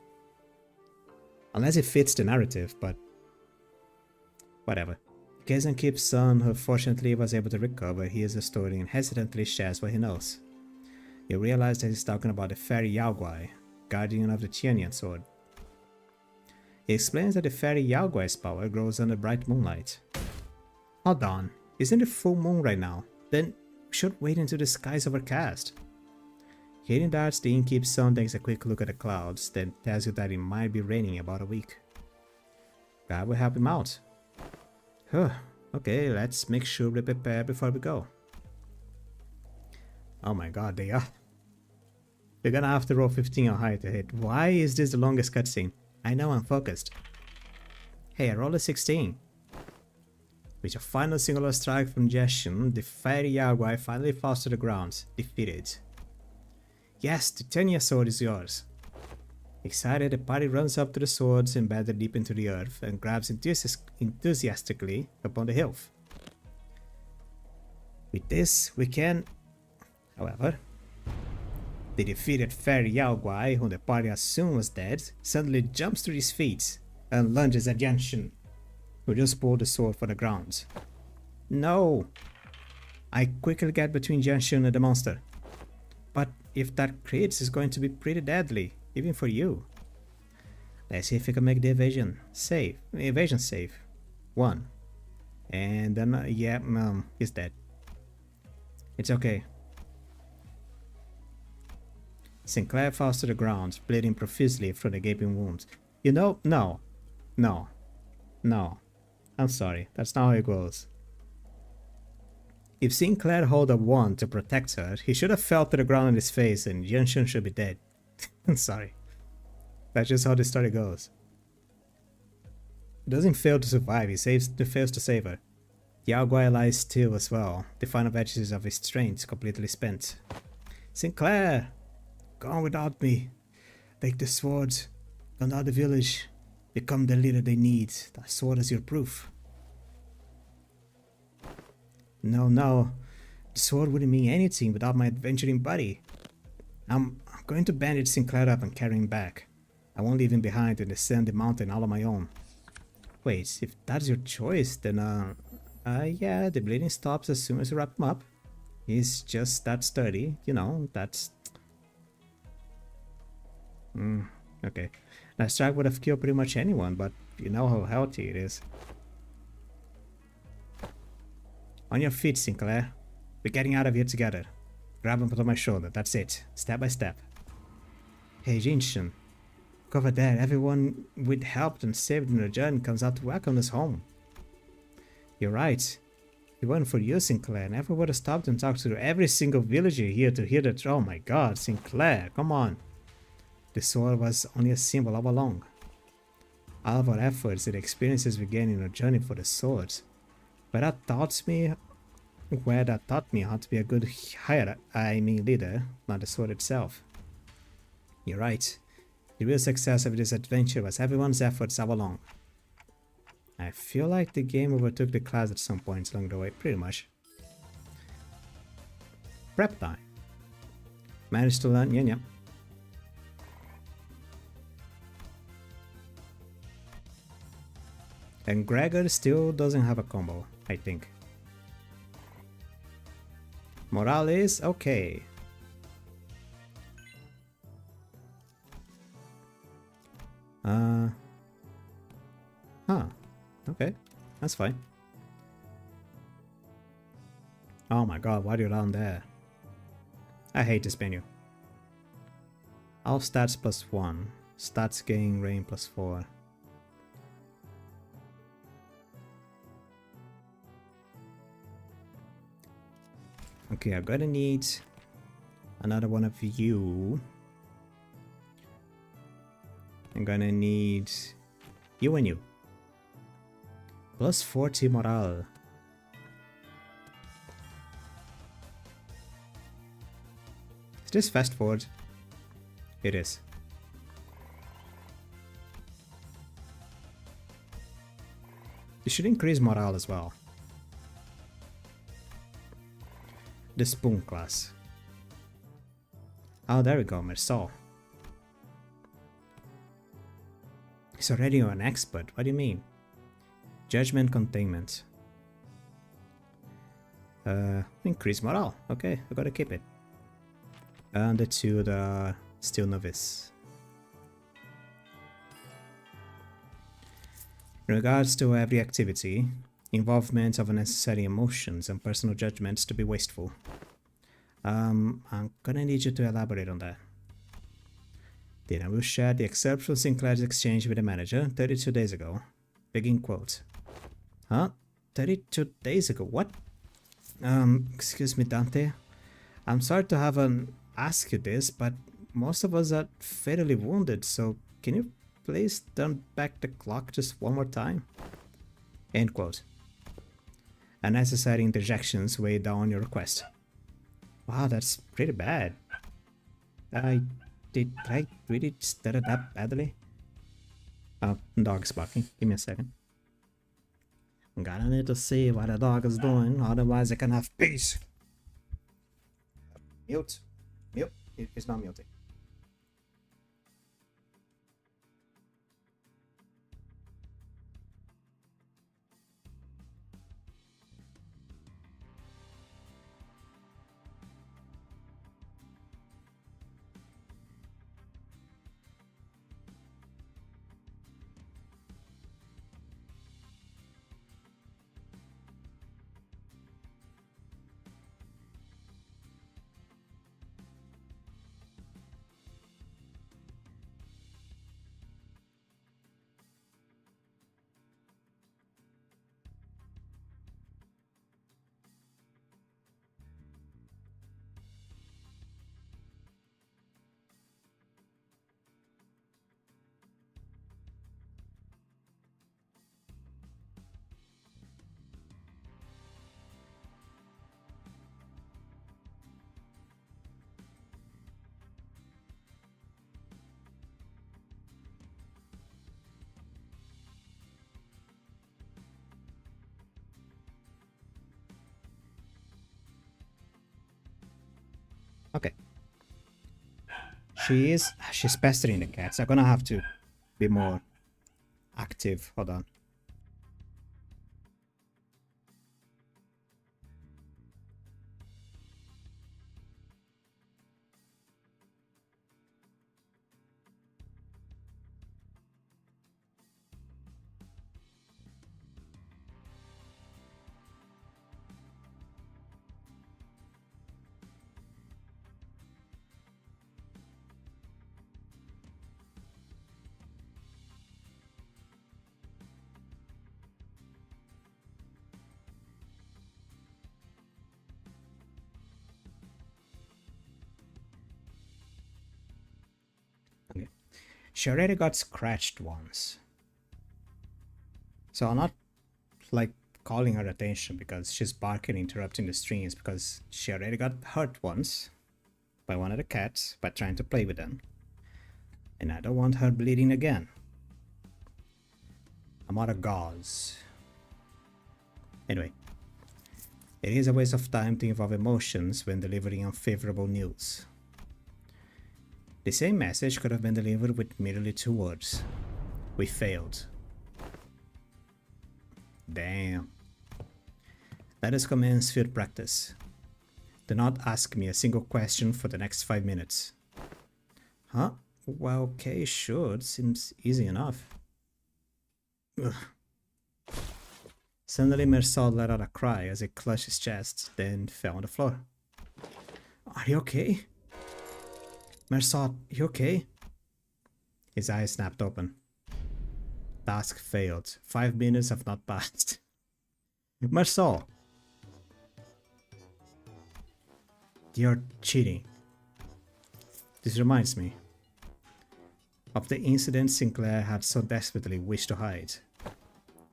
A: Unless it fits the narrative, but whatever. Kazan son, who fortunately was able to recover, hears the story and hesitantly shares what he knows. You realize that he's talking about the fairy Yaogwai, guardian of the Tianyan sword. He explains that the fairy Yaogwai's power grows under bright moonlight. Hold on, isn't it full moon right now? Then we should wait until the sky's overcast. Hearing that, the innkeep's son takes a quick look at the clouds, then tells you that it might be raining in about a week. God will help him out. Okay, let's make sure we prepare before we go. Oh my god, they are. We're gonna have to roll 15 or higher to hit. Why is this the longest cutscene? I know I'm focused. Hey, I rolled a 16. With a final singular strike from Jeshin, the fairy Yaogwai finally falls to the ground, defeated. Yes, the Tenya sword is yours. Excited, the party runs up to the swords embedded deep into the earth and grabs enthusiastically upon the hilt. With this, we can... However, the defeated fairy Yaogwai, whom the party assumed was dead, suddenly jumps to his feet and lunges at Yanshin, who just pulled the sword from the ground. No! I quickly get between Yanshin and the monster. But if that crits, it's going to be pretty deadly, even for you. Let's see if we can make the evasion save. 1. And then, he's dead. It's okay. Sinclair falls to the ground, bleeding profusely from the gaping wound. You know, no. I'm sorry, that's not how it goes. If Sinclair held a wand to protect her, he should have fell to the ground on his face and Yanshin should be dead. I'm sorry. That's just how the story goes. He doesn't fail to survive, he fails to save her. Yaogwai lies still as well, the final vestiges of his strength completely spent. Sinclair! Go on without me. Take the sword, go out the village, become the leader they need. That sword is your proof. No. The sword wouldn't mean anything without my adventuring buddy. I'm going to bandage Sinclair up and carry him back. I won't leave him behind to descend the mountain all on my own. Wait, if that's your choice, then yeah, the bleeding stops as soon as you wrap him up. He's just that sturdy, you know, that's... okay. That strike would have killed pretty much anyone, but you know how healthy it is. On your feet, Sinclair. We're getting out of here together. Grab him on my shoulder, that's it. Step by step. Hey, Jinshin. Look over there, everyone we'd helped and saved in the journey comes out to welcome us home. You're right. If it weren't for you, Sinclair, never would have stopped and talked to every single villager here to hear that. Oh my god, Sinclair, come on. The sword was only a symbol all along. All of our efforts and experiences we gained in our journey for the sword. Where that taught me how to be a good leader, not the sword itself. You're right. The real success of this adventure was everyone's efforts all along. I feel like the game overtook the class at some points along the way, pretty much. Prep time. Managed to learn, yeah. And Gregor still doesn't have a combo, I think. Morale is okay. Okay, that's fine. Oh my god, why are you down there? I hate this menu. All stats +1. Stats gain rain +4. Okay, I'm gonna need another one of you. I'm gonna need you and you. +40 morale. Is this fast forward? It is. You should increase morale as well. The spoon class. Oh, there we go, Mersault. He's already an expert. What do you mean? Judgment containment. Increase morale. Okay, I gotta keep it. And the two that are still novice. In regards to every activity, involvement of unnecessary emotions and personal judgments to be wasteful. I'm gonna need you to elaborate on that. Then I will share the excerpt from Sinclair's exchange with the manager 32 days ago. Begin quote. Huh? 32 days ago? What? Excuse me, Dante. I'm sorry to have ask you this, but most of us are fatally wounded, so can you please turn back the clock just one more time? End quote. Unnecessary interjections weigh down your request. Wow, that's pretty bad. Did I really stir it up badly? Oh, dog's barking. Give me a second. I'm gonna need to see what the dog is doing, otherwise I can have peace. Mute. Mute. It's not muting. Okay. She's pestering the cats. I'm gonna have to be more active. Hold on. Okay. She already got scratched once. So I'm not like calling her attention because she's barking, interrupting the streams, because she already got hurt once by one of the cats by trying to play with them. And I don't want her bleeding again. I'm out of gauze. Anyway, it is a waste of time to involve emotions when delivering unfavorable news. The same message could have been delivered with merely 2 words. We failed. Damn. Let us commence field practice. Do not ask me a single question for the next 5 minutes. Huh? Well, okay, sure. It seems easy enough. Ugh. Suddenly Mersault let out a cry as he clutched his chest, then fell on the floor. Are you okay? Mersault, you okay? His eyes snapped open. Task failed. 5 minutes have not passed. Mersault! You're cheating. This reminds me of the incident Sinclair had so desperately wished to hide.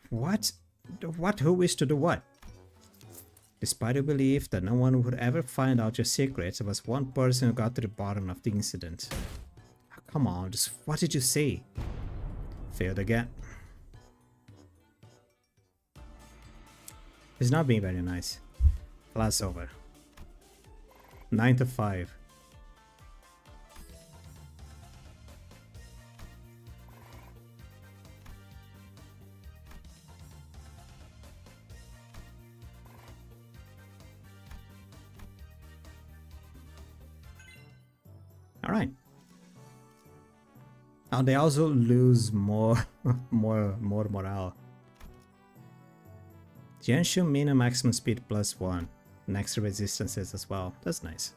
A: What? Who wished to do what? Despite your belief that no one would ever find out your secrets, there was one person who got to the bottom of the incident. Oh, come on, just what did you say? Failed again. He's not being very nice. Class over. 9 to 5. All right. Now they also lose more morale. Genshu min maximum speed +1. And extra resistances as well. That's nice.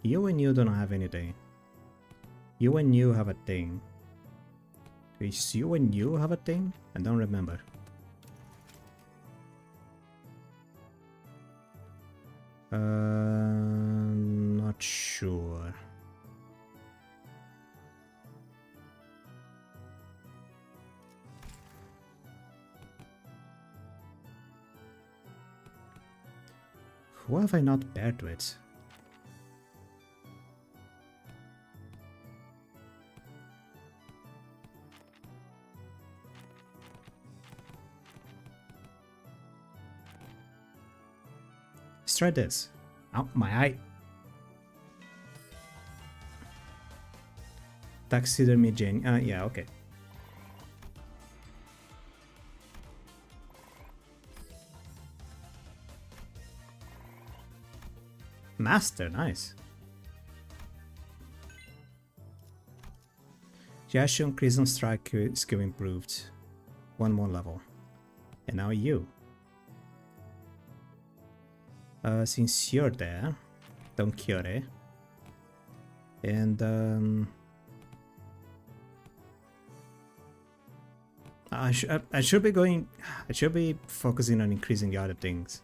A: You and you don't have anything. You and you have a thing. Is you and you have a thing? I don't remember. Not sure. Who have I not paired with? Let's try this. Oh, my eye. Taxidermy Jane. Yeah, okay. Master, nice. Yashun Crimson Strike skill improved. One more level. And now you. Since you're there, don't cure it. And I should be focusing on increasing the other things.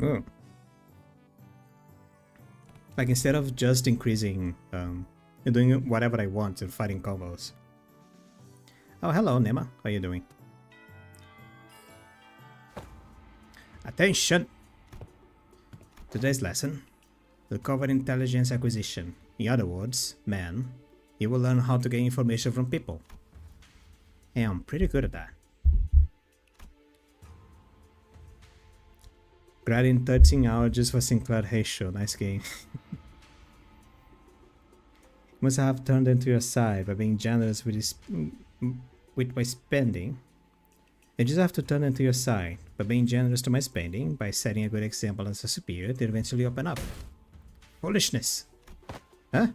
A: Oh. Like instead of just increasing and doing whatever I want and fighting combos. Oh, hello Nema, how you doing? Attention! Today's lesson will cover intelligence acquisition. In other words, man, you will learn how to get information from people. Hey, I'm pretty good at that. Grinding 13 hours just for Sinclair Hayshow. Nice game. Must have turned into your side by being generous with my spending. You just have to turn into your side by being generous to my spending, by setting a good example as a superior to eventually open up. Foolishness. Huh?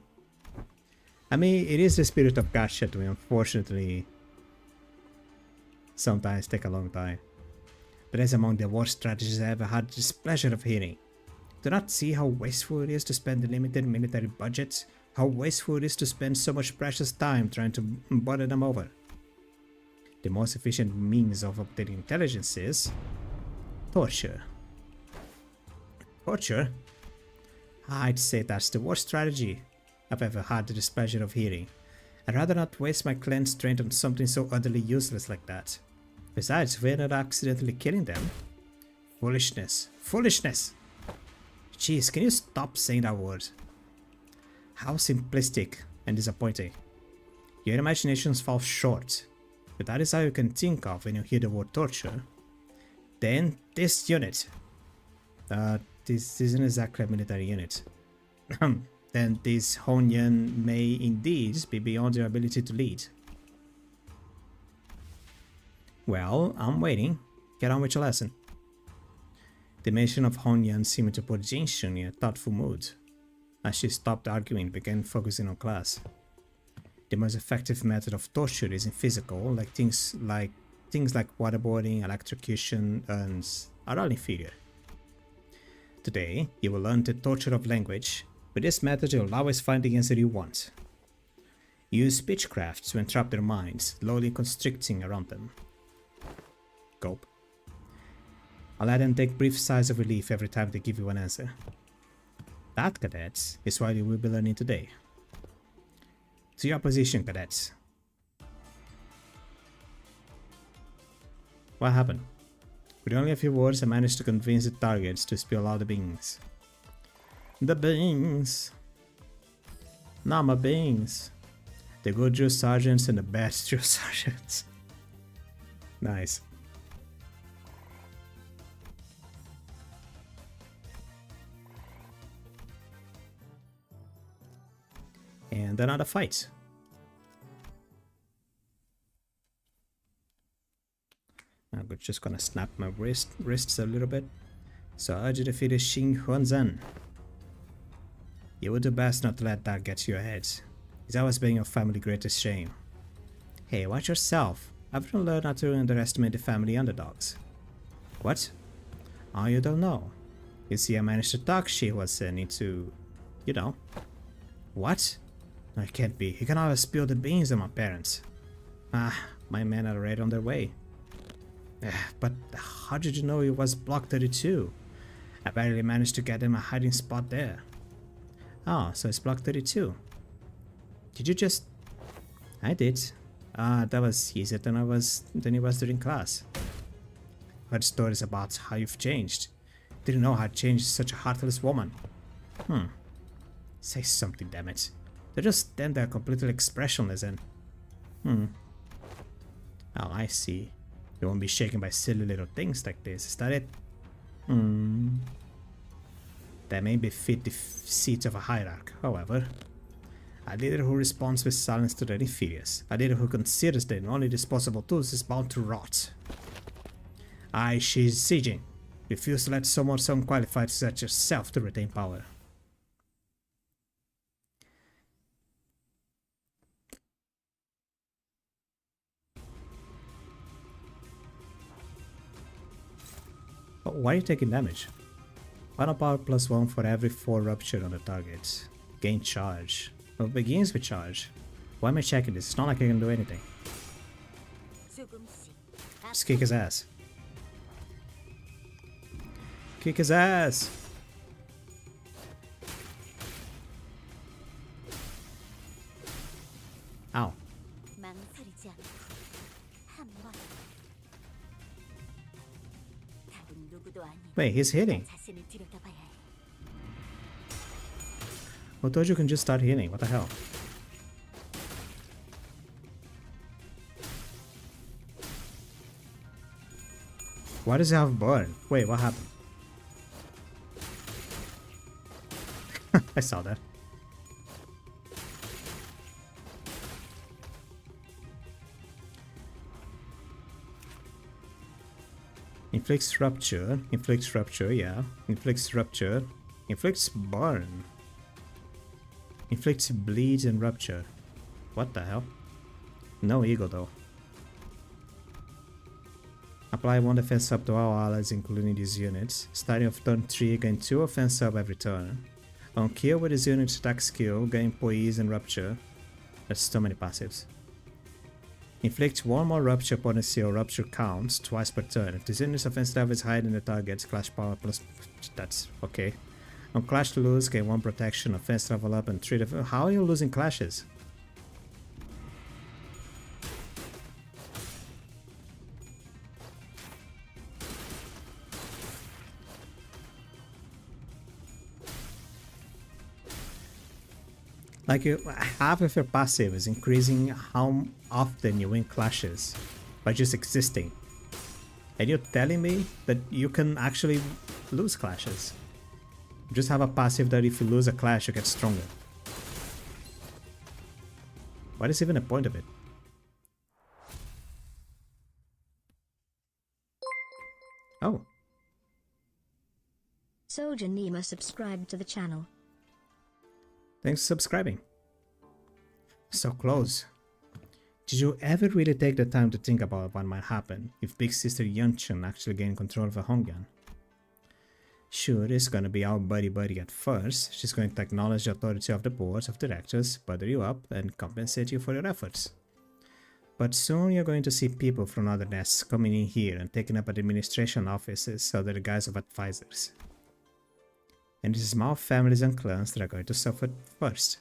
A: I mean, it is the spirit of gacha to unfortunately sometimes take a long time. But is among the worst strategies I ever had the displeasure of hearing. Do not see how wasteful it is to spend the limited military budgets, how wasteful it is to spend so much precious time trying to bother them over. The most efficient means of obtaining intelligence is torture. Torture? I'd say that's the worst strategy I've ever had the displeasure of hearing. I'd rather not waste my clan's strength on something so utterly useless like that. Besides, we're not accidentally killing them. Foolishness. Foolishness! Jeez, can you stop saying that word? How simplistic and disappointing. Your imaginations fall short. If that is how you can think of when you hear the word torture, then this unit. This isn't exactly a military unit. Then this Honyan may indeed be beyond your ability to lead. Well, I'm waiting. Get on with your lesson. The mention of Honyan seemed to put Jinshun in a thoughtful mood. As she stopped arguing and began focusing on class. The most effective method of torture isn't physical, like things like waterboarding, electrocution, and are all inferior. Today, you will learn the torture of language. With this method, you'll always find the answer you want. Use speechcraft to entrap their minds, slowly constricting around them. Gulp. I'll let them take brief sighs of relief every time they give you an answer. That, cadets, is what you will be learning today. To your position, cadets. What happened? With only a few words, I managed to convince the targets to spill out the beans. The beans! Not my beans. The good drill sergeants and the bad drill sergeants. Nice. And another fight. I'm just gonna snap my wrists a little bit. So I urge you to defeat Xing Huanzhen. You would do best not to let that get to your head. It's always been your family's greatest shame. Hey, watch yourself. I've learned not to underestimate the family underdogs. What? Oh, you don't know. You see, I managed to talk Xi Huanzhen into... you know. What? No, it can't be. He can always spill the beans on my parents. Ah, my men are already on their way. But how did you know it was Block 32? I barely managed to get him a hiding spot there. Oh, so it's Block 32. Did you just... I did. That was easier than it was during class. Heard stories about how you've changed. Didn't know how to change such a heartless woman. Say something, damn it. They just stand there completely expressionless and... Oh, I see. You won't be shaken by silly little things like this, is that it? That may befit the seat of a hierarch, however. A leader who responds with silence to their inferiors. A leader who considers that only disposable tools is bound to rot. I, Shi Zijin, refuse to let someone so unqualified such as yourself to retain power. Oh, why are you taking damage? Final power +1 for every 4 rupture on the target. Gain charge. Well, it begins with charge. Why am I checking this? It's not like I can do anything. Just kick his ass. Kick his ass! Ow. Wait, he's hitting. Who told you can just start healing? What the hell? Why does he have burn? Wait, what happened? I saw that. Inflicts rupture, yeah. Inflicts rupture, inflicts burn. Inflicts bleeds and rupture. What the hell? No ego though. Apply 1 defense up to all allies including these units. Starting of turn 3, gain 2 offense up every turn. On kill with this unit's attack skill, gain poise and rupture. That's so many passives. Inflict 1 more rupture potency or rupture counts twice per turn. If this unit's offense level is higher than the target's clash power plus... That's okay. On clash to lose, gain 1 protection, offense level up and 3 defense. How are you losing clashes? Like, half of your passive is increasing how often you win clashes by just existing. And you're telling me that you can actually lose clashes. Just have a passive that if you lose a clash, you get stronger. What is even the point of it? Oh.
B: Soldier Nima subscribed to the channel.
A: Thanks for subscribing. So close. Did you ever really take the time to think about what might happen if Big Sister Yunchen actually gained control of a Hongyan? Sure, it's gonna be our buddy at first. She's going to acknowledge the authority of the boards of directors, butter you up, and compensate you for your efforts. But soon you're going to see people from other nests coming in here and taking up administration offices under the guise of advisors. And it's small families and clans that are going to suffer first.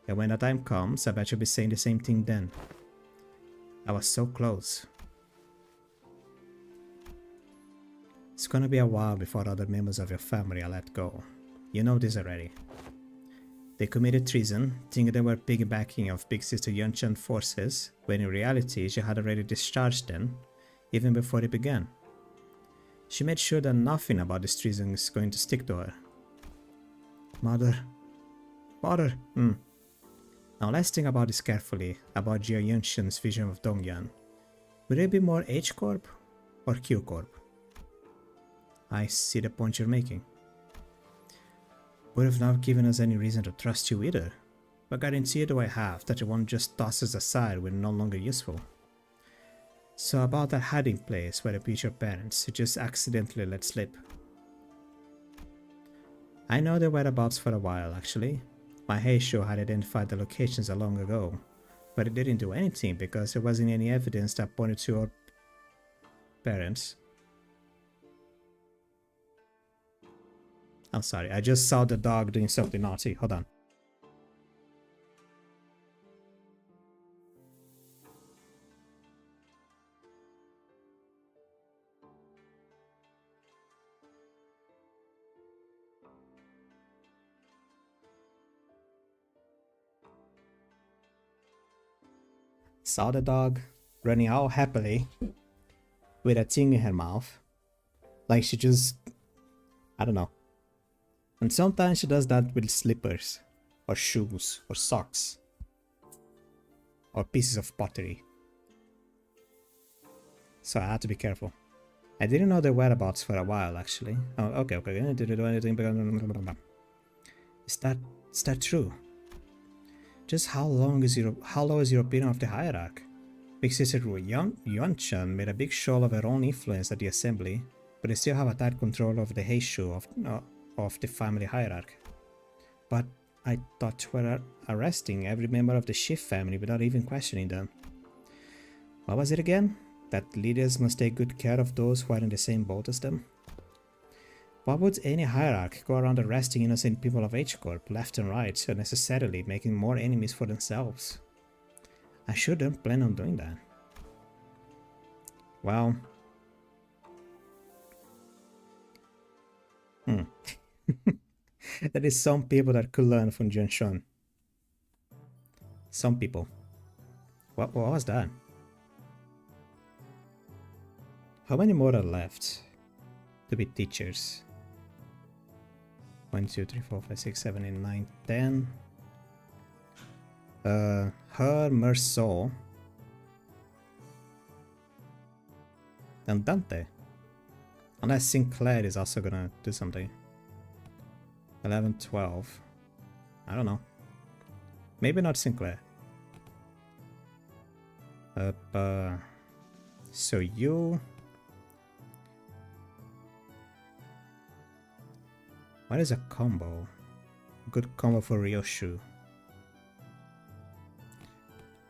A: And when the time comes, I bet you'll be saying the same thing then. I was so close. It's gonna be a while before other members of your family are let go. You know this already. They committed treason, thinking they were piggybacking of Big Sister Yunchan forces, when in reality she had already discharged them, even before it began. She made sure that nothing about this treason is going to stick to her. Mother. Mother. Now let's think about this carefully, about Jia Yunshen's vision of Dongyan. Would it be more H Corp or Q Corp? I see the point you're making. Would have not given us any reason to trust you either. What guarantee do I have that you won't just toss us aside when no longer useful? So about that hiding place where the future parents just accidentally let slip. I know their whereabouts for a while actually. My Heisho had identified the locations a long ago, but it didn't do anything because there wasn't any evidence that pointed to our parents. I'm sorry, I just saw the dog doing something naughty. Hold on. Saw the dog running all happily with a thing in her mouth. Like she just, I don't know. And sometimes she does that with slippers, or shoes, or socks, or pieces of pottery. So I had to be careful. I didn't know their whereabouts for a while actually. Oh, okay. Did you do anything? Is that true? Just how low is your opinion of the hierarchy? Big Sister Yuanshan made a big show of her own influence at the assembly, but they still have a tight control over the Heishu of the family hierarchy. But I thought we were arresting every member of the Shift family without even questioning them. What was it again? That leaders must take good care of those who are in the same boat as them? Why would any hierarchy go around arresting innocent people of H Corp left and right, unnecessarily making more enemies for themselves? I sure don't plan on doing that. Well... There is some people that could learn from Junshan. Some people. What was that? How many more are left to be teachers? 1, 2, 3, 4, 5, 6, 7, 8, 9, 10. Her, Merceau, and Dante. Unless Sinclair is also gonna do something. 11, 12. I don't know. Maybe not Sinclair. So you... What is a combo? Good combo for Ryoshu.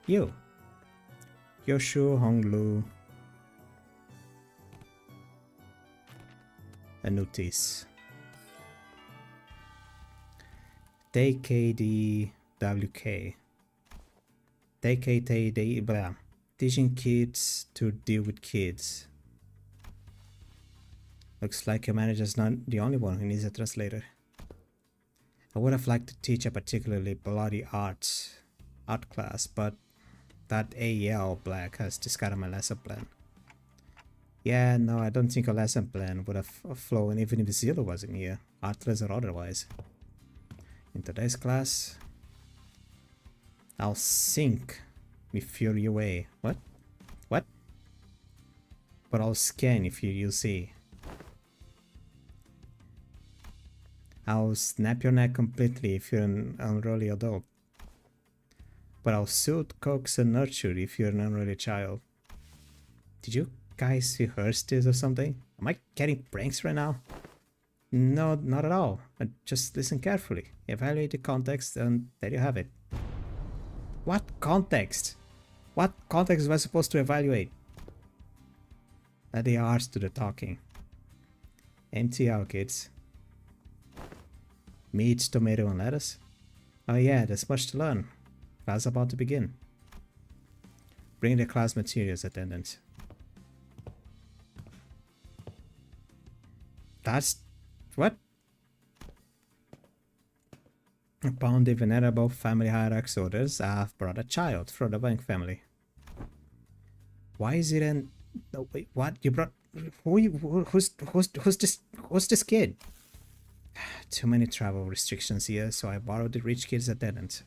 A: You. Yoshu, Honglu. Anutis. TKDWK. TKTD. Teaching kids to deal with kids. Looks like your manager's not the only one who needs a translator. I would have liked to teach a particularly bloody art class, but that AEL Black has discarded my lesson plan. Yeah, no, I don't think a lesson plan would have flown even if Zilla wasn't here, artless or otherwise. In today's class, I'll sink me fury away. What? What? But I'll scan if you see. I'll snap your neck completely if you're an unruly adult. But I'll soothe, coax, and nurture if you're an unruly child. Did you guys rehearse this or something? Am I getting pranks right now? No, not at all. Just listen carefully. Evaluate the context, and there you have it. What context? What context was I supposed to evaluate? Let the arts do the talking. Empty out, kids. Meat, tomato, and lettuce? Oh yeah, there's much to learn. Class about to begin. Bring the class materials, attendant. That's... what? Upon the venerable family hierarch's orders, I have brought a child from the Bank family. Why is it an No, wait, what? You brought... Who's this kid? Too many travel restrictions here, so I borrowed the rich kid's attendant.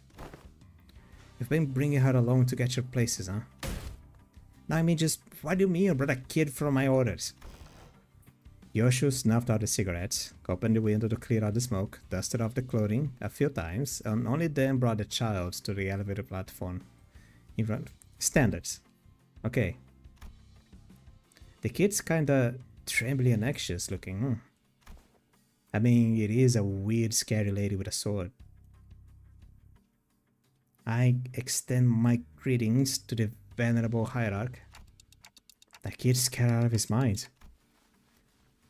A: You've been bringing her along to get your places, huh? No, I mean just... What do you mean you brought a kid from my orders? Yoshu snuffed out the cigarettes, opened the window to clear out the smoke, dusted off the clothing a few times, and only then brought the child to the elevator platform. In front. Standards. Okay. The kid's kinda trembly and anxious looking. I mean, it is a weird, scary lady with a sword. I extend my greetings to the venerable hierarch. The kid's scared out of his mind.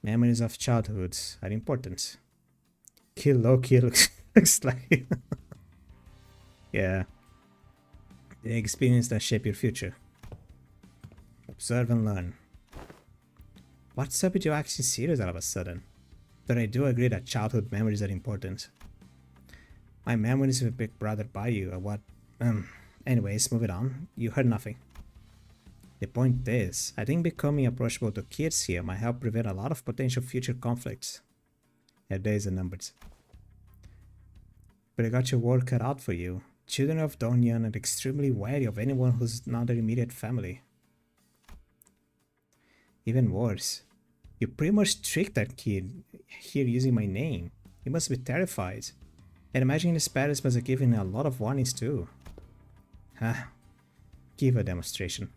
A: Memories of childhood are important. Kill Loki looks like... Yeah. The experience that shape your future. Observe and learn. What's up with you acting serious all of a sudden? But I do agree that childhood memories are important. My memories of Big Brother by you are what... Anyways, moving on. You heard nothing. The point is, I think becoming approachable to kids here might help prevent a lot of potential future conflicts. Yeah, days and numbers. But I got your work cut out for you. Children of Donyan are extremely wary of anyone who's not their immediate family. Even worse, you pretty much tricked that kid here using my name. He must be terrified. And imagine his parents must have given him a lot of warnings too. Huh. Give a demonstration.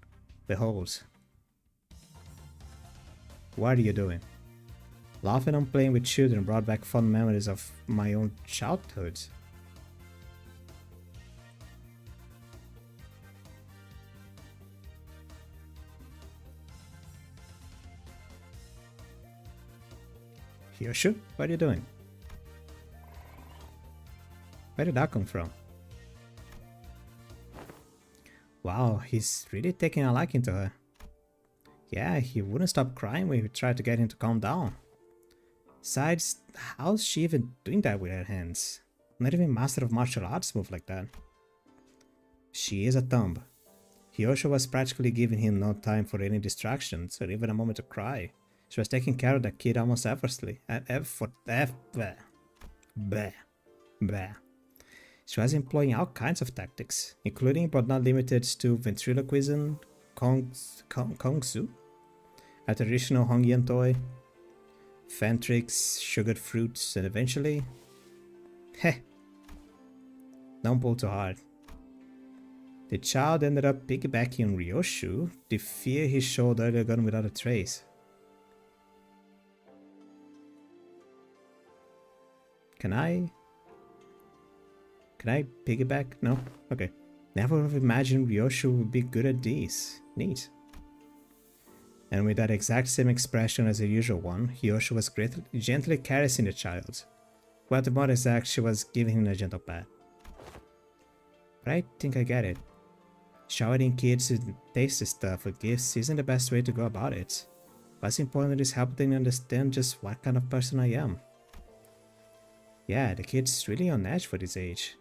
A: Behold. What are you doing? Laughing and playing with children brought back fond memories of my own childhood. Yoshu, what are you doing? Where did that come from? Wow, he's really taking a liking to her. Yeah, he wouldn't stop crying when we tried to get him to calm down. Besides, how's she even doing that with her hands? Not even master of martial arts move like that. She is a thumb. Yoshu was practically giving him no time for any distractions or even a moment to cry. She was taking care of the kid almost effortlessly. She was employing all kinds of tactics, including but not limited to ventriloquism, kongsu, a traditional Hongyan toy, fan tricks, sugared fruits, and eventually... Heh. Don't pull too hard. The child ended up piggybacking on Ryoshu, the fear he showed earlier gone without a trace. Can I piggyback? No? Okay. Never would have imagined Ryoshu would be good at these. Neat. And with that exact same expression as the usual one, Ryoshu was gently caressing the child. Well, to be more exact, she was giving him a gentle pat. But I think I get it. Showering kids with tasty stuff or gifts isn't the best way to go about it. What's important is helping them understand just what kind of person I am. Yeah, the kid's really on edge for this age.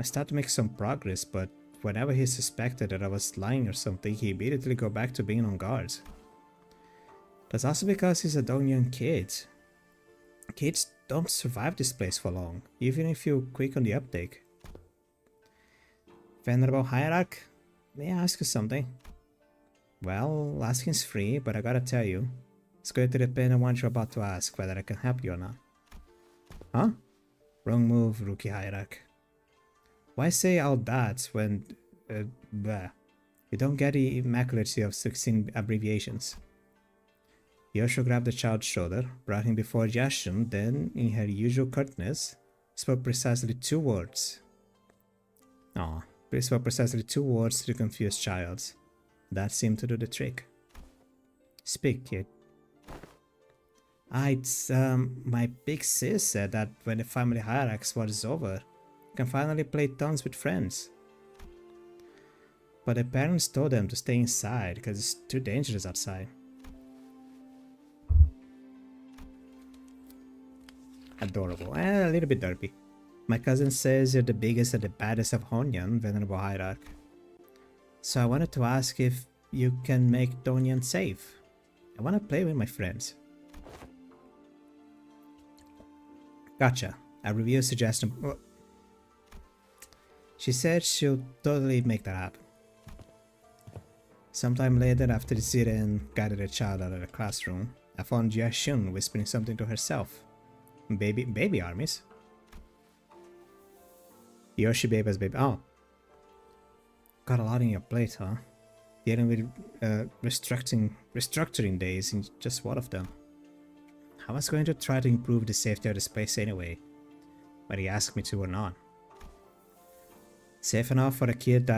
A: I start to make some progress, but whenever he suspected that I was lying or something, he immediately go back to being on guard. That's also because he's a damn young kid. Kids don't survive this place for long, even if you're quick on the uptake. Venerable Hierarch, may I ask you something? Well, asking's free, but I gotta tell you, it's going to depend on what you're about to ask, whether I can help you or not. Huh? Wrong move, Rookie Hierarch. Why say all that when... You don't get the immaculacy of 16 abbreviations. Yosho grabbed the child's shoulder, brought him before Yashun, then, in her usual curtness, spoke precisely 2 words. Aw, spoke precisely 2 words to the confused child. That seemed to do the trick. Speak, kid. It's, my big sis said that when the family hierarchy war is over, you can finally play tons with friends. But the parents told them to stay inside because it's too dangerous outside. Adorable, and a little bit derpy. My cousin says you're the biggest and the baddest of Honyan, Venerable Hierarch. So I wanted to ask if you can make Donian safe. I wanna play with my friends. Gotcha. A review suggestion. She said she'll totally make that happen. Sometime later, after the student guided a child out of the classroom, I found Jia Shun whispering something to herself. Baby armies? Yoshi Baby's baby. Oh. Got a lot on your plate, huh? Dealing with restructuring days in just one of them. I was going to try to improve the safety of the space anyway, but he asked me to or not. Safe enough for a kid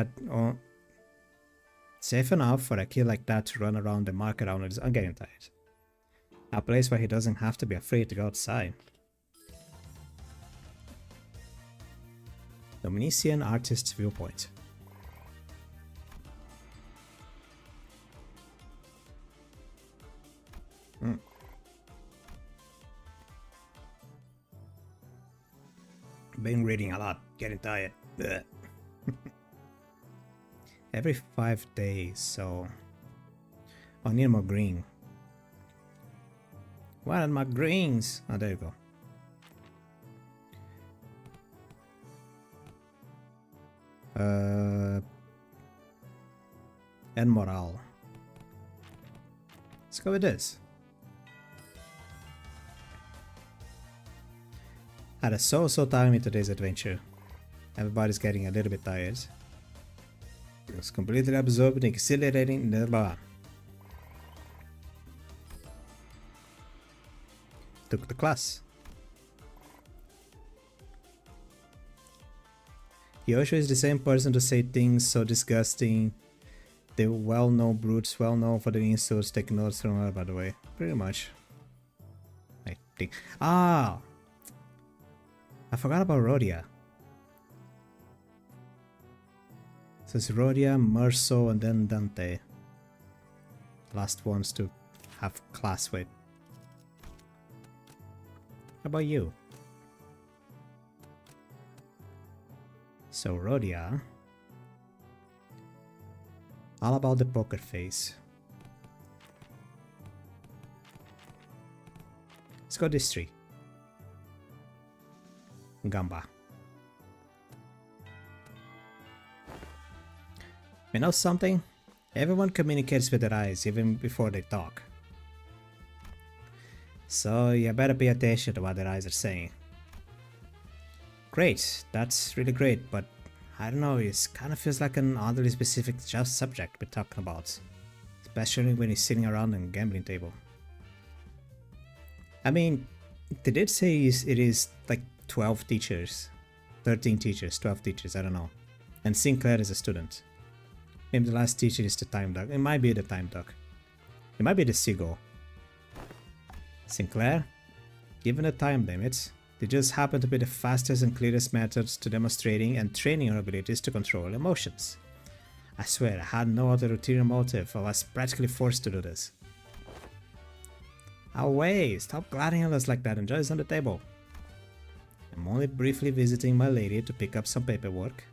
A: like that to run around the market owners. I'm getting tired. A place where he doesn't have to be afraid to go outside. Dominician Artist's Viewpoint. Been reading a lot, getting tired. Every 5 days, so I need more green. What are my greens? Oh, there you go. And morale. Let's go with this. Had a so time in today's adventure. Everybody's getting a little bit tired. It was completely absorbed and exhilarating. Took the class. Yosho is the same person to say things so disgusting. The well-known brutes, well known for the insults, take notes from her, by the way. Pretty much. I think. Ah! I forgot about Rhodia. So it's Rhodia, Merso, and then Dante. Last ones to have class with. How about you? So Rhodia. All about the poker face. Let's go this tree. Gamba. You know something? Everyone communicates with their eyes even before they talk. So you better pay attention to what their eyes are saying. Great, that's really great, but I don't know, it kind of feels like an oddly specific just subject we're talking about. Especially when he's sitting around a gambling table. I mean, they did say it is like 12 teachers. 13 teachers, 12 teachers, I don't know. And Sinclair is a student. Maybe the last teacher is the time duck. It might be the time duck. It might be the seagull. Sinclair, given the time limits, they just happen to be the fastest and clearest methods to demonstrating and training your abilities to control emotions. I swear, I had no other ulterior motive. I was practically forced to do this. Away! Stop glaring at us like that and join us on the table. I'm only briefly visiting my lady to pick up some paperwork.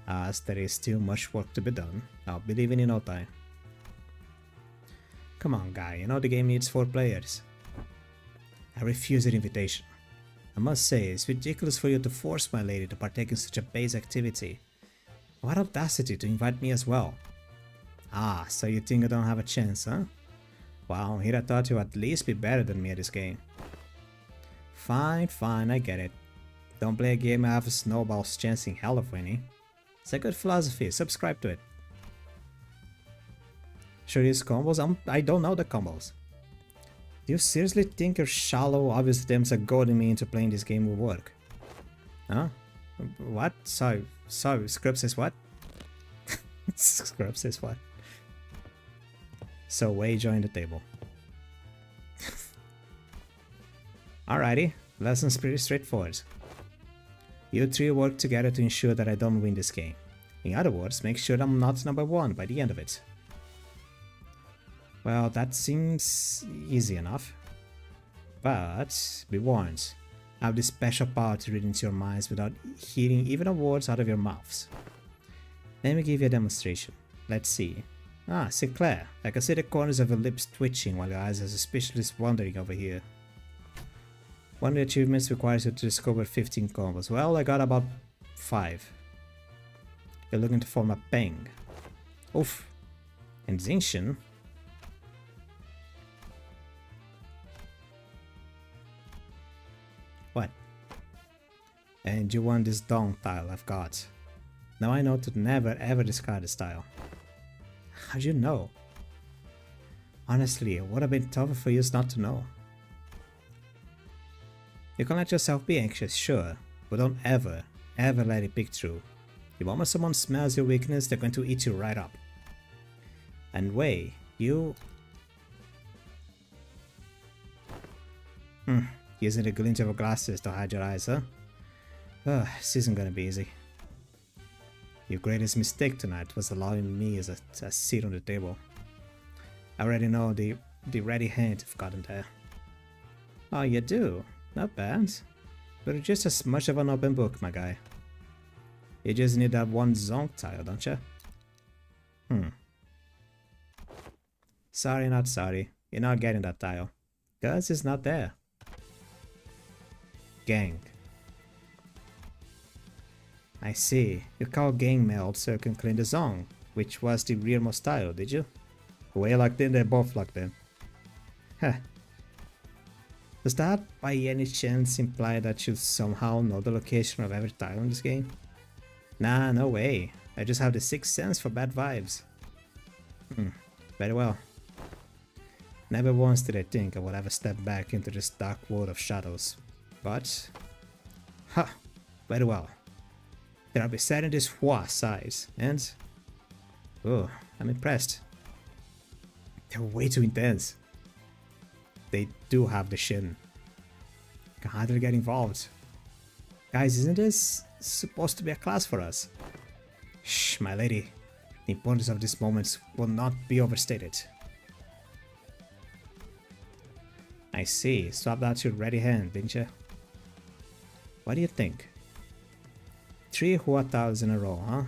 A: As there is still much work to be done, I'll be leaving in no time. Come on, guy, you know the game needs 4 players. I refuse your invitation. I must say, it's ridiculous for you to force my lady to partake in such a base activity. What audacity to invite me as well. Ah, so you think I don't have a chance, huh? Wow, here I thought you'd at least be better than me at this game. Fine, I get it. Don't play a game I have a snowball's chance in hell of winning. It's a good philosophy, subscribe to it. Sure use combos? I don't know the combos. Do you seriously think your shallow, obvious attempts at goading me into playing this game will work? Huh? What? Sorry, Scrub says what? Scrub says what? So Wei joined the table. Alrighty, lesson's pretty straightforward. You 3 work together to ensure that I don't win this game. In other words, make sure I'm not number 1 by the end of it. Well, that seems easy enough. But be warned, I have this special power to read into your minds without hearing even a word out of your mouths. Let me give you a demonstration. Let's see. Ah, Sinclair. I can see the corners of your lips twitching while your eyes are suspiciously wandering over here. One of the achievements requires you to discover 15 combos. Well, I got about 5. You're looking to form a peng. Oof. And Zinchen? What? And you want this dong tile I've got. Now I know to never ever discard this tile. How'd you know? Honestly, it would have been tougher for you not to know. You can let yourself be anxious, sure, but don't ever let it peek through. The moment someone smells your weakness, they're going to eat you right up. And Wei, you... using the glint of your glasses to hide your eyes, huh? Ugh, this isn't gonna be easy. Your greatest mistake tonight was allowing me as a seat on the table. I already know the ready hand you've gotten there. Oh, you do? Not bad. But you're just as much of an open book, my guy. You just need that one zonk tile, don't you? Sorry, not sorry. You're not getting that tile. Cause it's not there. Gang. I see. You call gang meld so you can clean the zone, which was the rearmost tile, did you? Way locked in, they're both locked in. Huh. Does that by any chance imply that you somehow know the location of every tile in this game? Nah, no way. I just have the sixth sense for bad vibes. Very well. Never once did I think I would ever step back into this dark world of shadows. But... very well. Then I'll be setting this Hua size, and... oh, I'm impressed. They're way too intense. They do have the shin. I can hardly get involved. Guys, isn't this supposed to be a class for us? Shh, my lady. The importance of these moments will not be overstated. I see. Swapped out your ready hand, didn't you? What do you think? 3 Hua tiles in a row, huh?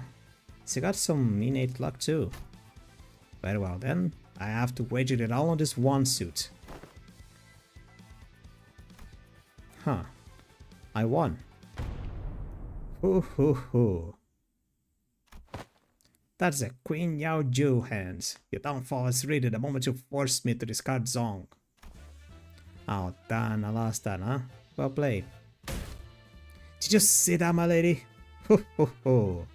A: So you got some innate luck too. Very well then. I have to wager it all on this one suit. Huh. I won. Hoo hoo hoo. That's a Queen Yao Ju hands. Your downfall is really the moment you forced me to discard Zong. Oh darn, I lost that, huh? Well played. Did you see that, my lady? Hoo hoo hoo.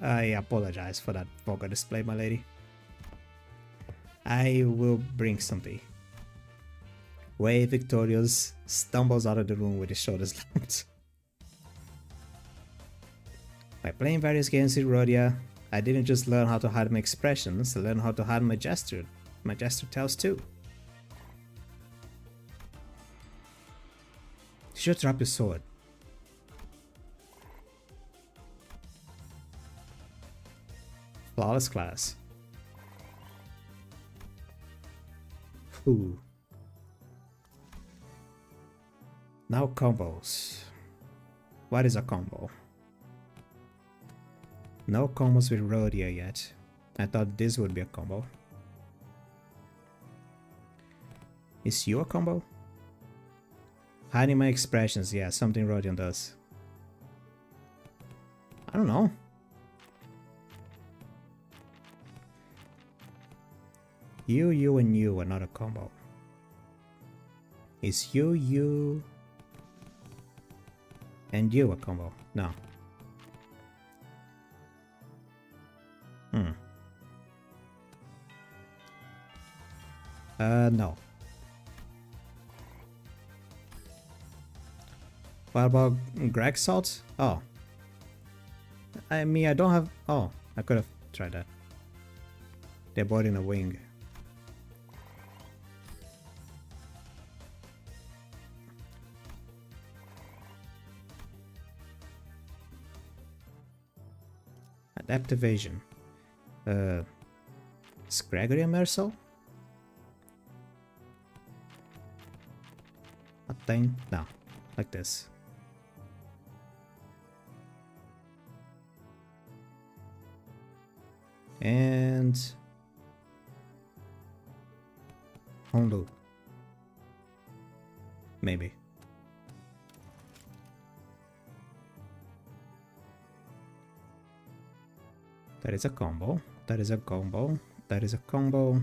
A: I apologize for that vulgar display, my lady. I will bring something. Wei, victorious, stumbles out of the room with his shoulders slumped. By playing various games with Rhodia, I didn't just learn how to hide my expressions, I learned how to hide my gesture. My gesture tells too. You should drop your sword. Flawless class. Ooh. Now combos. What is a combo? No combos with Rhodia yet. I thought this would be a combo. Is you a combo? Hiding my expressions, yeah, something Rhodian does. I don't know. You, and you are not a combo. Is you, and you a combo? No. No. What about Greg Salt? Oh. I mean, I don't have... oh, I could have tried that. They're both in a wing. Adaptivation. Is Gregory a Mercel? A thing? No. Like this. And Honlu. Maybe. That is a combo. That is a combo. That is a combo.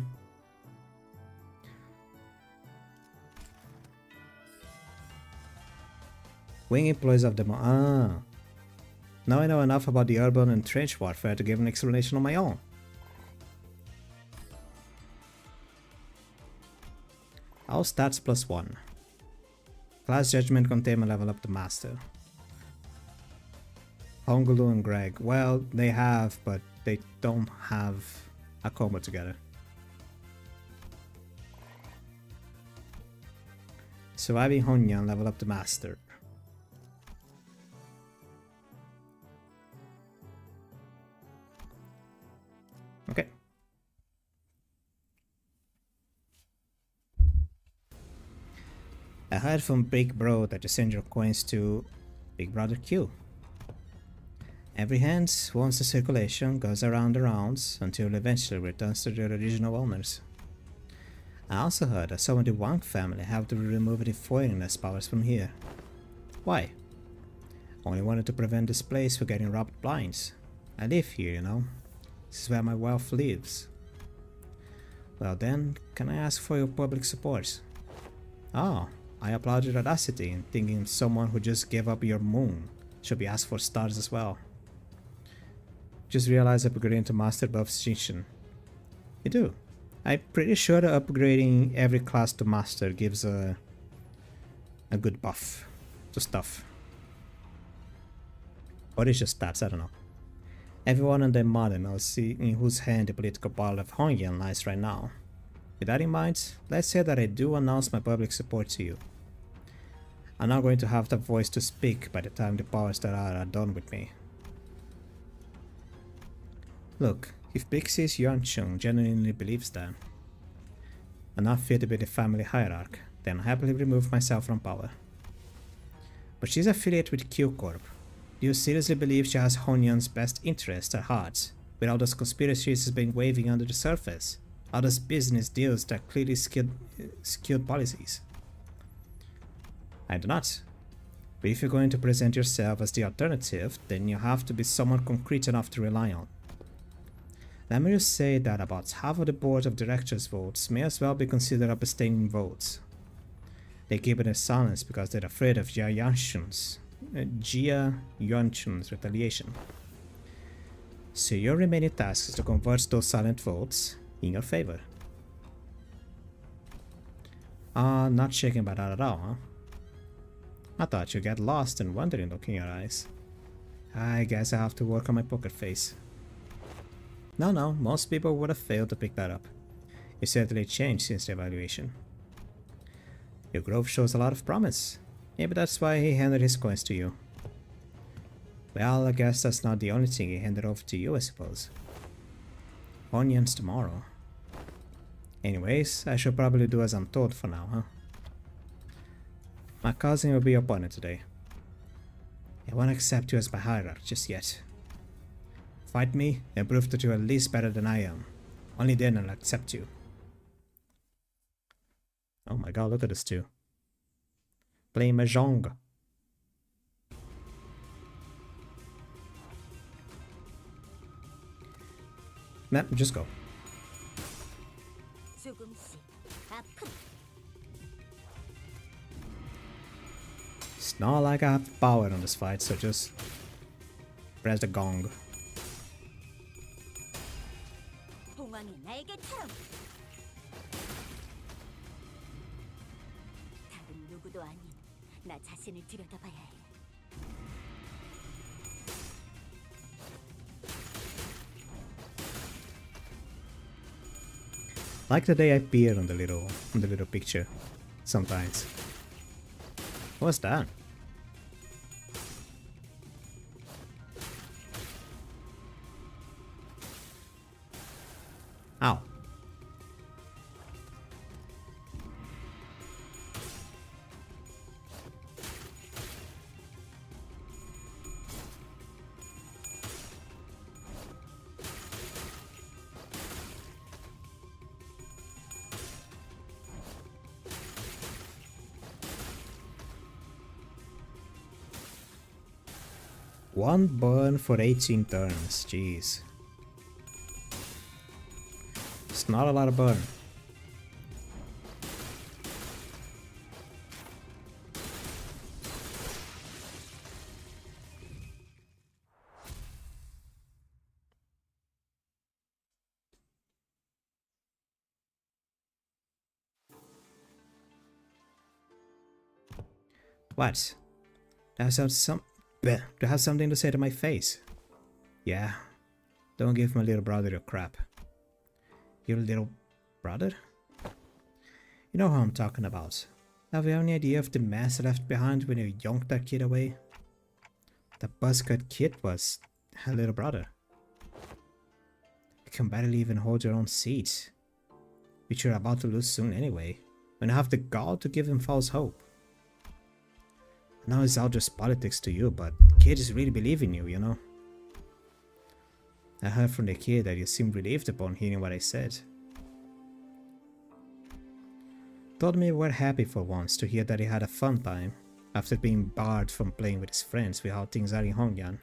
A: Wing employees of the now I know enough about the urban and trench warfare to give an explanation on my own. All stats +1. Class judgment, containment, level up to master. Hongulu and Greg. Well, they have, but they don't have a combo together. Surviving Honyan, level up to master. Okay. I heard from Big Bro that you send your coins to Big Brother Q. Every hand, once the circulation goes around the rounds until it eventually returns to their original owners. I also heard that some of the Wang family have to remove the foreigners powers from here. Why? Only wanted to prevent this place from getting robbed blind. I live here, you know. This is where my wealth lives. Well then, can I ask for your public support? Oh, I applaud your audacity in thinking someone who just gave up your moon should be asked for stars as well. Just realized upgrading to master buffs Shinshin. You do. I'm pretty sure that upgrading every class to master gives a good buff to stuff. Or it's just stats, I don't know. Everyone and their mother knows in whose hand the political power of Hongyan lies right now. With that in mind, let's say that I do announce my public support to you. I'm not going to have the voice to speak by the time the powers that are done with me. Look, if Pixie's Yuancheng genuinely believes that I'm not fit to be the family hierarch, then I'll happily remove myself from power. But she's affiliated with Q Corp. Do you seriously believe she has Honyan's best interests at heart, with all those conspiracies being waving under the surface? All those business deals that clearly skewed policies? I do not. But if you're going to present yourself as the alternative, then you have to be someone concrete enough to rely on. Let me just say that about half of the board of directors' votes may as well be considered abstaining votes. They keep it in silence because they're afraid of Jia Yuanchun's retaliation. So your remaining task is to convert those silent votes in your favor. Not shaken by that at all, huh? I thought you'd get lost and wondering look in your eyes. I guess I have to work on my poker face. No, most people would have failed to pick that up. You certainly changed since the evaluation. Your growth shows a lot of promise. Maybe that's why he handed his coins to you. Well, I guess that's not the only thing he handed over to you, I suppose. Onions tomorrow. Anyways, I should probably do as I'm told for now, huh? My cousin will be your partner today. I won't accept you as my hierarch just yet. Fight me and prove that you're at least better than I am. Only then I'll accept you. Oh my god, look at this too. Playing Mahjong. Nah, just go. It's not like I have power on this fight, so just press the gong. Like the day I appear on the little picture sometimes. What's that? Ow. 1 burn for 18 turns, jeez. It's not a lot of burn. What? Do I have something to say to my face? Yeah. Don't give my little brother your crap. Your little brother? You know who I'm talking about. Have you any idea of the mess left behind when you yonked that kid away? The buzzcut kid was her little brother. You can barely even hold your own seat, which you're about to lose soon anyway, when you have the gall to give him false hope. I know it's all just politics to you, but kids really believe in you, you know? I heard from the kid that you seemed relieved upon hearing what I said. Told me you were happy for once to hear that he had a fun time after being barred from playing with his friends with how things are in Hongyan.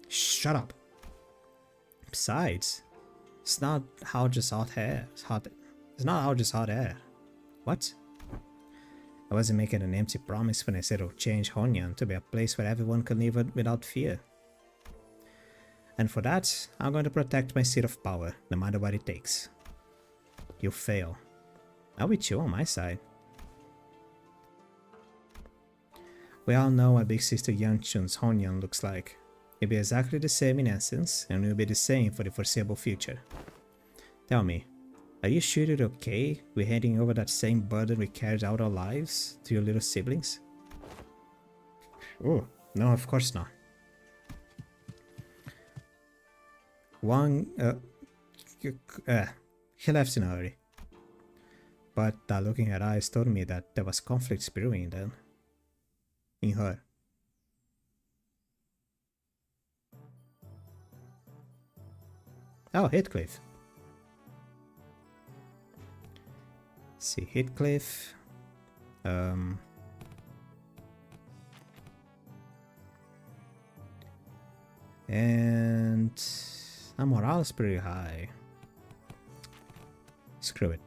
A: Shut up! Besides, it's not how just hot air. It's not how just hot air. What? I wasn't making an empty promise when I said I'll change Hongyan to be a place where everyone can live without fear. And for that, I'm going to protect my seat of power, no matter what it takes. You fail. I'll be chill on my side. We all know what Big Sister Yanchun's Hongyan looks like. It'll be exactly the same in essence, and will be the same for the foreseeable future. Tell me, are you sure you're okay with handing over that same burden we carried out our lives to your little siblings? Oh, no, of course not. He left in a hurry. But that look in her eyes told me that there was conflict brewing then. In her. Oh, Heathcliff. Let's see, Heathcliff. And our morale is pretty high. Screw it.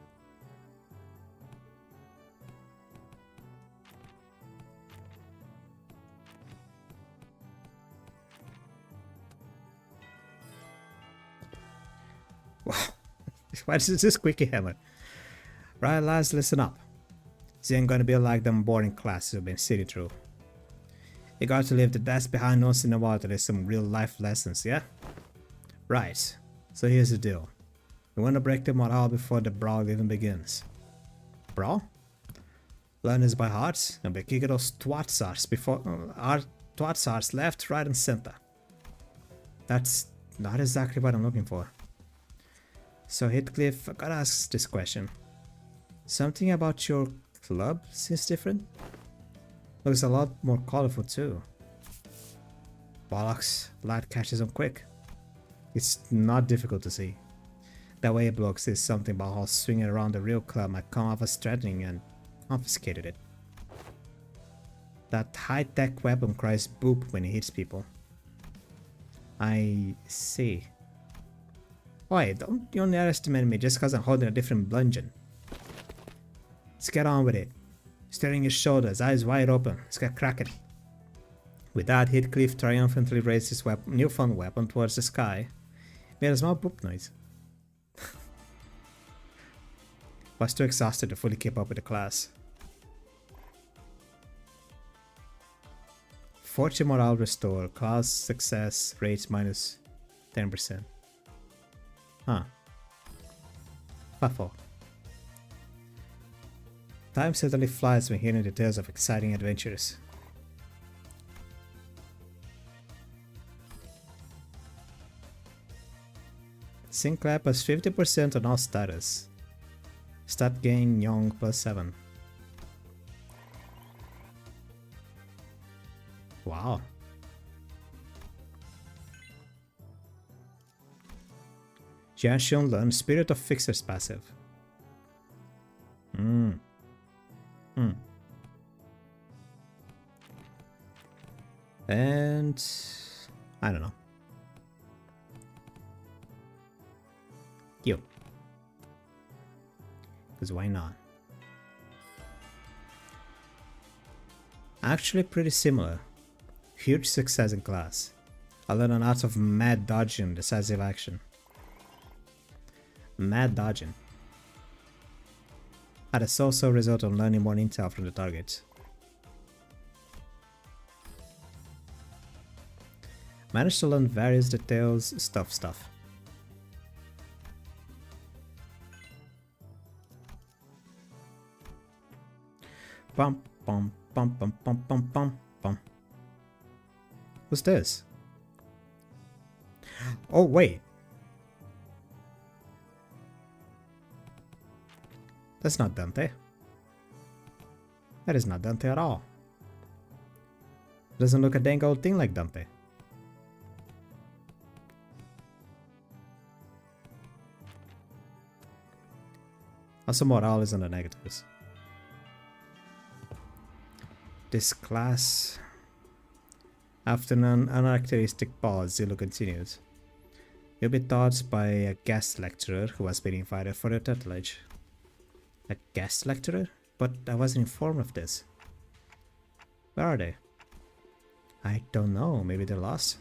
A: Wow. Why is this squeaky hammer? Right, lads, listen up. This ain't gonna be like them boring classes we've been sitting through. You got to leave the desk behind once in a while to learn some real life lessons, yeah? Right, so here's the deal. We want to break the morale before the brawl even begins. Brawl? Learn this by heart and be kicking those twatsars before our twatsars left, right and center. That's not exactly what I'm looking for. So Heathcliff, I gotta ask this question. Something about your club seems different? Looks a lot more colorful too. Bollocks, light catches on quick. It's not difficult to see. That way bloke says something about how swinging around the real club might come off as threatening and confiscated it. That high-tech weapon cries boop when it hits people. I see. Wait, don't you underestimate me just cause I'm holding a different bludgeon. Let's get on with it. Staring his shoulders, eyes wide open, let's get cracking. With that, Heathcliff triumphantly raised his newfound weapon towards the sky. Made a small boop noise. Was too exhausted to fully keep up with the class. 40 morale restore, class success rate minus 10%. Huh. What for? Time certainly flies when hearing the tales of exciting adventures. Sinclair plus 50% on all status. Stat gain Young plus 7. Wow. Jianxiong learned Spirit of Fixers passive. And I don't know. You. Because why not? Actually pretty similar. Huge success in class. I learned an art of mad dodging, decisive action. Mad dodging. Had a so-so result on learning more intel from the target. Managed to learn various details, stuff. Bum bum bum bum bum bum bum bum. Who's this? Oh wait. That's not Dante. That is not Dante at all. Doesn't look a dang old thing like Dante. Also, morale is on the negatives. This class. After an uncharacteristic pause, Zillow continued. You'll be taught by a guest lecturer who has been invited for your tutelage. A guest lecturer? But I wasn't informed of this. Where are they? I don't know, maybe they're lost.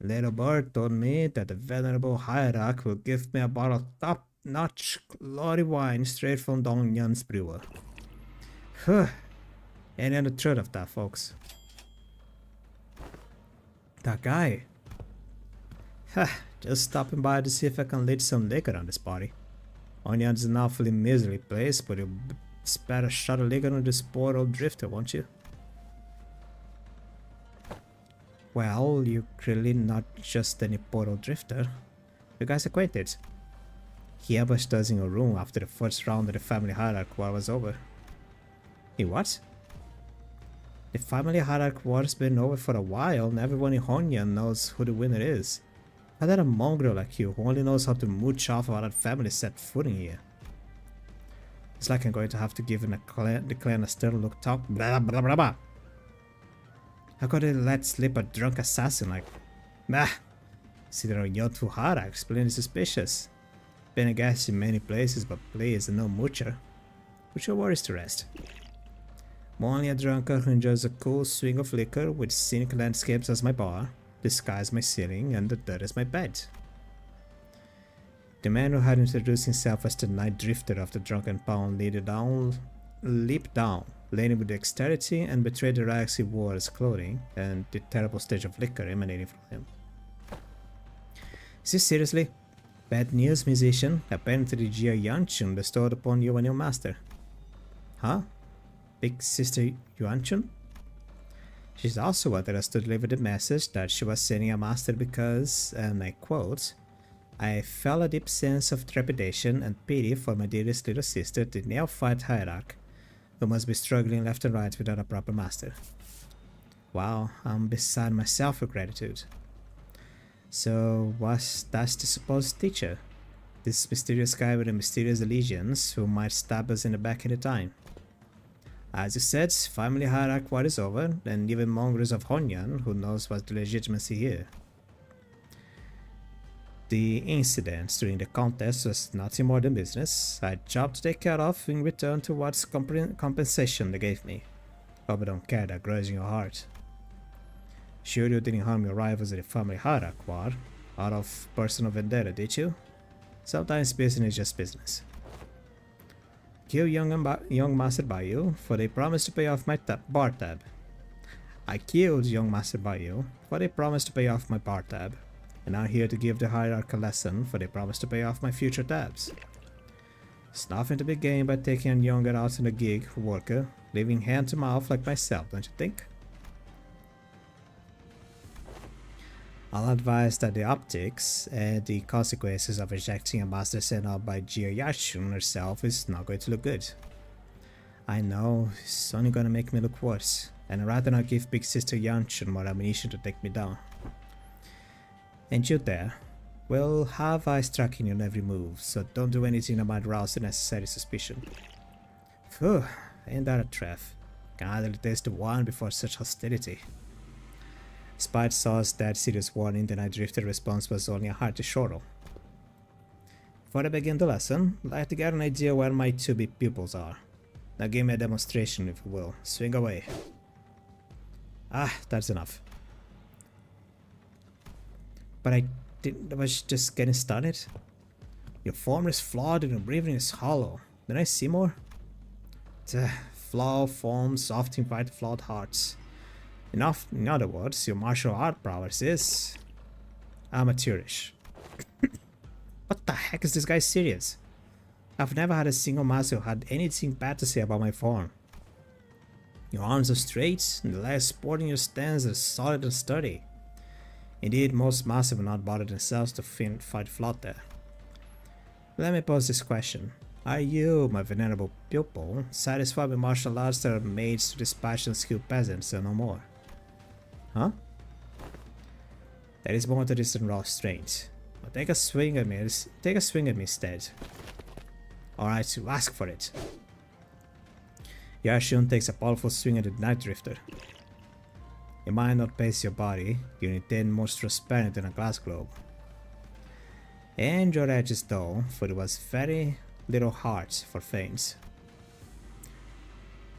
A: Little Bird told me that the venerable hierarch will give me a bottle of top-notch glory wine straight from Dong Yun's brewer. Huh. Any on the truth of that, folks. That guy. Huh. Just stopping by to see if I can lead some liquor on this party. Onion's an awfully miserly place, but you'll spare a shot of liquor on this poor old drifter, won't you? Well, you're clearly not just any poor old drifter. You guys acquainted? He ambushed us in your room after the first round of the family hierarch war was over. He what? The family hierarch war's been over for a while and everyone in Honyan knows who the winner is. How that a mongrel like you who only knows how to mooch off while that family set footing here? It's like I'm going to have to give the clan a stern look talk. Blah blah blah blah. How could they let slip a drunk assassin like... Bah! See, there are young two hierarchs, plainly suspicious. Been a guest in many places, but please, no moocher. Put your worries to rest. I'm only a drunkard who enjoys a cool swing of liquor with scenic landscapes as my bar, the sky as my ceiling, and the dirt as my bed. The man who had introduced himself as the night drifter of the drunken pound leaped down, landing with dexterity, and betrayed the rags he wore as clothing and the terrible stench of liquor emanating from him. Is this seriously? Bad news, musician. Apparently Jia Yanchun bestowed upon you a new master. Huh? Big Sister Yuanchun? She's also wanted us to deliver the message that she was sending a master because, and I quote, I felt a deep sense of trepidation and pity for my dearest little sister, the neophyte hierarch, who must be struggling left and right without a proper master. Wow, I'm beside myself with gratitude. So, that's the supposed teacher? This mysterious guy with a mysterious allegiance who might stab us in the back any time. As you said, family hierarch war is over, and even mongrels of Honyan, who knows what's the legitimacy here. The incident during the contest was nothing more than business. I had a job to take care of in return to what compensation they gave me. Hope I don't carry that grudge in your heart. Sure you didn't harm your rivals in the family hierarch war, out of personal vendetta, did you? Sometimes business is just business. Kill young Master Bayou, for they promised to pay off my bar tab. I killed young Master Bayou, for they promised to pay off my bar tab. And I'm here to give the hierarch a lesson, for they promised to pay off my future tabs. It's nothing to be gained by taking a younger out in a gig worker, living hand to mouth like myself, don't you think? I'll advise that the optics and the consequences of rejecting a master sent out by Jia Yashun herself is not going to look good. I know, it's only gonna make me look worse, and I'd rather not give Big Sister Yanchun more ammunition to take me down. And you there? Well, have eyes tracking you on every move, so don't do anything that might rouse the necessary suspicion. Phew, ain't that a treff? Can hardly taste the wine before such hostility. Despite Saw's dead serious warning, the Night Drifter's response was only a hearty chortle. Before I begin the lesson, I'd like to get an idea where my to-be pupils are. Now give me a demonstration, if you will. Swing away. Ah, that's enough. But I was just getting started. Your form is flawed and your breathing is hollow. Did I see more? Flawed forms often invite flawed hearts. In other words, your martial art prowess is amateurish. What the heck is this guy serious? I've never had a single master who had anything bad to say about my form. Your arms are straight, and the legs supporting your stance are solid and sturdy. Indeed, most masters will not bother themselves to fight flaw there. Let me pose this question. Are you, my venerable pupil, satisfied with martial arts that are made to dispatch unskilled peasants and no more? Huh? There is more to this than raw strength. But take a swing at me instead. Alright, you ask for it. Yashun takes a powerful swing at the Night Drifter. You might not pace your body, you're indeed more transparent than a glass globe. And your edges though, for it was very little heart for feints.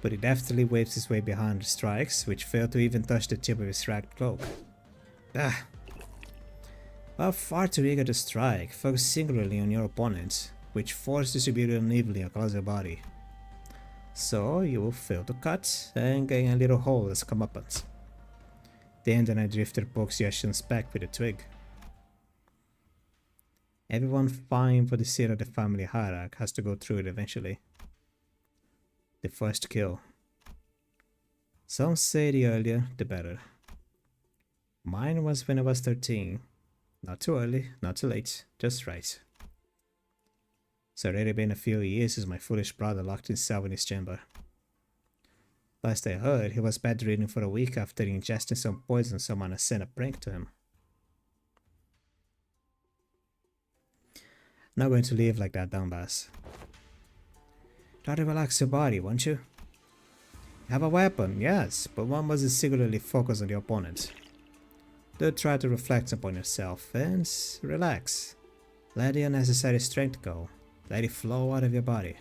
A: But he deftly waves his way behind the strikes, which fail to even touch the tip of his ragged cloak. Ah! Well, far too eager to strike, focus singularly on your opponent, which force distributed unevenly across your body. So you will fail to cut and gain a little hole as comeuppance. Then the Night Drifter pokes Yashin's back with a twig. Everyone vying for the seat of the family hierarch has to go through it eventually. The first kill. Some say the earlier, the better. Mine was when I was 13. Not too early, not too late, just right. It's already been a few years since my foolish brother locked himself in his chamber. Last I heard, he was bedridden for a week after ingesting some poison someone had sent a prank to him. Not going to leave like that, dumbass. Try to relax your body, won't you? You have a weapon, yes, but one mustn't singularly focus on the opponent. Do try to reflect upon yourself and relax. Let the unnecessary strength go. Let it flow out of your body.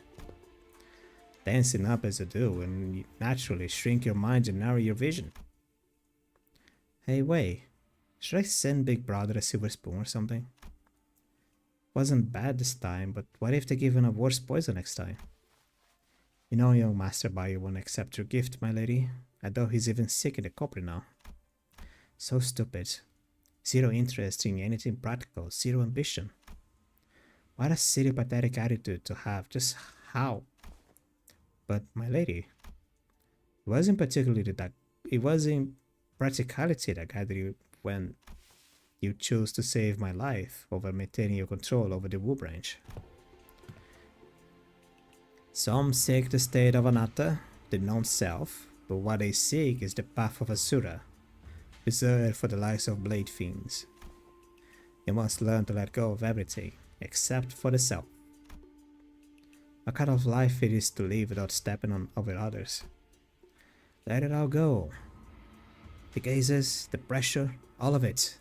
A: Dancing up as you do, and you naturally shrink your mind and narrow your vision. Hey, wait. Should I send Big Brother a silver spoon or something? Wasn't bad this time, but what if they give him a worse poison next time? You know, young Master Bayo won't accept your gift, my lady. I doubt he's even sick in the copper now. So stupid. Zero interest in anything practical, zero ambition. What a silly, pathetic attitude to have, just how? But, my lady, it wasn't practicality that guided you when you chose to save my life over maintaining your control over the Wu branch. Some seek the state of anatta, the non-self, but what they seek is the path of Asura, reserved for the likes of blade fiends. You must learn to let go of everything, except for the self. What kind of life it is to live without stepping on over others? Let it all go. The gazes, the pressure, all of it.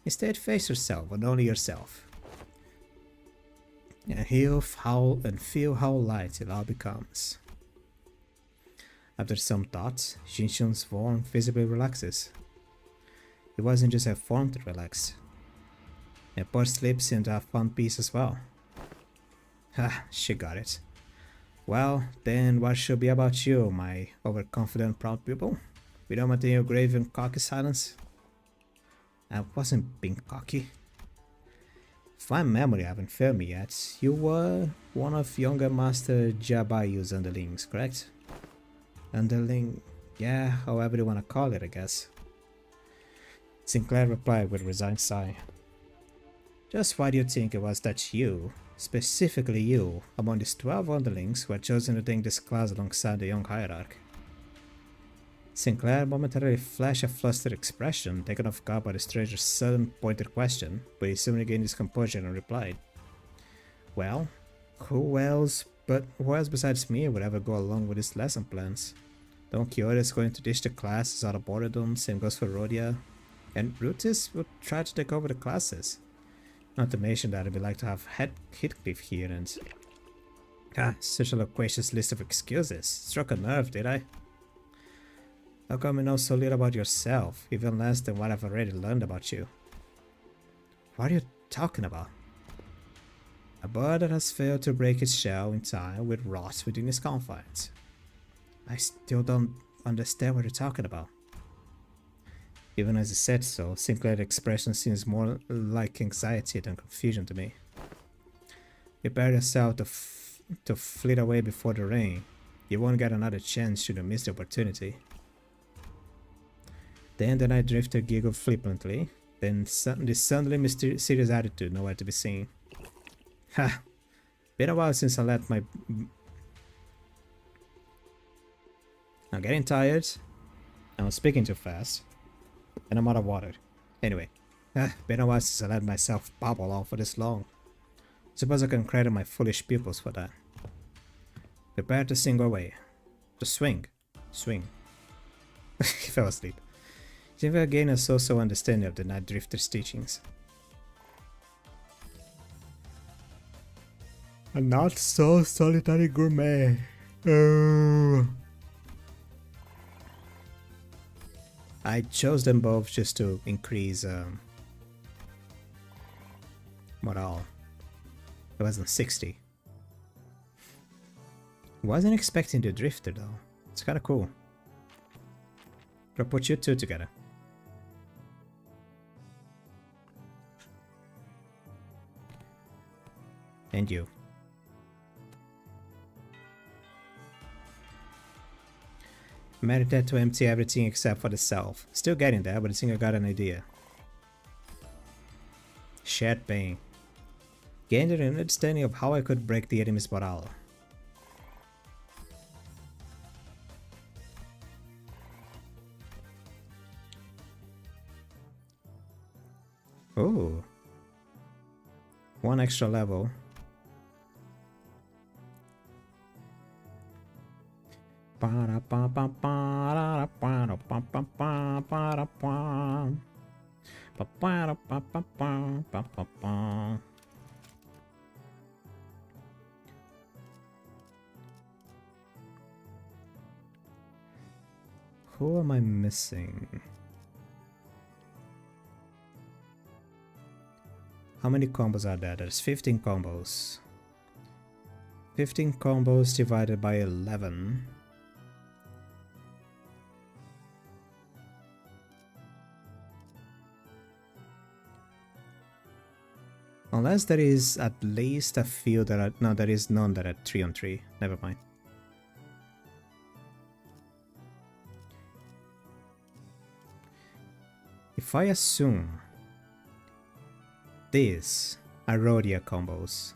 A: Instead, face yourself and only yourself. And feel how light it all becomes. After some thought, Xinxian's form visibly relaxes. It wasn't just her form that relaxed. Her pursed lips seemed to have found peace as well. Ha, she got it. Well, then what should be about you, my overconfident proud pupil? We don't maintain your grave and cocky silence. I wasn't being cocky. If my memory haven't failed me yet, you were one of younger Master Jabayu's underlings, correct? Underling, yeah, however you want to call it, I guess. Sinclair replied with a resigned sigh. Just why do you think it was that you, specifically you, among these 12 underlings, were chosen to take this class alongside the young hierarch? Sinclair momentarily flashed a flustered expression, taken off guard by the stranger's sudden pointed question, but he soon regained his composure and replied. Well, who else besides me would ever go along with his lesson plans? Don Quixote is going to ditch the classes out of boredom, same goes for Rhodia. And Rutis will try to take over the classes. Not to mention that it'd be like to have Heathcliff here and... such a loquacious list of excuses. Struck a nerve, did I? How come you know so little about yourself, even less than what I've already learned about you? What are you talking about? A bird that has failed to break its shell in time will rot within its confines. I still don't understand what you're talking about. Even as you said so, Sinclair's expression seems more like anxiety than confusion to me. Prepare yourself to flit away before the rain. You won't get another chance should you miss the opportunity. Then the Night Drifter giggled flippantly, then this suddenly mysterious attitude nowhere to be seen. Ha! Been a while since I let my... I'm getting tired. I'm speaking too fast. And I'm out of water. Anyway. Been a while since I let myself babble on for this long. Suppose I can credit my foolish pupils for that. Prepare to sing away. To swing. Swing. He fell asleep. Jimmy gained a so-so understanding of the Night Drifter's teachings. A not so solitary gourmet. Oh. I chose them both just to increase morale. It wasn't 60. Wasn't expecting the Drifter though. It's kinda cool. I'll put you two together. And you. Meditate to empty everything except for the self. Still getting there, but I think I got an idea. Shared pain. Gained an understanding of how I could break the enemy's morale. Oh. One extra level. Who am I missing? How many combos are there? There's 15 combos. 15 combos divided by 11. Unless there is at least a few that are... No, there is none that are 3 on 3. Never mind. If I assume these are Rhodia combos.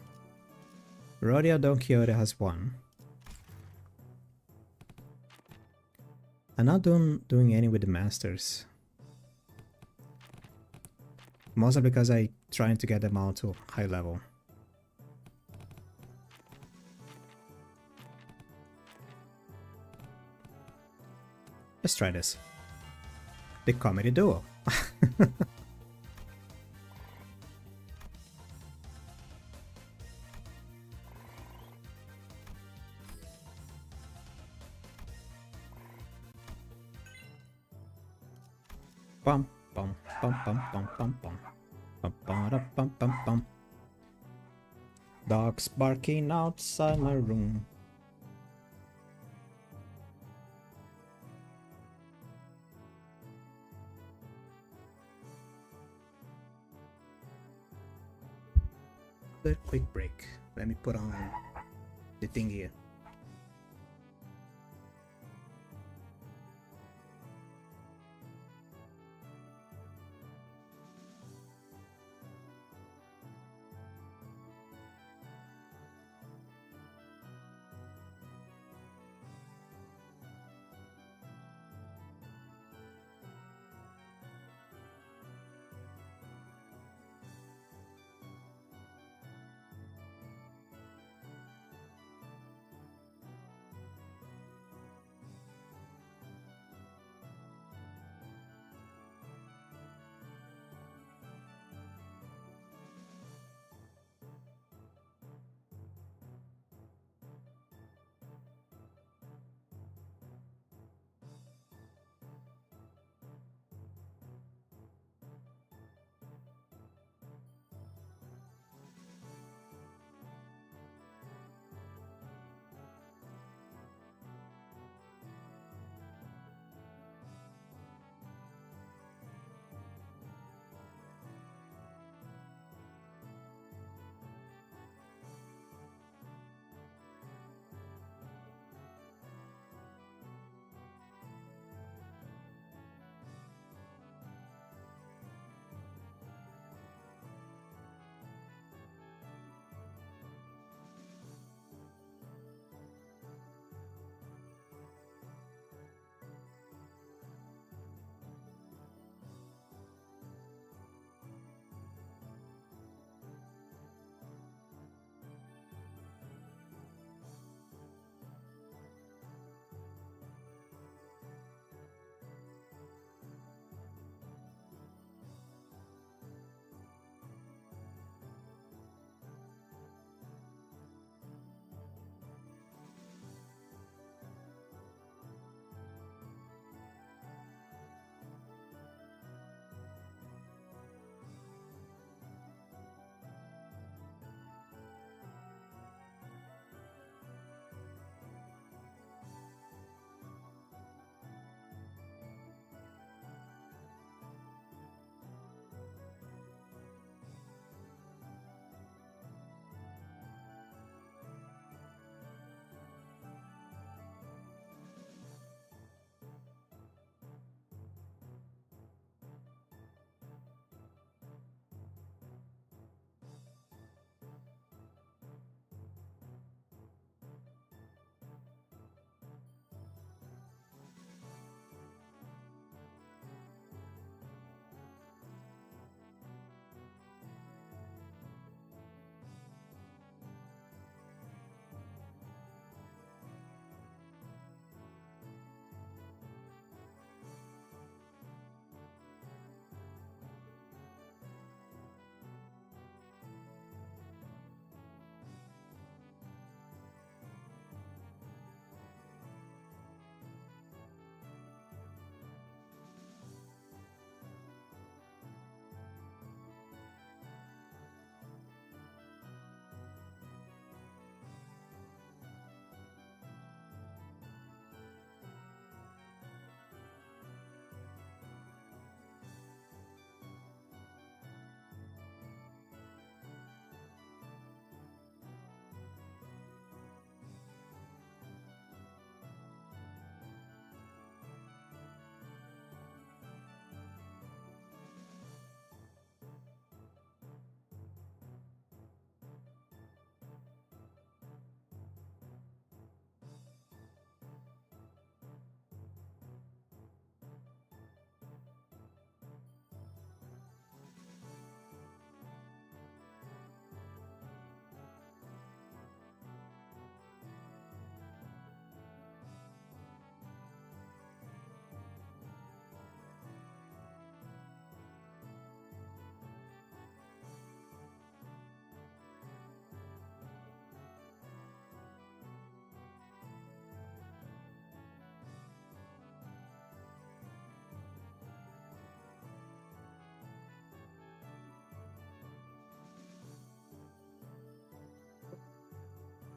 A: Rhodia Don Quixote has 1. I'm not doing any with the masters. Mostly because I'm trying to get them all to high level. Let's try this. The comedy duo. Bum bum bum bum bum bum bum bum bum bum bum bum. Dogs barking outside my room. A quick break. Let me put on the thing here.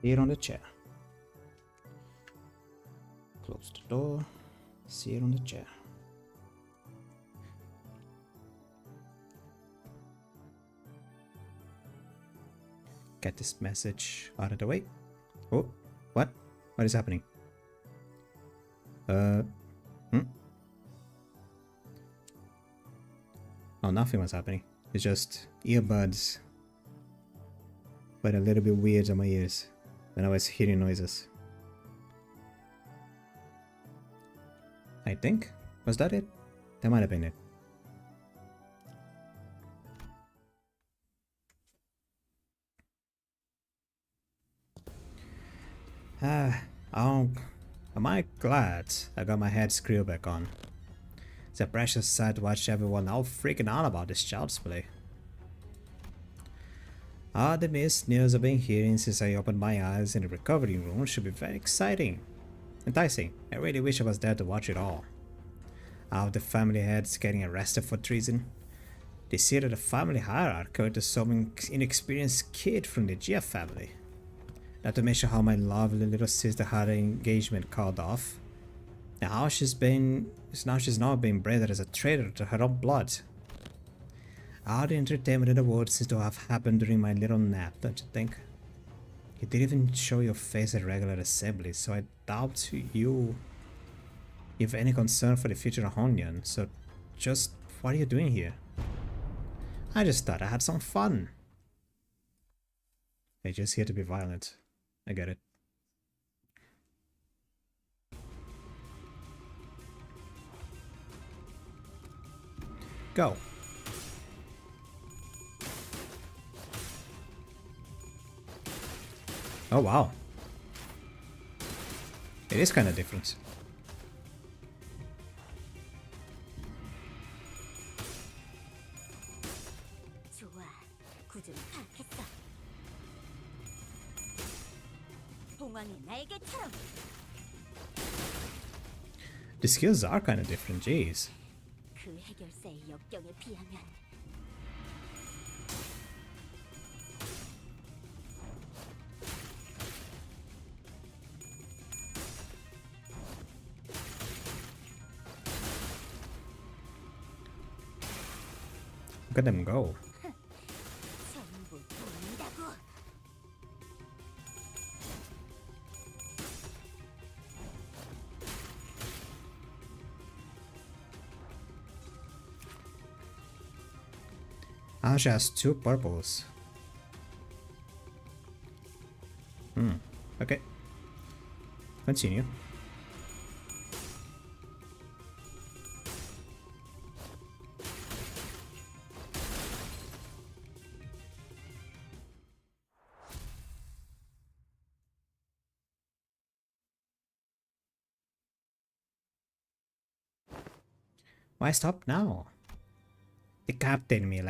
A: Sit on the chair. Close the door. Sit on the chair. Get this message out of the way. Oh, what? What is happening? Oh, nothing was happening. It's just earbuds. But a little bit weird on my ears when I was hearing noises. I think. Was that it? That might have been it. Am I glad I got my head screwed back on? It's a precious sight to watch everyone all freaking out about this child's play. The missed news I've been hearing since I opened my eyes in the recovery room should be very exciting. Enticing. I really wish I was there to watch it all. All the family heads getting arrested for treason. They see that the family hierarchy to some inexperienced kid from the Gia family. Not to mention how my lovely little sister had her engagement called off. Now she's now being branded as a traitor to her own blood. All the entertainment in the world seems to have happened during my little nap, don't you think? You didn't even show your face at regular assemblies, so I doubt you have any concern for the future of Honyan. So just what are you doing here? I just thought I had some fun. They're just here to be violent. I get it. Go. Oh wow. It is kind of different. The skills are kind of different, jeez. Look at them go. She has 2 purples. Okay. Continue. Why stop now? Decapitated me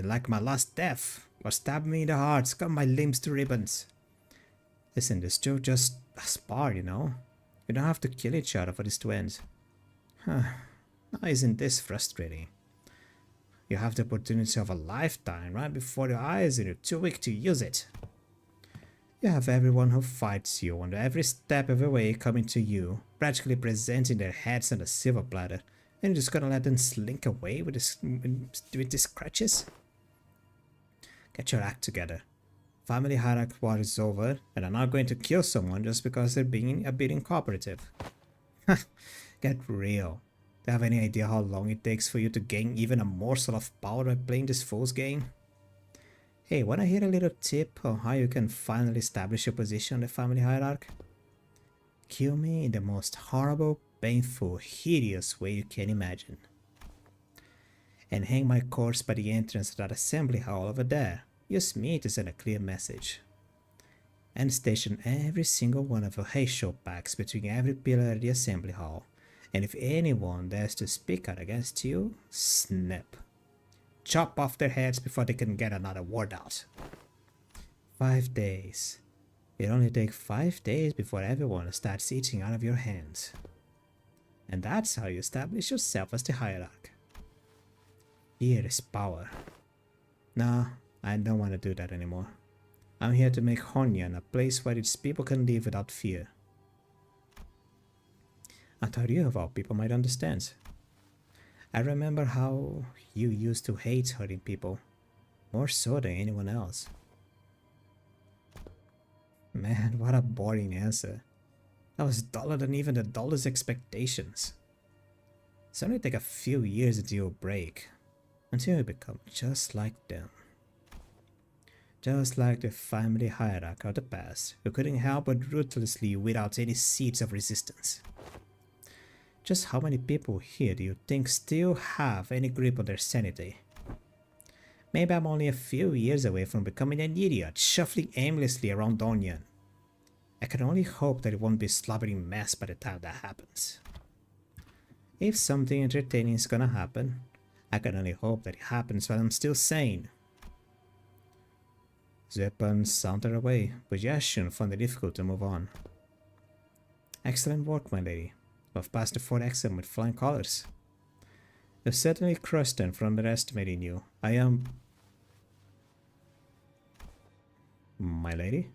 A: like my last death, or stabbed me in the heart, cut my limbs to ribbons. Listen, this still just a spar, you know? You don't have to kill each other for this to end. Now isn't this frustrating? You have the opportunity of a lifetime right before your eyes and you're too weak to use it. You have everyone who fights you on every step of the way coming to you, practically presenting their heads on a silver platter. And you're just gonna let them slink away with these crutches? Get your act together. Family hierarchy war is over, and I'm not going to kill someone just because they're being a bit incooperative. Get real. Do you have any idea how long it takes for you to gain even a morsel of power by playing this fool's game? Hey, wanna hear a little tip on how you can finally establish your position on the family hierarchy? Kill me in the most horrible, painful, hideous way you can imagine. And hang my corpse by the entrance to that assembly hall over there. Use me to send a clear message. And station every single one of your Heisho packs between every pillar of the assembly hall. And if anyone dares to speak out against you, snap. Chop off their heads before they can get another word out. 5 days. It only takes 5 days before everyone starts eating out of your hands. And that's how you establish yourself as the hierarch. Fear is power. No, I don't want to do that anymore. I'm here to make Honyan a place where its people can live without fear. I thought you of all people might understand. I remember how you used to hate hurting people, more so than anyone else. Man, what a boring answer. That was duller than even the dullest expectations. It's only take a few years until you break, until you become just like them. Just like the family hierarchy of the past, who couldn't help but ruthlessly weed out any seeds of resistance. Just how many people here do you think still have any grip on their sanity? Maybe I'm only a few years away from becoming an idiot, shuffling aimlessly around Onion. I can only hope that it won't be a slobbering mess by the time that happens. If something entertaining is gonna happen, I can only hope that it happens while I'm still sane. Zepan sauntered away, but Yashin found it difficult to move on. Excellent work, my lady. We've passed the fourth exam with flying colors. You've certainly crushed them for underestimating you. I am... My lady?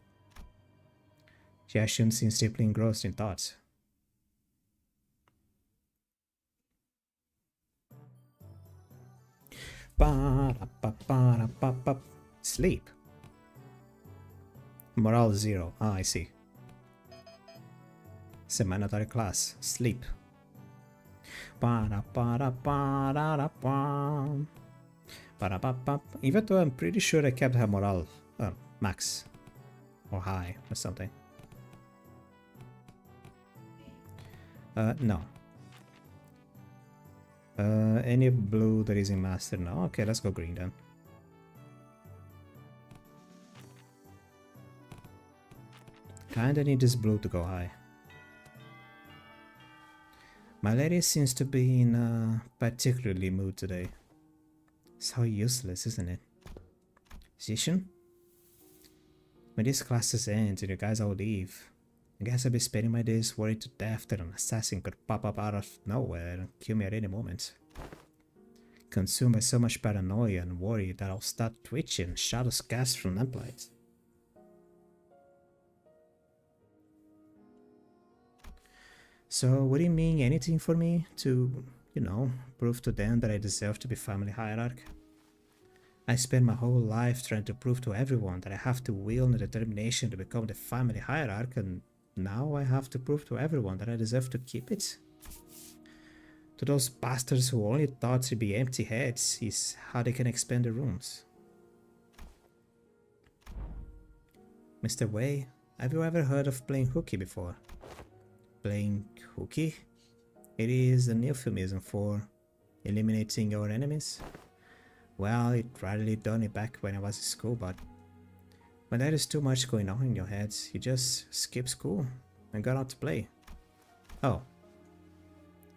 A: Yashin seems deeply engrossed in thoughts. Sleep. Morale 0. Ah, I see. Semi-mandatory class. Sleep. Even though I'm pretty sure I kept her morale max. Or high or something. No. Any blue that is in master? No. Okay, let's go green then. Kinda need this blue to go high. My lady seems to be in a particularly mood today. So useless, isn't it? Zishin? When these classes end and you guys all leave, I guess I'll be spending my days worried to death that an assassin could pop up out of nowhere and kill me at any moment. Consumed by so much paranoia and worry that I'll start twitching shadows cast from lamplight. So, would it mean anything for me to, you know, prove to them that I deserve to be family hierarch? I spent my whole life trying to prove to everyone that I have the will and the determination to become the family hierarch, and now I have to prove to everyone that I deserve to keep it? To those bastards who only thought to be empty heads is how they can expand the rooms. Mr. Wei, have you ever heard of playing hooky before? Playing hooky? It is an euphemism for eliminating your enemies. Well, it rarely done it back when I was in school, but when there is too much going on in your head, you just skip school and go out to play. Oh.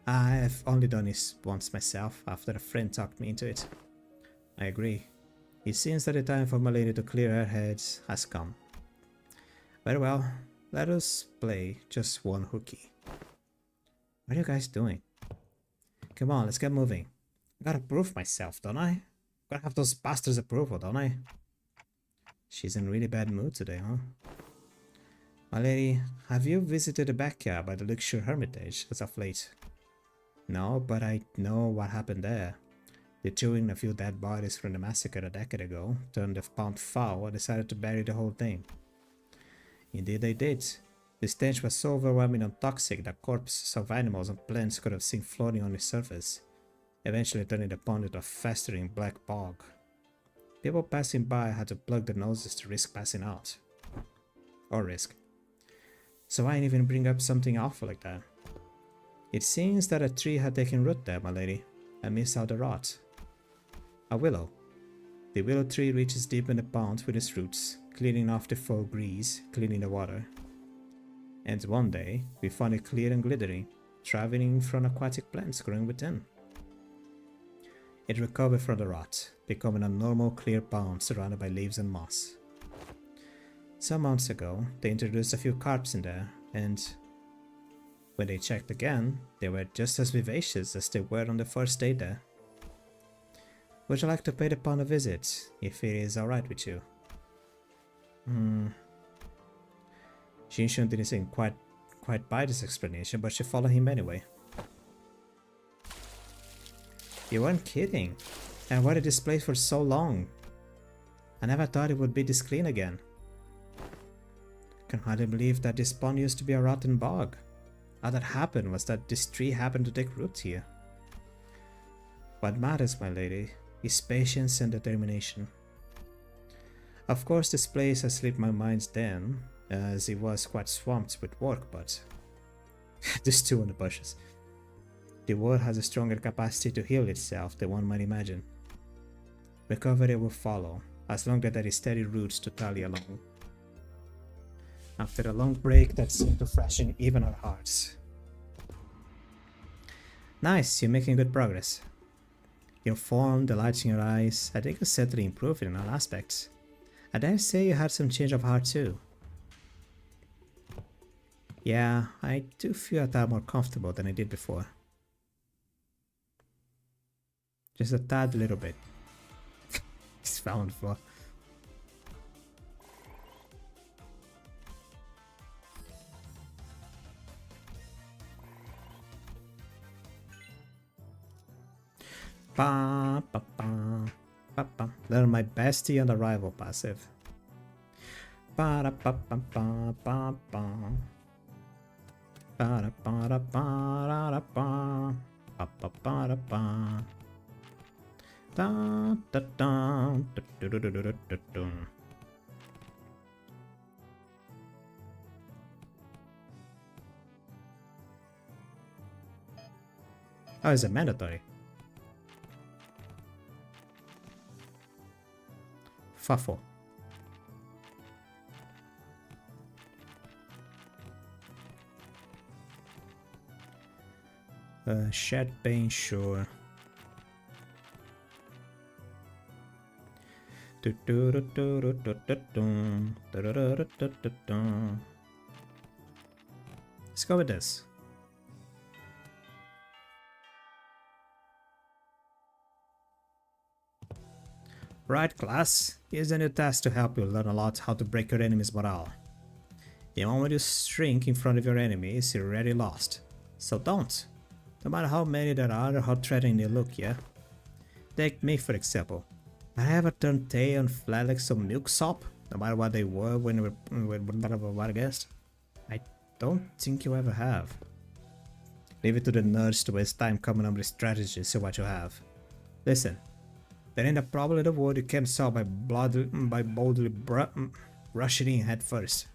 A: I've only done this once myself, after a friend talked me into it. I agree. It seems that the time for my lady to clear her head has come. Very well, let us play just one hooky. What are you guys doing? Come on, let's get moving. I gotta prove myself, don't I? Gotta have those bastards' approval, don't I? She's in really bad mood today, huh? My lady, have you visited the backyard by the Luxure Hermitage as of late? No, but I know what happened there. They threw in a few dead bodies from the massacre a decade ago, turned the pound foul, and decided to bury the whole thing. Indeed they did. The stench was so overwhelming and toxic that corpses of animals and plants could have seen floating on the surface, eventually turning the pond into a festering black bog. People passing by had to plug their noses to risk passing out. Or risk. So I didn't even bring up something awful like that. It seems that a tree had taken root there, my lady, and missed out the rot. A willow. The willow tree reaches deep in the pond with its roots, cleaning off the foul grease, cleaning the water. And one day, we found it clear and glittering, thriving from aquatic plants growing within. It recovered from the rot, becoming a normal clear pond surrounded by leaves and moss. Some months ago, they introduced a few carps in there, and when they checked again, they were just as vivacious as they were on the first day there. Would you like to pay the pond a visit, if it is alright with you? Jinshun didn't seem quite buy this explanation, but she followed him anyway. You weren't kidding. I avoided this place for so long. I never thought it would be this clean again. I can hardly believe that this pond used to be a rotten bog. All that happened was that this tree happened to take root here. What matters, my lady, is patience and determination. Of course, this place has slipped my mind then, as it was quite swamped with work, but there's two on the bushes. The world has a stronger capacity to heal itself than one might imagine. Recovery will follow, as long as there is steady roots to tally along. After a long break that seemed to freshen even our hearts. Nice, you're making good progress. Your form, the light in your eyes, I think you're steadily improving in all aspects. I dare say you had some change of heart too. Yeah, I do feel a tad more comfortable than I did before. Just a tad little bit. It's found for. Ba, ba, ba, ba, ba. Learn my bestie on arrival passive. Ba, da, ba, ba, ba, ba, ba. Ba, da, ba, da, ba, da, da, ba. Ba, ba, ba, da, ba. Da, da, da, da, da, da, da, da, da, da. Oh, is it mandatory? Fuffle. Shed pain, sure. Let's go with this. Right, class. Here's a new task to help you learn a lot how to break your enemy's morale. The moment you shrink in front of your enemies, you're already lost. So don't. No matter how many there are or how threatening they look, yeah? Take me for example. I ever turned tail and fled like some milksop, no matter what they were when we were against? I don't think you ever have. Leave it to the nerds to waste time coming up with strategies to see what you have. Listen, there ain't a problem in the world you can't solve by boldly rushing in head first.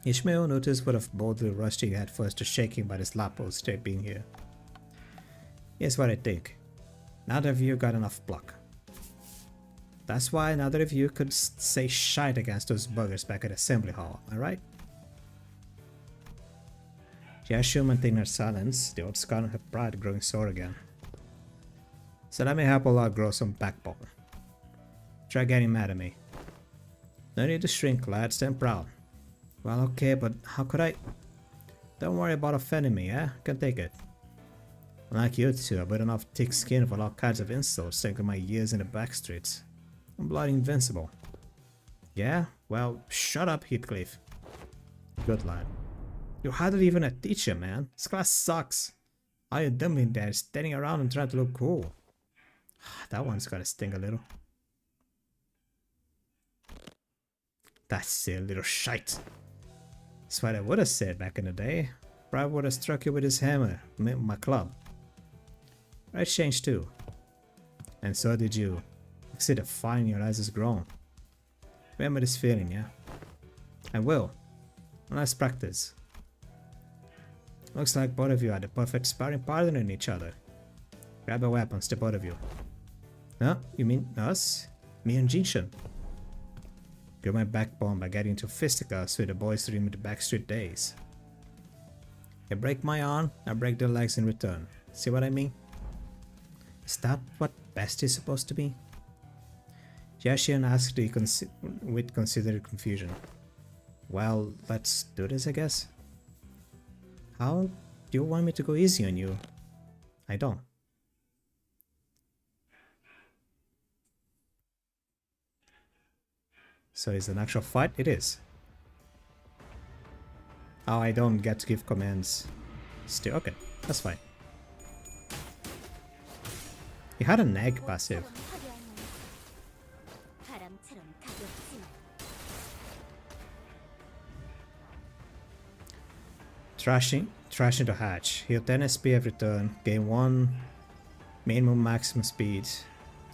A: Ishmael noticed would have boldly rushed in head first to shake him by the slap straight being here. Here's what I think. Neither of you got enough pluck. That's why neither of you could say shite against those buggers back at Assembly Hall, am I right? Yashu maintained her silence, the old scar on her pride growing sore again. So let me help Allah grow some backbone. Try getting mad at me. No need to shrink, lad, stand proud. Well, okay, but how could I? Don't worry about offending me, eh? Can take it. Like you two, I've got enough thick skin for all kinds of insults thanks to my years in the backstreets. I'm bloody invincible. Yeah? Well, shut up, Heathcliff. Good lad. You're hardly even a teacher, man. This class sucks. All you dumbing there standing around and trying to look cool. That one's gotta sting a little. That silly little shite. That's what I would have said back in the day. Probably would have struck you with his hammer, my club. I changed too. And so did you. I see the fire in your eyes has grown. Remember this feeling, yeah? I will. Let's practice. Looks like both of you are the perfect sparring partner in each other. Grab your weapons, the both of you. No, you mean us? Me and Jinshun. Grew my backbone by getting into fisticuffs with the boys during the backstreet days. You break my arm, I break their legs in return. See what I mean? Is that what best is supposed to be? Jashian asked with considered confusion. Well, let's do this, I guess. How do you want me to go easy on you? I don't. So it's an actual fight? It is. Oh, I don't get to give commands. Still, okay, that's fine. He had an egg passive. Trashing to hatch. Heal 10 SP every turn. Gain 1 minimum maximum speed.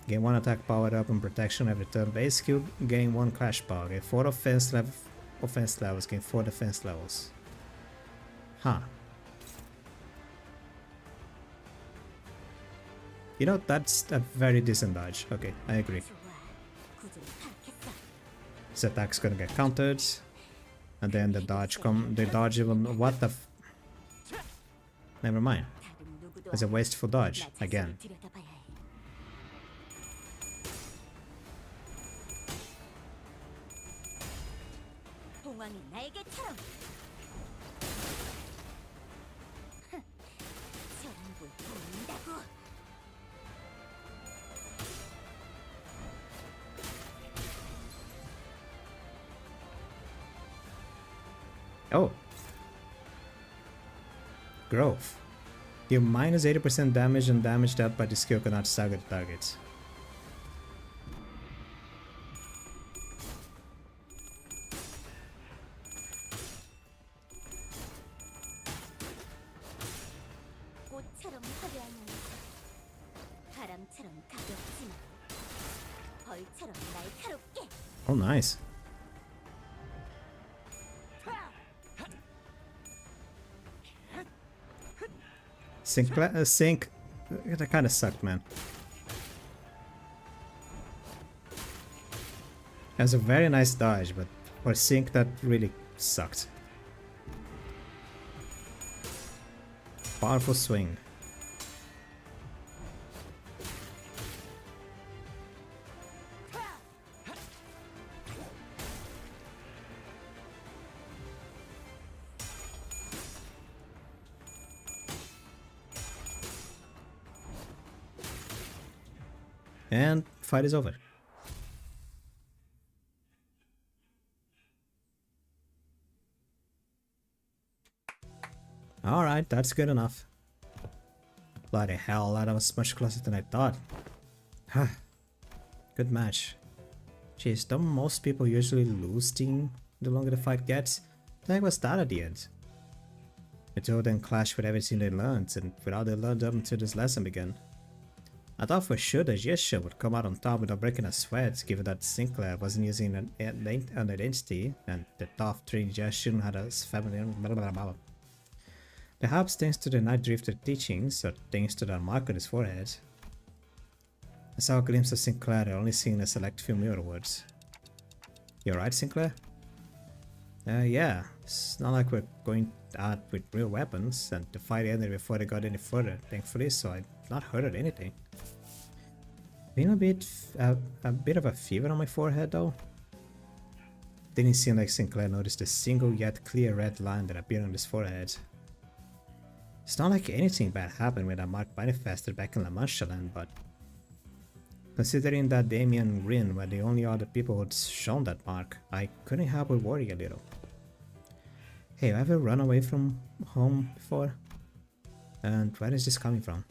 A: Gain 1 attack power up and protection every turn. Base skill, gain 1 clash power. Gain 4 offense levels. Gain 4 defense levels. Huh. You know, that's a very decent dodge. Okay, I agree. This attack's gonna get countered. And then the dodge even, what the never mind. It's a wasteful dodge, again. Oh. Growth. Deal minus 80% damage and damage dealt by the skill cannot stagger the targets. Oh, nice. Sync, that kind of sucked, man. It was a very nice dodge, but for Sync that really sucked. Powerful swing. And fight is over. Alright, that's good enough. Bloody hell, that was much closer than I thought. Huh. Good match. Jeez, don't most people usually lose team the longer the fight gets? The heck was that at the end? The two of them clashed with everything they learned, and without they learned up until this lesson began. I thought for sure the Yesha would come out on top without breaking a sweat, given that Sinclair wasn't using an identity, and the top 3 just shouldn't have a family. Blah, blah, blah. Perhaps thanks to the Night Drifter teachings, or thanks to that mark on his forehead. I saw a glimpse of Sinclair, only seeing a select few mirror words. You alright, Sinclair? Yeah. It's not like we're going out with real weapons, and the fight ended before they got any further, thankfully, so I've not hurt anything. Been a bit of a fever on my forehead though. Didn't seem like Sinclair noticed a single yet clear red line that appeared on his forehead. It's not like anything bad happened when that mark manifested back in La Mancha land, but considering that Damien and Rin were the only other people who'd shown that mark, I couldn't help but worry a little. Hey, have you ever run away from home before? And where is this coming from?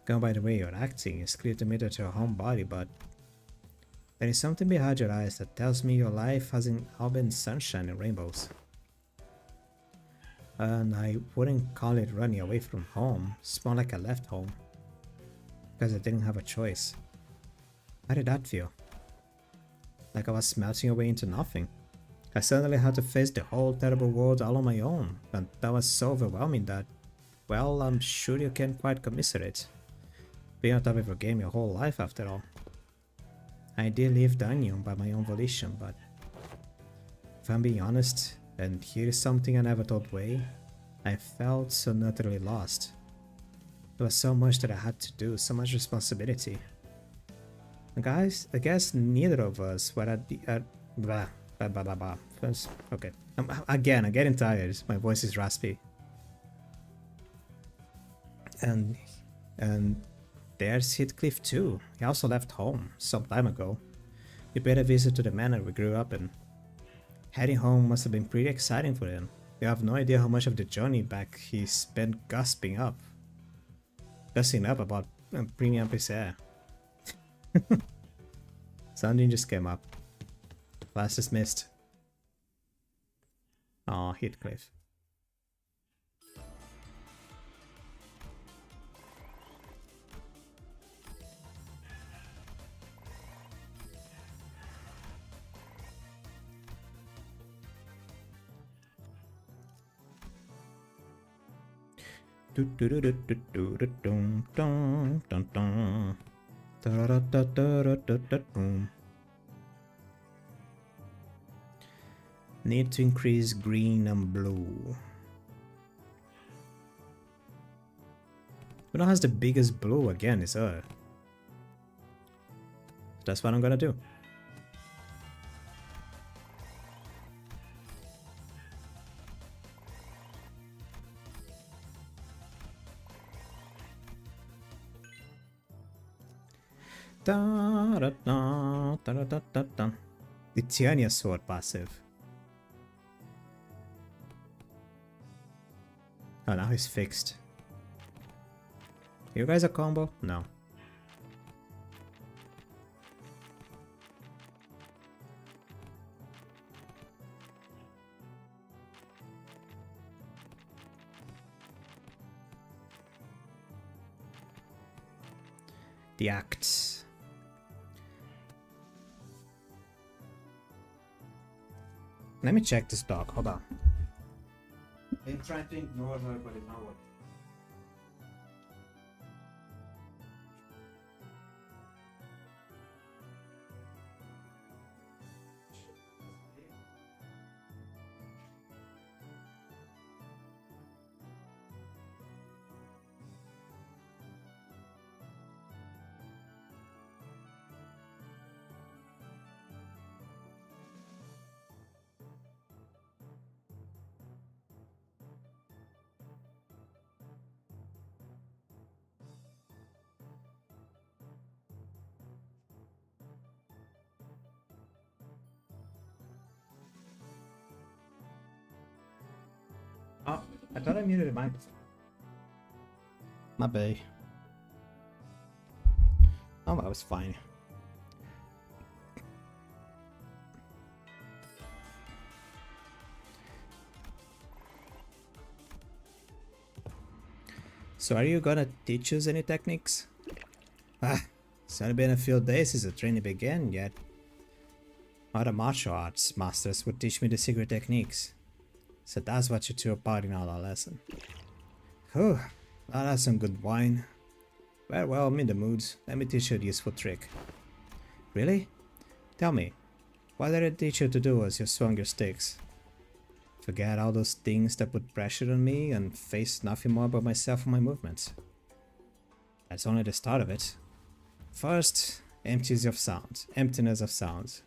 A: Going by the way you're acting, it's clear to me that you're a homebody, but there is something behind your eyes that tells me your life hasn't all been sunshine and rainbows. And I wouldn't call it running away from home, it's more like I left home. Because I didn't have a choice. How did that feel? Like I was melting away into nothing. I suddenly had to face the whole terrible world all on my own, and that was so overwhelming that, well, I'm sure you can quite commiserate. Being on top of a game your whole life after all. I did leave the onion by my own volition, but if I'm being honest, and here is something I never told Wei, I felt so utterly lost. There was so much that I had to do, so much responsibility. And guys, I guess neither of us were at the... blah, blah, blah, blah, blah. First, okay. I'm getting tired. My voice is raspy. And there's Heathcliff too. He also left home some time ago. We paid a visit to the manor we grew up in. Heading home must have been pretty exciting for him. You have no idea how much of the journey back he spent gussing up about premium PC. Something just came up. Class dismissed. Aw, Heathcliff. Need to increase green and blue. Who has the biggest blue again is her. That's what I'm gonna do. The Tiania sword passive. Oh, now he's fixed. You guys a combo? No. The acts. Let me check this dog. Hold on. I'm trying to ignore her, but it's not working. Oh, I thought I muted the mic. My bad. Oh, that was fine. So are you gonna teach us any techniques? It's only been a few days since the training began, yet other martial arts masters would teach me the secret techniques. So that's what you two are partying out our lesson. Whew, that's some good wine. Well, I'm in the mood. Let me teach you a useful trick. Really? Tell me, what did I teach you to do as you swung your sticks? Forget all those things that put pressure on me and face nothing more but myself and my movements. That's only the start of it. First, emptiness of sound.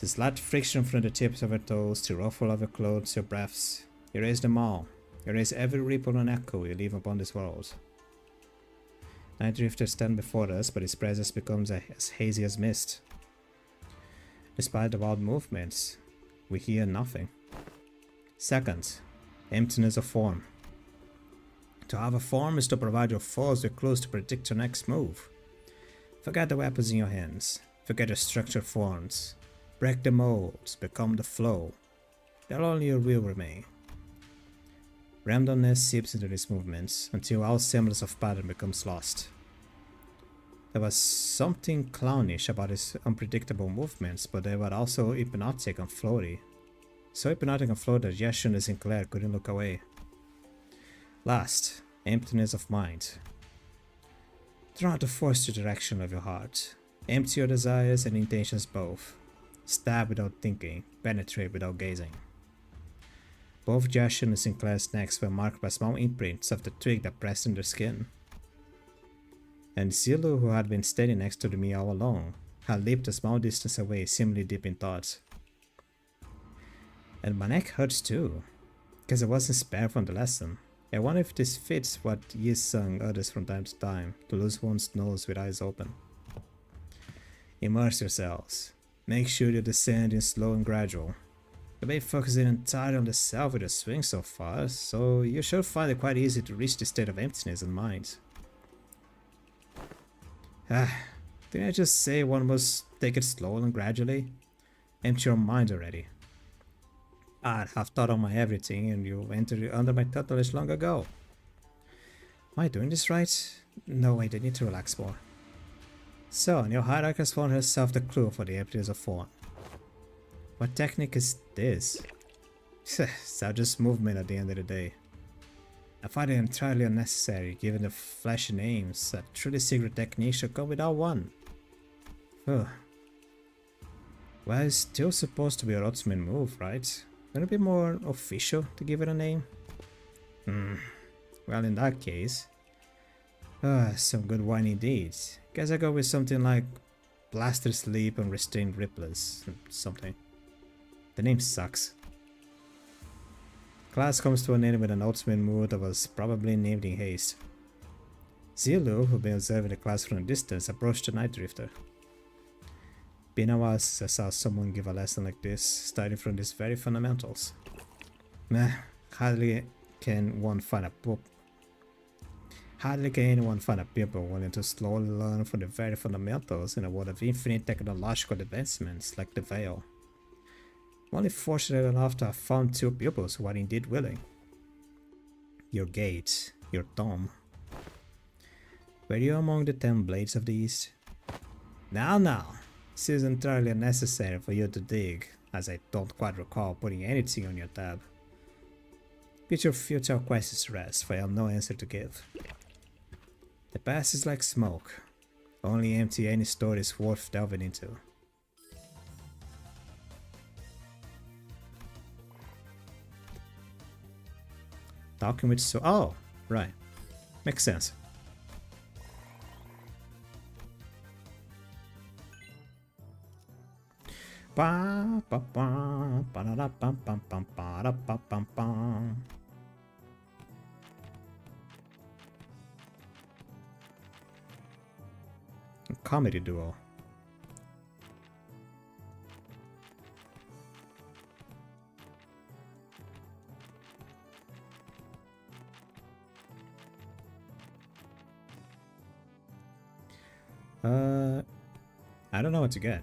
A: The slight friction from the tips of your toes to ruffle of your clothes, your breaths. Erase them all. Erase every ripple and echo you leave upon this world. Night drifters stand before us, but his presence becomes as hazy as mist. Despite the wild movements, we hear nothing. Second, emptiness of form. To have a form is to provide your foes with clues to predict your next move. Forget the weapons in your hands. Forget your structured forms. Break the molds, become the flow. Then only your will remain. Randomness seeps into these movements until all semblance of pattern becomes lost. There was something clownish about his unpredictable movements, but they were also hypnotic and floaty. So hypnotic and floaty that Yeshun and Sinclair couldn't look away. Last, emptiness of mind. Try not to force the direction of your heart. Empty your desires and intentions both. Stab without thinking, penetrate without gazing. Both Yeshun and Sinclair's necks were marked by small imprints of the twig that pressed in their skin. And Zulu, who had been standing next to me all along, had leaped a small distance away, seemingly deep in thought. And my neck hurts too, because I wasn't spared from the lesson. I wonder if this fits what Yi Sung utters from time to lose one's nose with eyes open. Immerse yourselves. Make sure you descend in slow and gradual. You've been focusing entirely on the self with your swing so far, so you should find it quite easy to reach the state of emptiness in mind. Didn't I just say one must take it slowly and gradually? Empty your mind already. I'd have thought on my everything and you entered under my tutelage long ago. Am I doing this right? No, wait, I need to relax more. So, new hierarch has found herself the clue for the emptiness of form. What technique is this? It's just movement at the end of the day. I find it entirely unnecessary given the flashy names. A truly secret technique should come without one. Well, it's still supposed to be your ultimate move, right? Wouldn't it be more official to give it a name? Well, in that case... some good wine indeed. Guess I go with something like Blaster Sleep and Restrained Ripplers, something. The name sucks. Class comes to an end with an ultimate move that was probably named in haste. Zulu, who'd been observing the class from a distance, approached the Night Drifter. Been a while since I saw someone give a lesson like this, starting from these very fundamentals. Hardly can anyone find a people willing to slowly learn from the very fundamentals in a world of infinite technological advancements like the Veil. I'm only fortunate enough to have found 2 pupils who are indeed willing. Your gate, your dome. Were you among the 10 blades of the East? Now, this is entirely unnecessary for you to dig, as I don't quite recall putting anything on your tab. Put your futile questions to rest, for I have no answer to give. The past is like smoke. Only empty any story is worth delving into. Talking with oh, right. Makes sense. Ba ba ba ba da bum bum bum ba da bum bum bum. Comedy duo. I don't know what to get.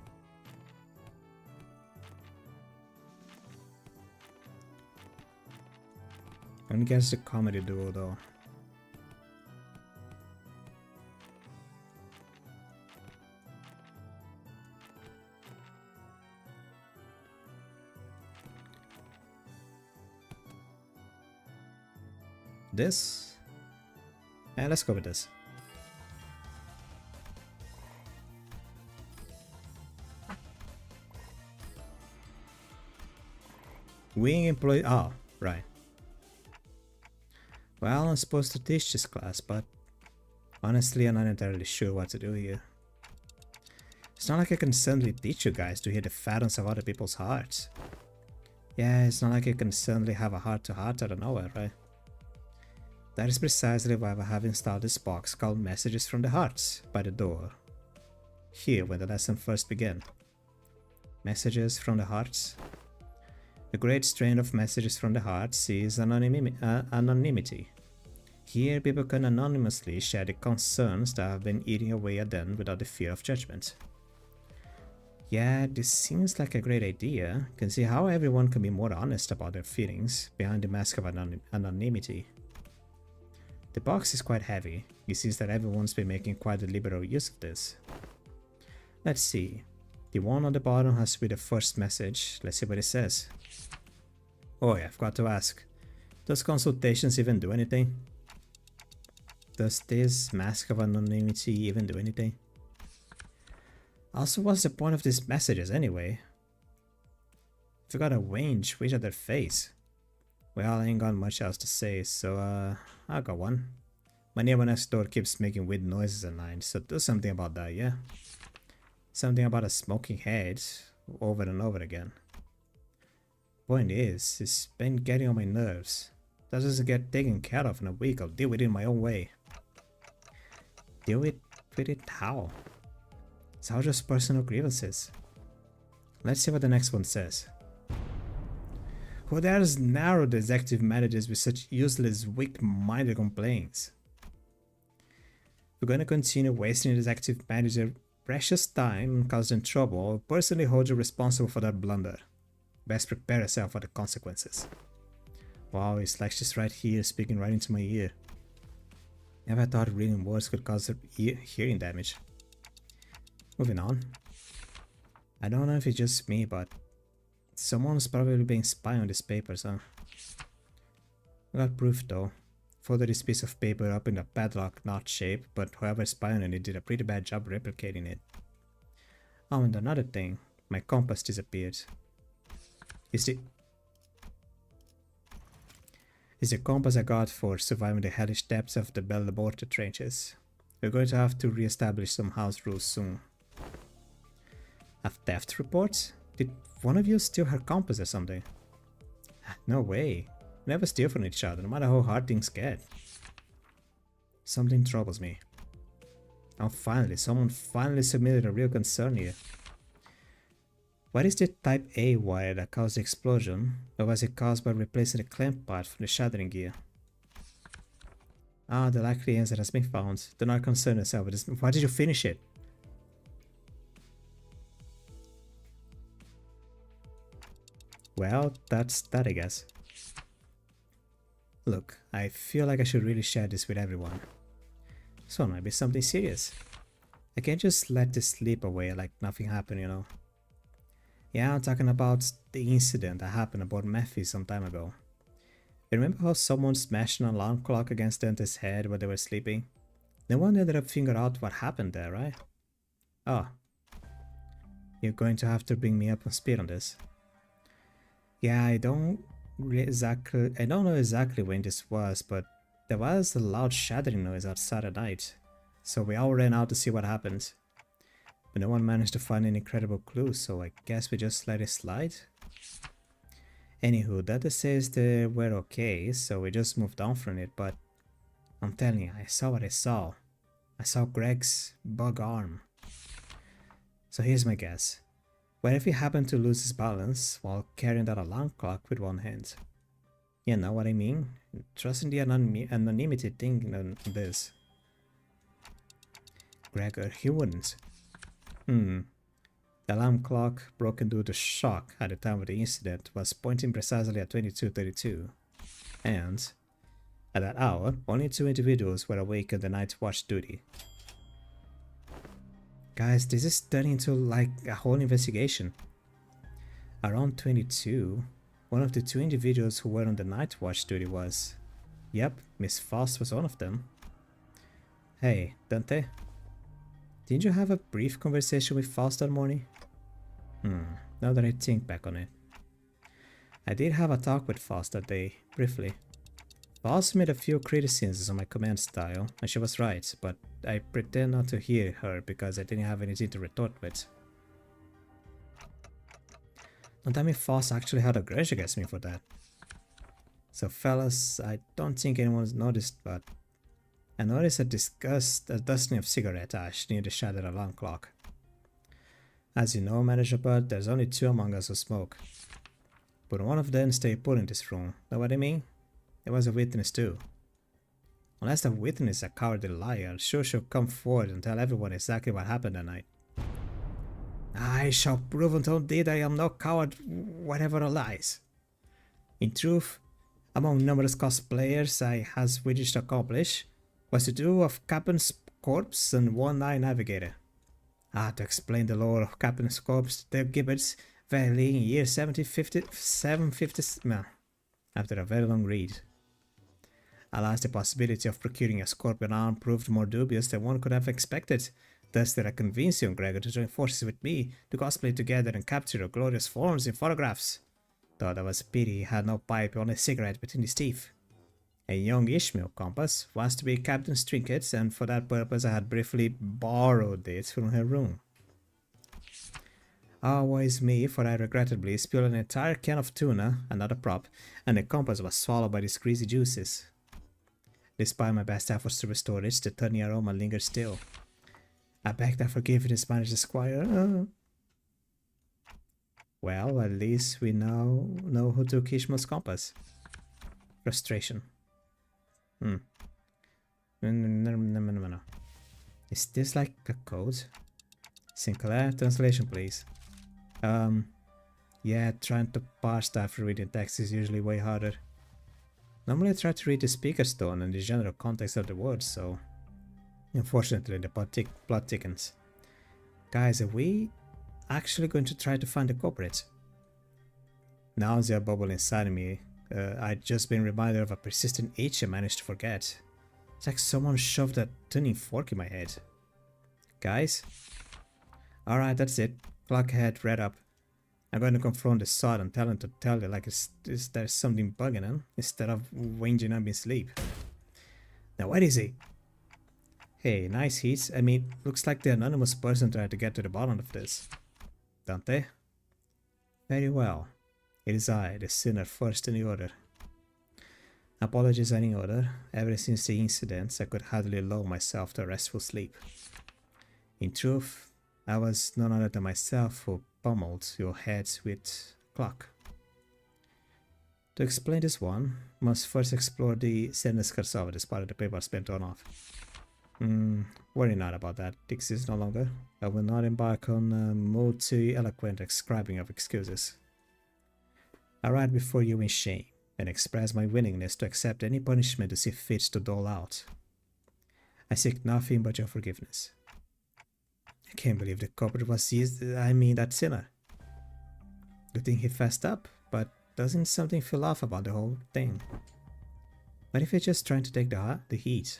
A: I'm gonna guess the comedy duo though. This? And let's go with this. Wing employee. Oh, right. Well, I'm supposed to teach this class, but honestly, I'm not entirely sure what to do here. It's not like I can suddenly teach you guys to hear the fathoms of other people's hearts. Yeah, it's not like I can suddenly have a heart-to-heart out of nowhere, right? That is precisely why I have installed this box called Messages from the Hearts by the door. Here, when the lesson first began. Messages from the Hearts. The great strain of Messages from the Hearts is anonymity. Here, people can anonymously share the concerns that have been eating away at them without the fear of judgment. Yeah, this seems like a great idea. Can see how everyone can be more honest about their feelings behind the mask of anonymity. The box is quite heavy. It seems that everyone's been making quite a liberal use of this. Let's see. The one on the bottom has to be the first message. Let's see what it says. Oh yeah, I've got to ask. Does consultations even do anything? Does this mask of anonymity even do anything? Also, what's the point of these messages anyway? If you got a whinge at their face. Well, I ain't got much else to say, so I'll got one. My neighbor next door keeps making weird noises at night, so do something about that, yeah? Something about a smoking head over and over again. Point is, it's been getting on my nerves. That doesn't get taken care of in a week. I'll deal with it in my own way. Deal with it how? So how just personal grievances? Let's see what the next one says. Who dares narrow the executive managers with such useless, weak-minded complaints? We're going to continue wasting the executive manager precious time and cause them trouble. I'll personally hold you responsible for that blunder. Best prepare yourself for the consequences. Wow, it's like she's right here speaking right into my ear. Never thought reading words could cause her hearing damage. Moving on. I don't know if it's just me, but someone's probably being spy on these papers, huh? I got proof though. Folded this piece of paper up in a padlock knot shape, but whoever spied on it did a pretty bad job replicating it. Oh, and another thing. My compass disappeared. Is the compass I got for surviving the hellish depths of the Belle Laborte trenches. We're going to have to re-establish some house rules soon. A theft report? Did one of you steal her compass or something? No way. We never steal from each other, no matter how hard things get. Something troubles me. Oh, finally, someone finally submitted a real concern here. What is the Type A wire that caused the explosion, or was it caused by replacing the clamp part from the shattering gear? Ah, the likely answer has been found. Do not concern yourself with this. Why did you finish it? Well, that's that, I guess. Look, I feel like I should really share this with everyone. This one might be something serious. I can't just let this slip away like nothing happened, you know. Yeah, I'm talking about the incident that happened aboard Matthew some time ago. You remember how someone smashed an alarm clock against Dante's head while they were sleeping? No one ended up figuring out what happened there, right? Oh. You're going to have to bring me up on speed on this. Yeah, I don't know exactly when this was, but there was a loud shattering noise outside at night. So we all ran out to see what happened. But no one managed to find any credible clues, so I guess we just let it slide. Anywho, Data says they were okay, so we just moved on from it, but I'm telling you, I saw what I saw. I saw Greg's bug arm. So here's my guess. What if he happened to lose his balance while carrying that alarm clock with one hand? You know what I mean? Trusting the anonymity thing on this. Gregor, he wouldn't. The alarm clock, broken due to shock at the time of the incident, was pointing precisely at 22:32. And, at that hour, only 2 individuals were awake on the night watch duty. Guys, this is turning into like a whole investigation. Around 22, one of the 2 individuals who were on the night watch duty was... Yep, Miss Faust was one of them. Hey, Dante? Didn't you have a brief conversation with Faust that morning? Now that I think back on it. I did have a talk with Faust that day, briefly. Faust made a few criticisms on my command style, and she was right, but I pretend not to hear her because I didn't have anything to retort with. Don't tell me Faust actually had a grudge against me for that. So fellas, I don't think anyone's noticed, but I noticed a dusting of cigarette ash near the shattered alarm clock. As you know, Manager Bud, there's only 2 among us who smoke. But one of them stayed put in this room, know what I mean? There was a witness too. Unless the witness is a cowardly liar, sure she'll come forward and tell everyone exactly what happened that night. I shall prove until dead I am no coward, whatever the lies. In truth, among numerous cosplayers I has wished to accomplish, was to do of Captain's corpse and one-eye navigator. To explain the lore of Captain's corpse, the gibbets, valley in year 750, after a very long read. Alas, the possibility of procuring a scorpion arm proved more dubious than one could have expected. Thus did I convince young Gregor to join forces with me to cosplay together and capture your glorious forms in photographs. Thought it was a pity he had no pipe or a cigarette between his teeth. A young Ishmael compass was to be Captain's trinket, and for that purpose I had briefly borrowed it from her room. Always me, for I regrettably spilled an entire can of tuna, another prop, and the compass was swallowed by these greasy juices. Despite my best efforts to restore it, the tunny aroma lingered still. I beg thy forgiveness, manager Squire. Well, at least we now know who took Ishmael's compass. Frustration. No. Is this like a code? Sinclair, translation please. Yeah, trying to parse that after reading text is usually way harder. Normally I try to read the speaker's tone and the general context of the words, so unfortunately the plot thickens. Guys, are we actually going to try to find the culprit? Nausea bubble inside of me. I'd just been reminded of a persistent itch I managed to forget. It's like someone shoved a tuning fork in my head. Guys? Alright, that's it. Clock ahead, read up. I'm going to confront the sod and tell him to tell you like there's something bugging him instead of whinging up in sleep. Now where is he? Hey, nice heat. I mean, looks like the anonymous person tried to get to the bottom of this. Don't they? Very well. It is I, the sinner first in the order. Apologies are in order. Ever since the incidents, I could hardly lull myself to a restful sleep. In truth, I was none other than myself who pummeled your heads with a clock. To explain this one, must first explore the sentence cursor as part of the paper's been torn off. Worry not about that. It exists no longer. I will not embark on a multi-eloquent describing of excuses. I write before you in shame, and express my willingness to accept any punishment you see fit to dole out. I seek nothing but your forgiveness. I can't believe the culprit was that sinner. Good thing he fessed up, but doesn't something feel off about the whole thing? What if he's just trying to take the heat?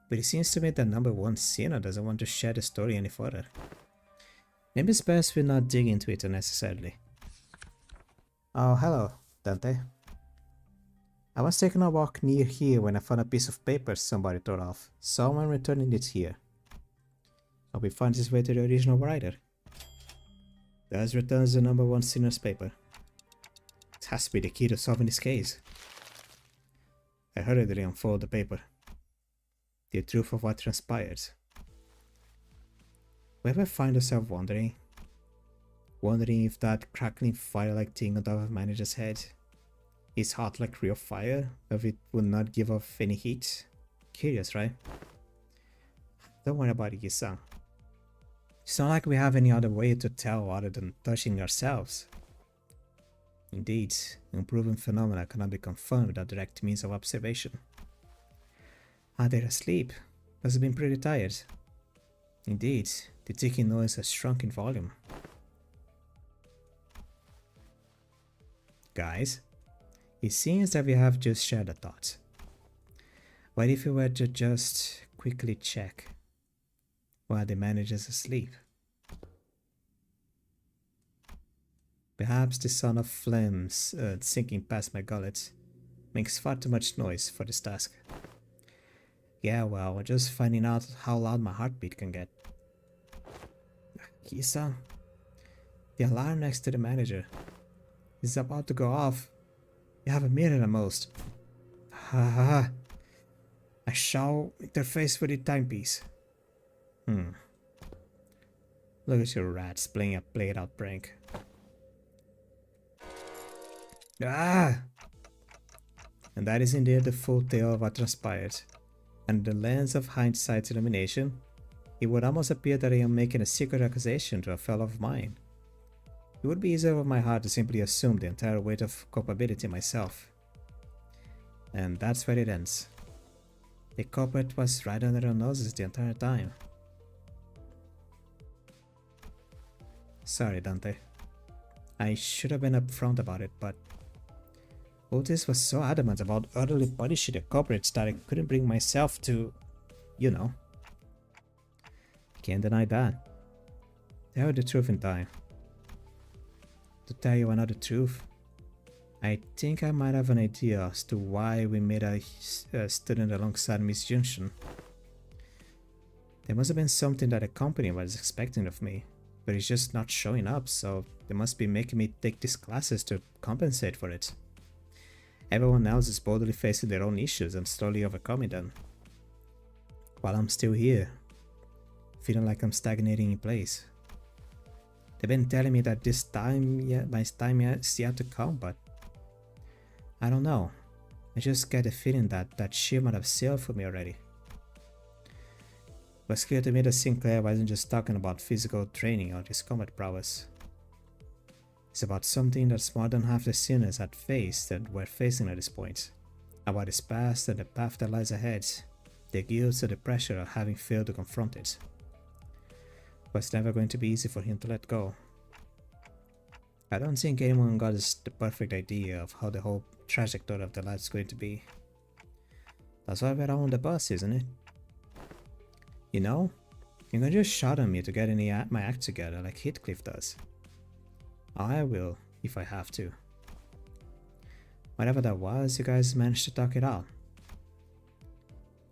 A: But it seems to me that number one sinner doesn't want to share the story any further. Maybe it's best we not dig into it unnecessarily. Oh, hello, Dante. I was taking a walk near here when I found a piece of paper somebody tore off. Someone returning it here. Hope he finds his way to the original writer. Thus returns the number one sinner's paper. It has to be the key to solving this case. I hurriedly unfold the paper. The truth of what transpired. We ever find yourself wondering if that crackling fire-like thing on top of manager's head is hot like real fire, or if it would not give off any heat? Curious, right? Don't worry about it, Yisan. It's not like we have any other way to tell other than touching ourselves. Indeed, unproven phenomena cannot be confirmed without direct means of observation. Are they asleep? Must have been pretty tired. Indeed, the ticking noise has shrunk in volume. Guys, it seems that we have just shared a thought. What if we were to just quickly check while the manager's asleep? Perhaps the sound of flames sinking past my gullet makes far too much noise for this task. Yeah, well, we're just finding out how loud my heartbeat can get. Kisa, the alarm next to the manager is about to go off. You have a minute at most. Ha ha ha. I shall interface with the timepiece. Look at your rats playing a played out prank. Ah! And that is indeed the full tale of what transpired. Under the lens of hindsight's illumination, it would almost appear that I am making a secret accusation to a fellow of mine. It would be easier with my heart to simply assume the entire weight of culpability myself. And that's where it ends. The culprit was right under our noses the entire time. Sorry, Dante. I should have been upfront about it, but Otis was so adamant about utterly punishing the culprits that I couldn't bring myself to, you know. Can't deny that. Tell the truth in time. To tell you another truth, I think I might have an idea as to why we made a student alongside Miss Junction. There must have been something that the company was expecting of me, but it's just not showing up, so they must be making me take these classes to compensate for it. Everyone else is boldly facing their own issues and slowly overcoming them, while I'm still here, feeling like I'm stagnating in place. They've been telling me that my time is yet to come, but I don't know. I just get the feeling that that ship might have sailed for me already. It was clear to me that Sinclair wasn't just talking about physical training or his combat prowess. It's about something that's more than half the sinners had faced and were facing at this point. About his past and the path that lies ahead, the guilt and the pressure of having failed to confront it. It was never going to be easy for him to let go. I don't think anyone got the perfect idea of how the whole trajectory of their life's going to be. That's why we're all on the bus, isn't it? You know, you can just shout at me to get my act together like Heathcliff does. I will, if I have to. Whatever that was, you guys managed to talk it out.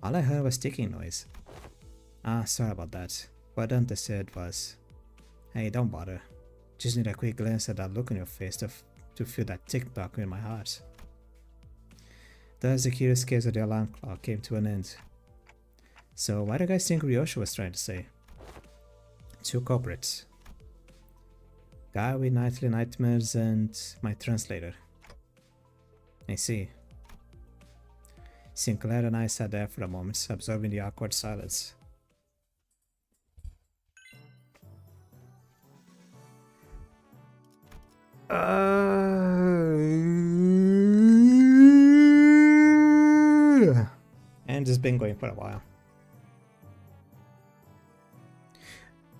A: All I heard was ticking noise. Ah, sorry about that. What Dante said was, hey, don't bother. Just need a quick glance at that look on your face to feel that tick-tock in my heart. Thus, the curious case of the alarm clock came to an end. So, what do you guys think Ryosha was trying to say? Two culprits. Guy with nightly nightmares and my translator. I see. Sinclair and I sat there for a moment, absorbing the awkward silence. And it's been going for a while.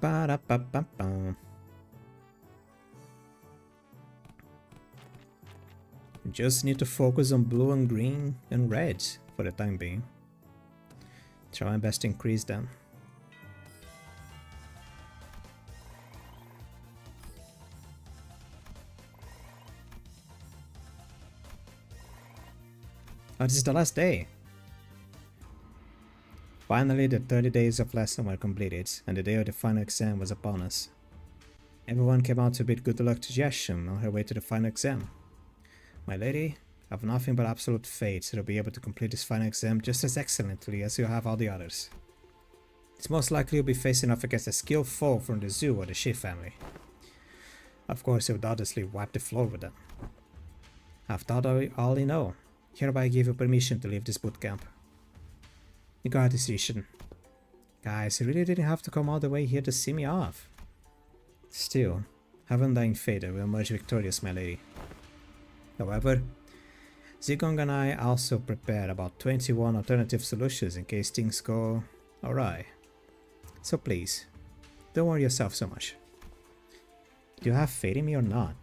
A: Ba-da-ba-ba-ba. Just need to focus on blue and green and red for the time being. Try my best to increase them. Oh, this is the last day. Finally, the 30 days of lesson were completed, and the day of the final exam was upon us. Everyone came out to bid good luck to Yashin on her way to the final exam. My lady, I have nothing but absolute faith that you'll be able to complete this final exam just as excellently as you have all the others. It's most likely you'll be facing off against a skilled foe from the zoo or the Schiff family. Of course, you would obviously wipe the floor with them. I've thought all you know. Hereby give you permission to leave this boot camp. You got a decision. Guys, you really didn't have to come all the way here to see me off. Still, have undying faith that we'll emerge victorious, my lady. However, Zigong and I also prepared about 21 alternative solutions in case things go awry. So please, don't worry yourself so much. Do you have faith in me or not?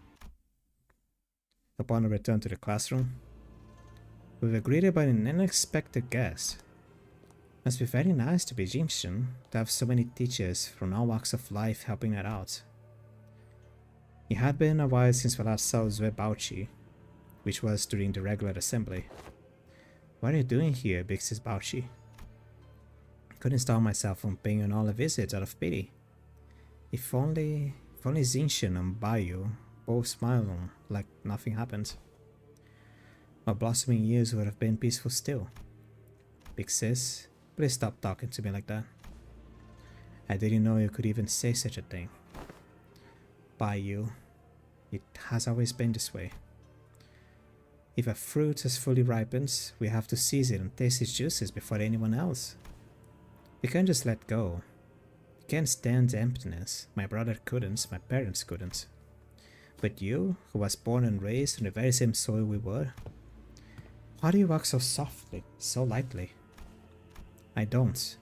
A: Upon a return to the classroom, we were greeted by an unexpected guest. Must be very nice to be Jimshin, to have so many teachers from all walks of life helping her out. It had been a while since we last saw Zue Bauchi, which was during the regular assembly. What are you doing here, Big Sis Bauchi? Couldn't stop myself from paying an all a visit out of pity. If only Zinshin and Bayu both smiled like nothing happened. Our blossoming years would have been peaceful still. Big Sis, please stop talking to me like that. I didn't know you could even say such a thing. Bayu, it has always been this way. If a fruit has fully ripened, we have to seize it and taste its juices before anyone else. We can't just let go. We can't stand emptiness. My brother couldn't, my parents couldn't. But you, who was born and raised on the very same soil we were, why do you walk so softly, so lightly? I don't.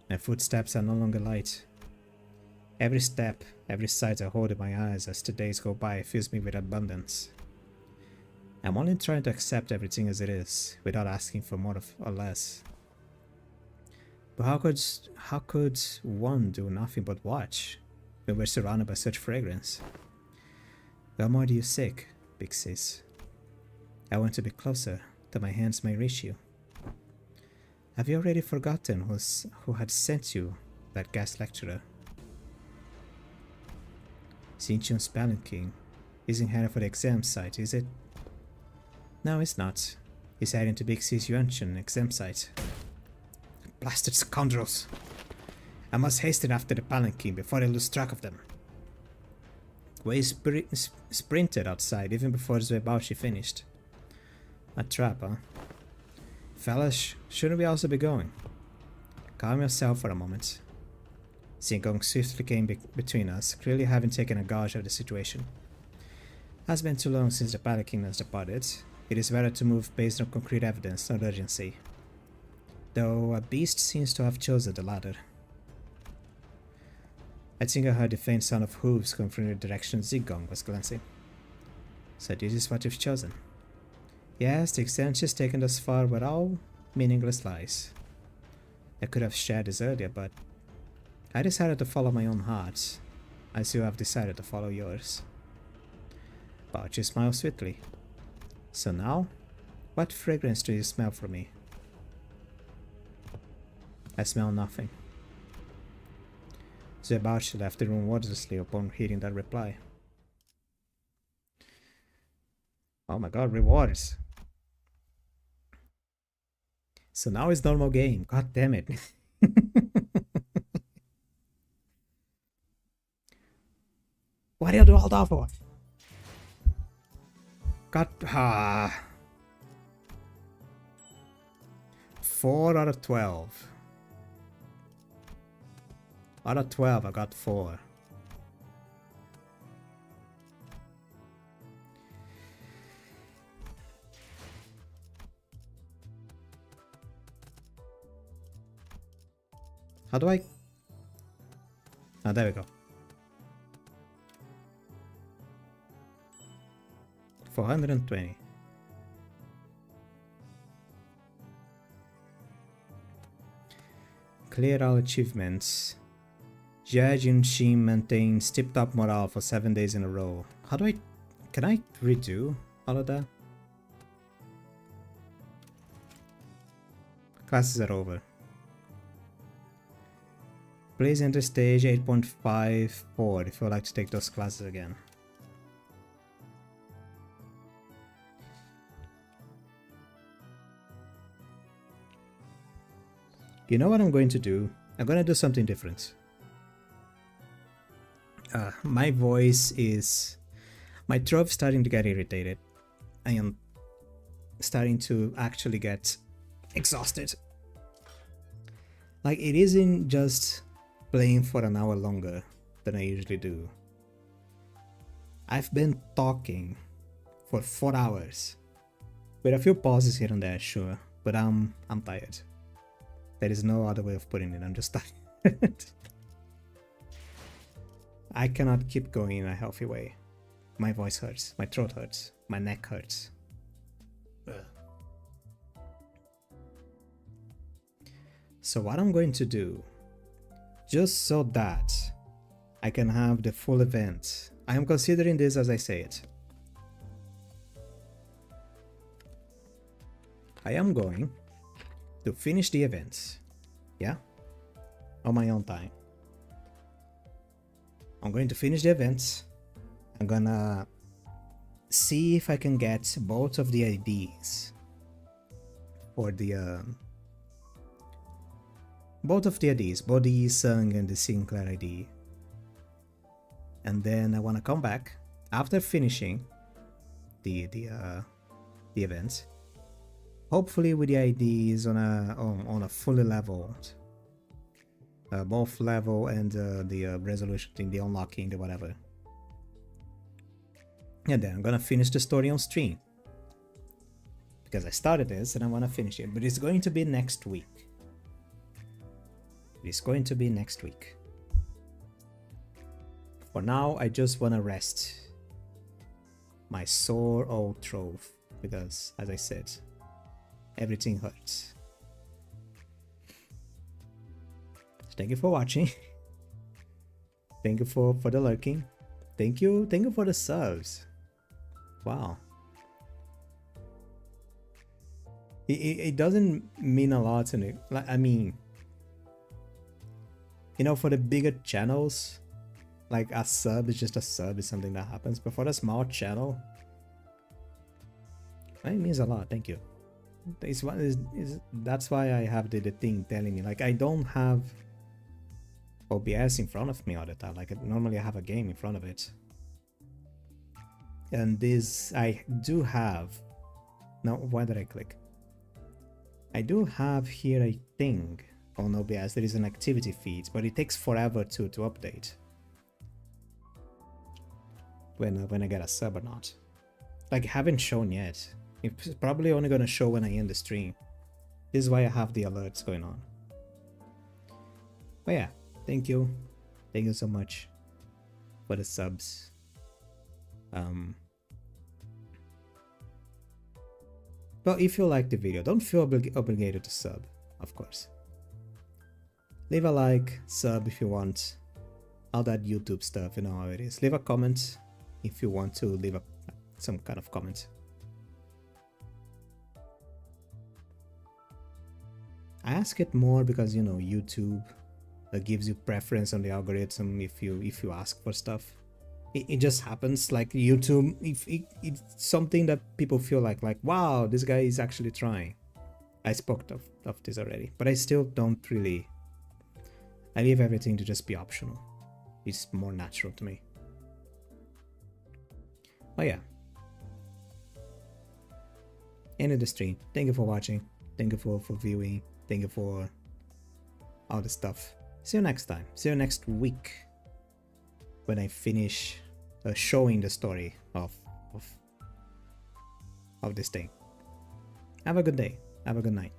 A: My footsteps are no longer light. Every step, every sight I hold in my eyes as the days go by fills me with abundance. I'm only trying to accept everything as it is, without asking for more or less. But how could one do nothing but watch, when we're surrounded by such fragrance? What more do you seek, Big Sis? I want to be closer, that my hands may reach you. Have you already forgotten who had sent you that guest lecturer? Xinqian Spelling King isn't headed for the exam site, is it? No, it's not. He's heading to Big Sis Yuanshan exam site. Blasted scoundrels! I must hasten after the palanquin before I lose track of them. Wei sprinted outside even before Zuebauchi finished. A trap, huh? Fellas, shouldn't we also be going? Calm yourself for a moment. Xingong swiftly came between us, clearly having taken a gauge of the situation. Has been too long since the palanquin has departed. It is better to move based on concrete evidence, not urgency. Though a beast seems to have chosen the latter. I think I heard the faint sound of hooves coming from the direction Xingong was glancing. So this is what you've chosen. Yes, the extensions taken thus far were all meaningless lies. I could have shared this earlier, but I decided to follow my own heart, as you have decided to follow yours. Bauchi smiled sweetly. So now, what fragrance do you smell from me? I smell nothing. Zuebauchi left the room wordlessly upon hearing that reply. Oh my god, rewards! So now it's normal game. God damn it. What do you do all that for? God, 4 out of 12. Out of 12, I got 4. How do I... Oh, there we go. 420. Clear all achievements. Jia Junshin maintains tip-top morale for 7 days in a row. How do I... Can I redo all of that? Classes are over. Please enter stage 8.54 if you would like to take those classes again. You know what I'm going to do? I'm going to do something different. My voice is... My throat's starting to get irritated. I am starting to actually get exhausted. Like, it isn't just playing for an hour longer than I usually do. I've been talking for 4 hours. With a few pauses here and there, sure. But I'm tired. There is no other way of putting it. I'm just tired. I cannot keep going in a healthy way. My voice hurts. My throat hurts. My neck hurts. Ugh. So what I'm going to do, just so that I can have the full event, I am considering this as I say it. I am going to finish the event, yeah, on my own time. I'm going to finish the event. I'm gonna see if I can get both of the IDs for the both of the IDs, both the Sung and the Sinclair ID. And then I want to come back after finishing the event, hopefully with the IDs on a fully leveled, both level and the resolution thing, the unlocking, the whatever. And then I'm gonna finish the story on stream, because I started this and I want to finish it, but it's going to be next week. It's going to be next week. For now, I just want to rest my sore old throat, because, as I said, everything hurts. Thank you for watching. Thank you for the lurking. Thank you for the subs. Wow. It doesn't mean a lot to me. Like, I mean, you know, for the bigger channels, like a sub is just a sub, is something that happens. But for the small channel, it means a lot. Thank you. That's why I have the thing telling me, like, I don't have OBS in front of me all the time. Like normally I have a game in front of it. And this I do have. Now why did I click? I do have here a thing on OBS. There is an activity feed, but it takes forever to update. When I get a sub or not. Like I haven't shown yet. It's probably only gonna show when I end the stream. This is why I have the alerts going on. But yeah, thank you so much for the subs. Well, if you like the video, don't feel obligated to sub, of course. Leave a like, sub if you want, all that YouTube stuff, you know how it is. Leave a comment if you want to leave some kind of comment. I ask it more because, you know, YouTube gives you preference on the algorithm if you ask for stuff. It just happens, like YouTube, if it's something that people feel like wow, this guy is actually trying. I spoke of this already, but I still don't really. I leave everything to just be optional. It's more natural to me. Oh yeah. End of the stream. Thank you for watching. Thank you for viewing. Thank you for all the stuff. See you next time. See you next week when I finish showing the story of this thing. Have a good day. Have a good night.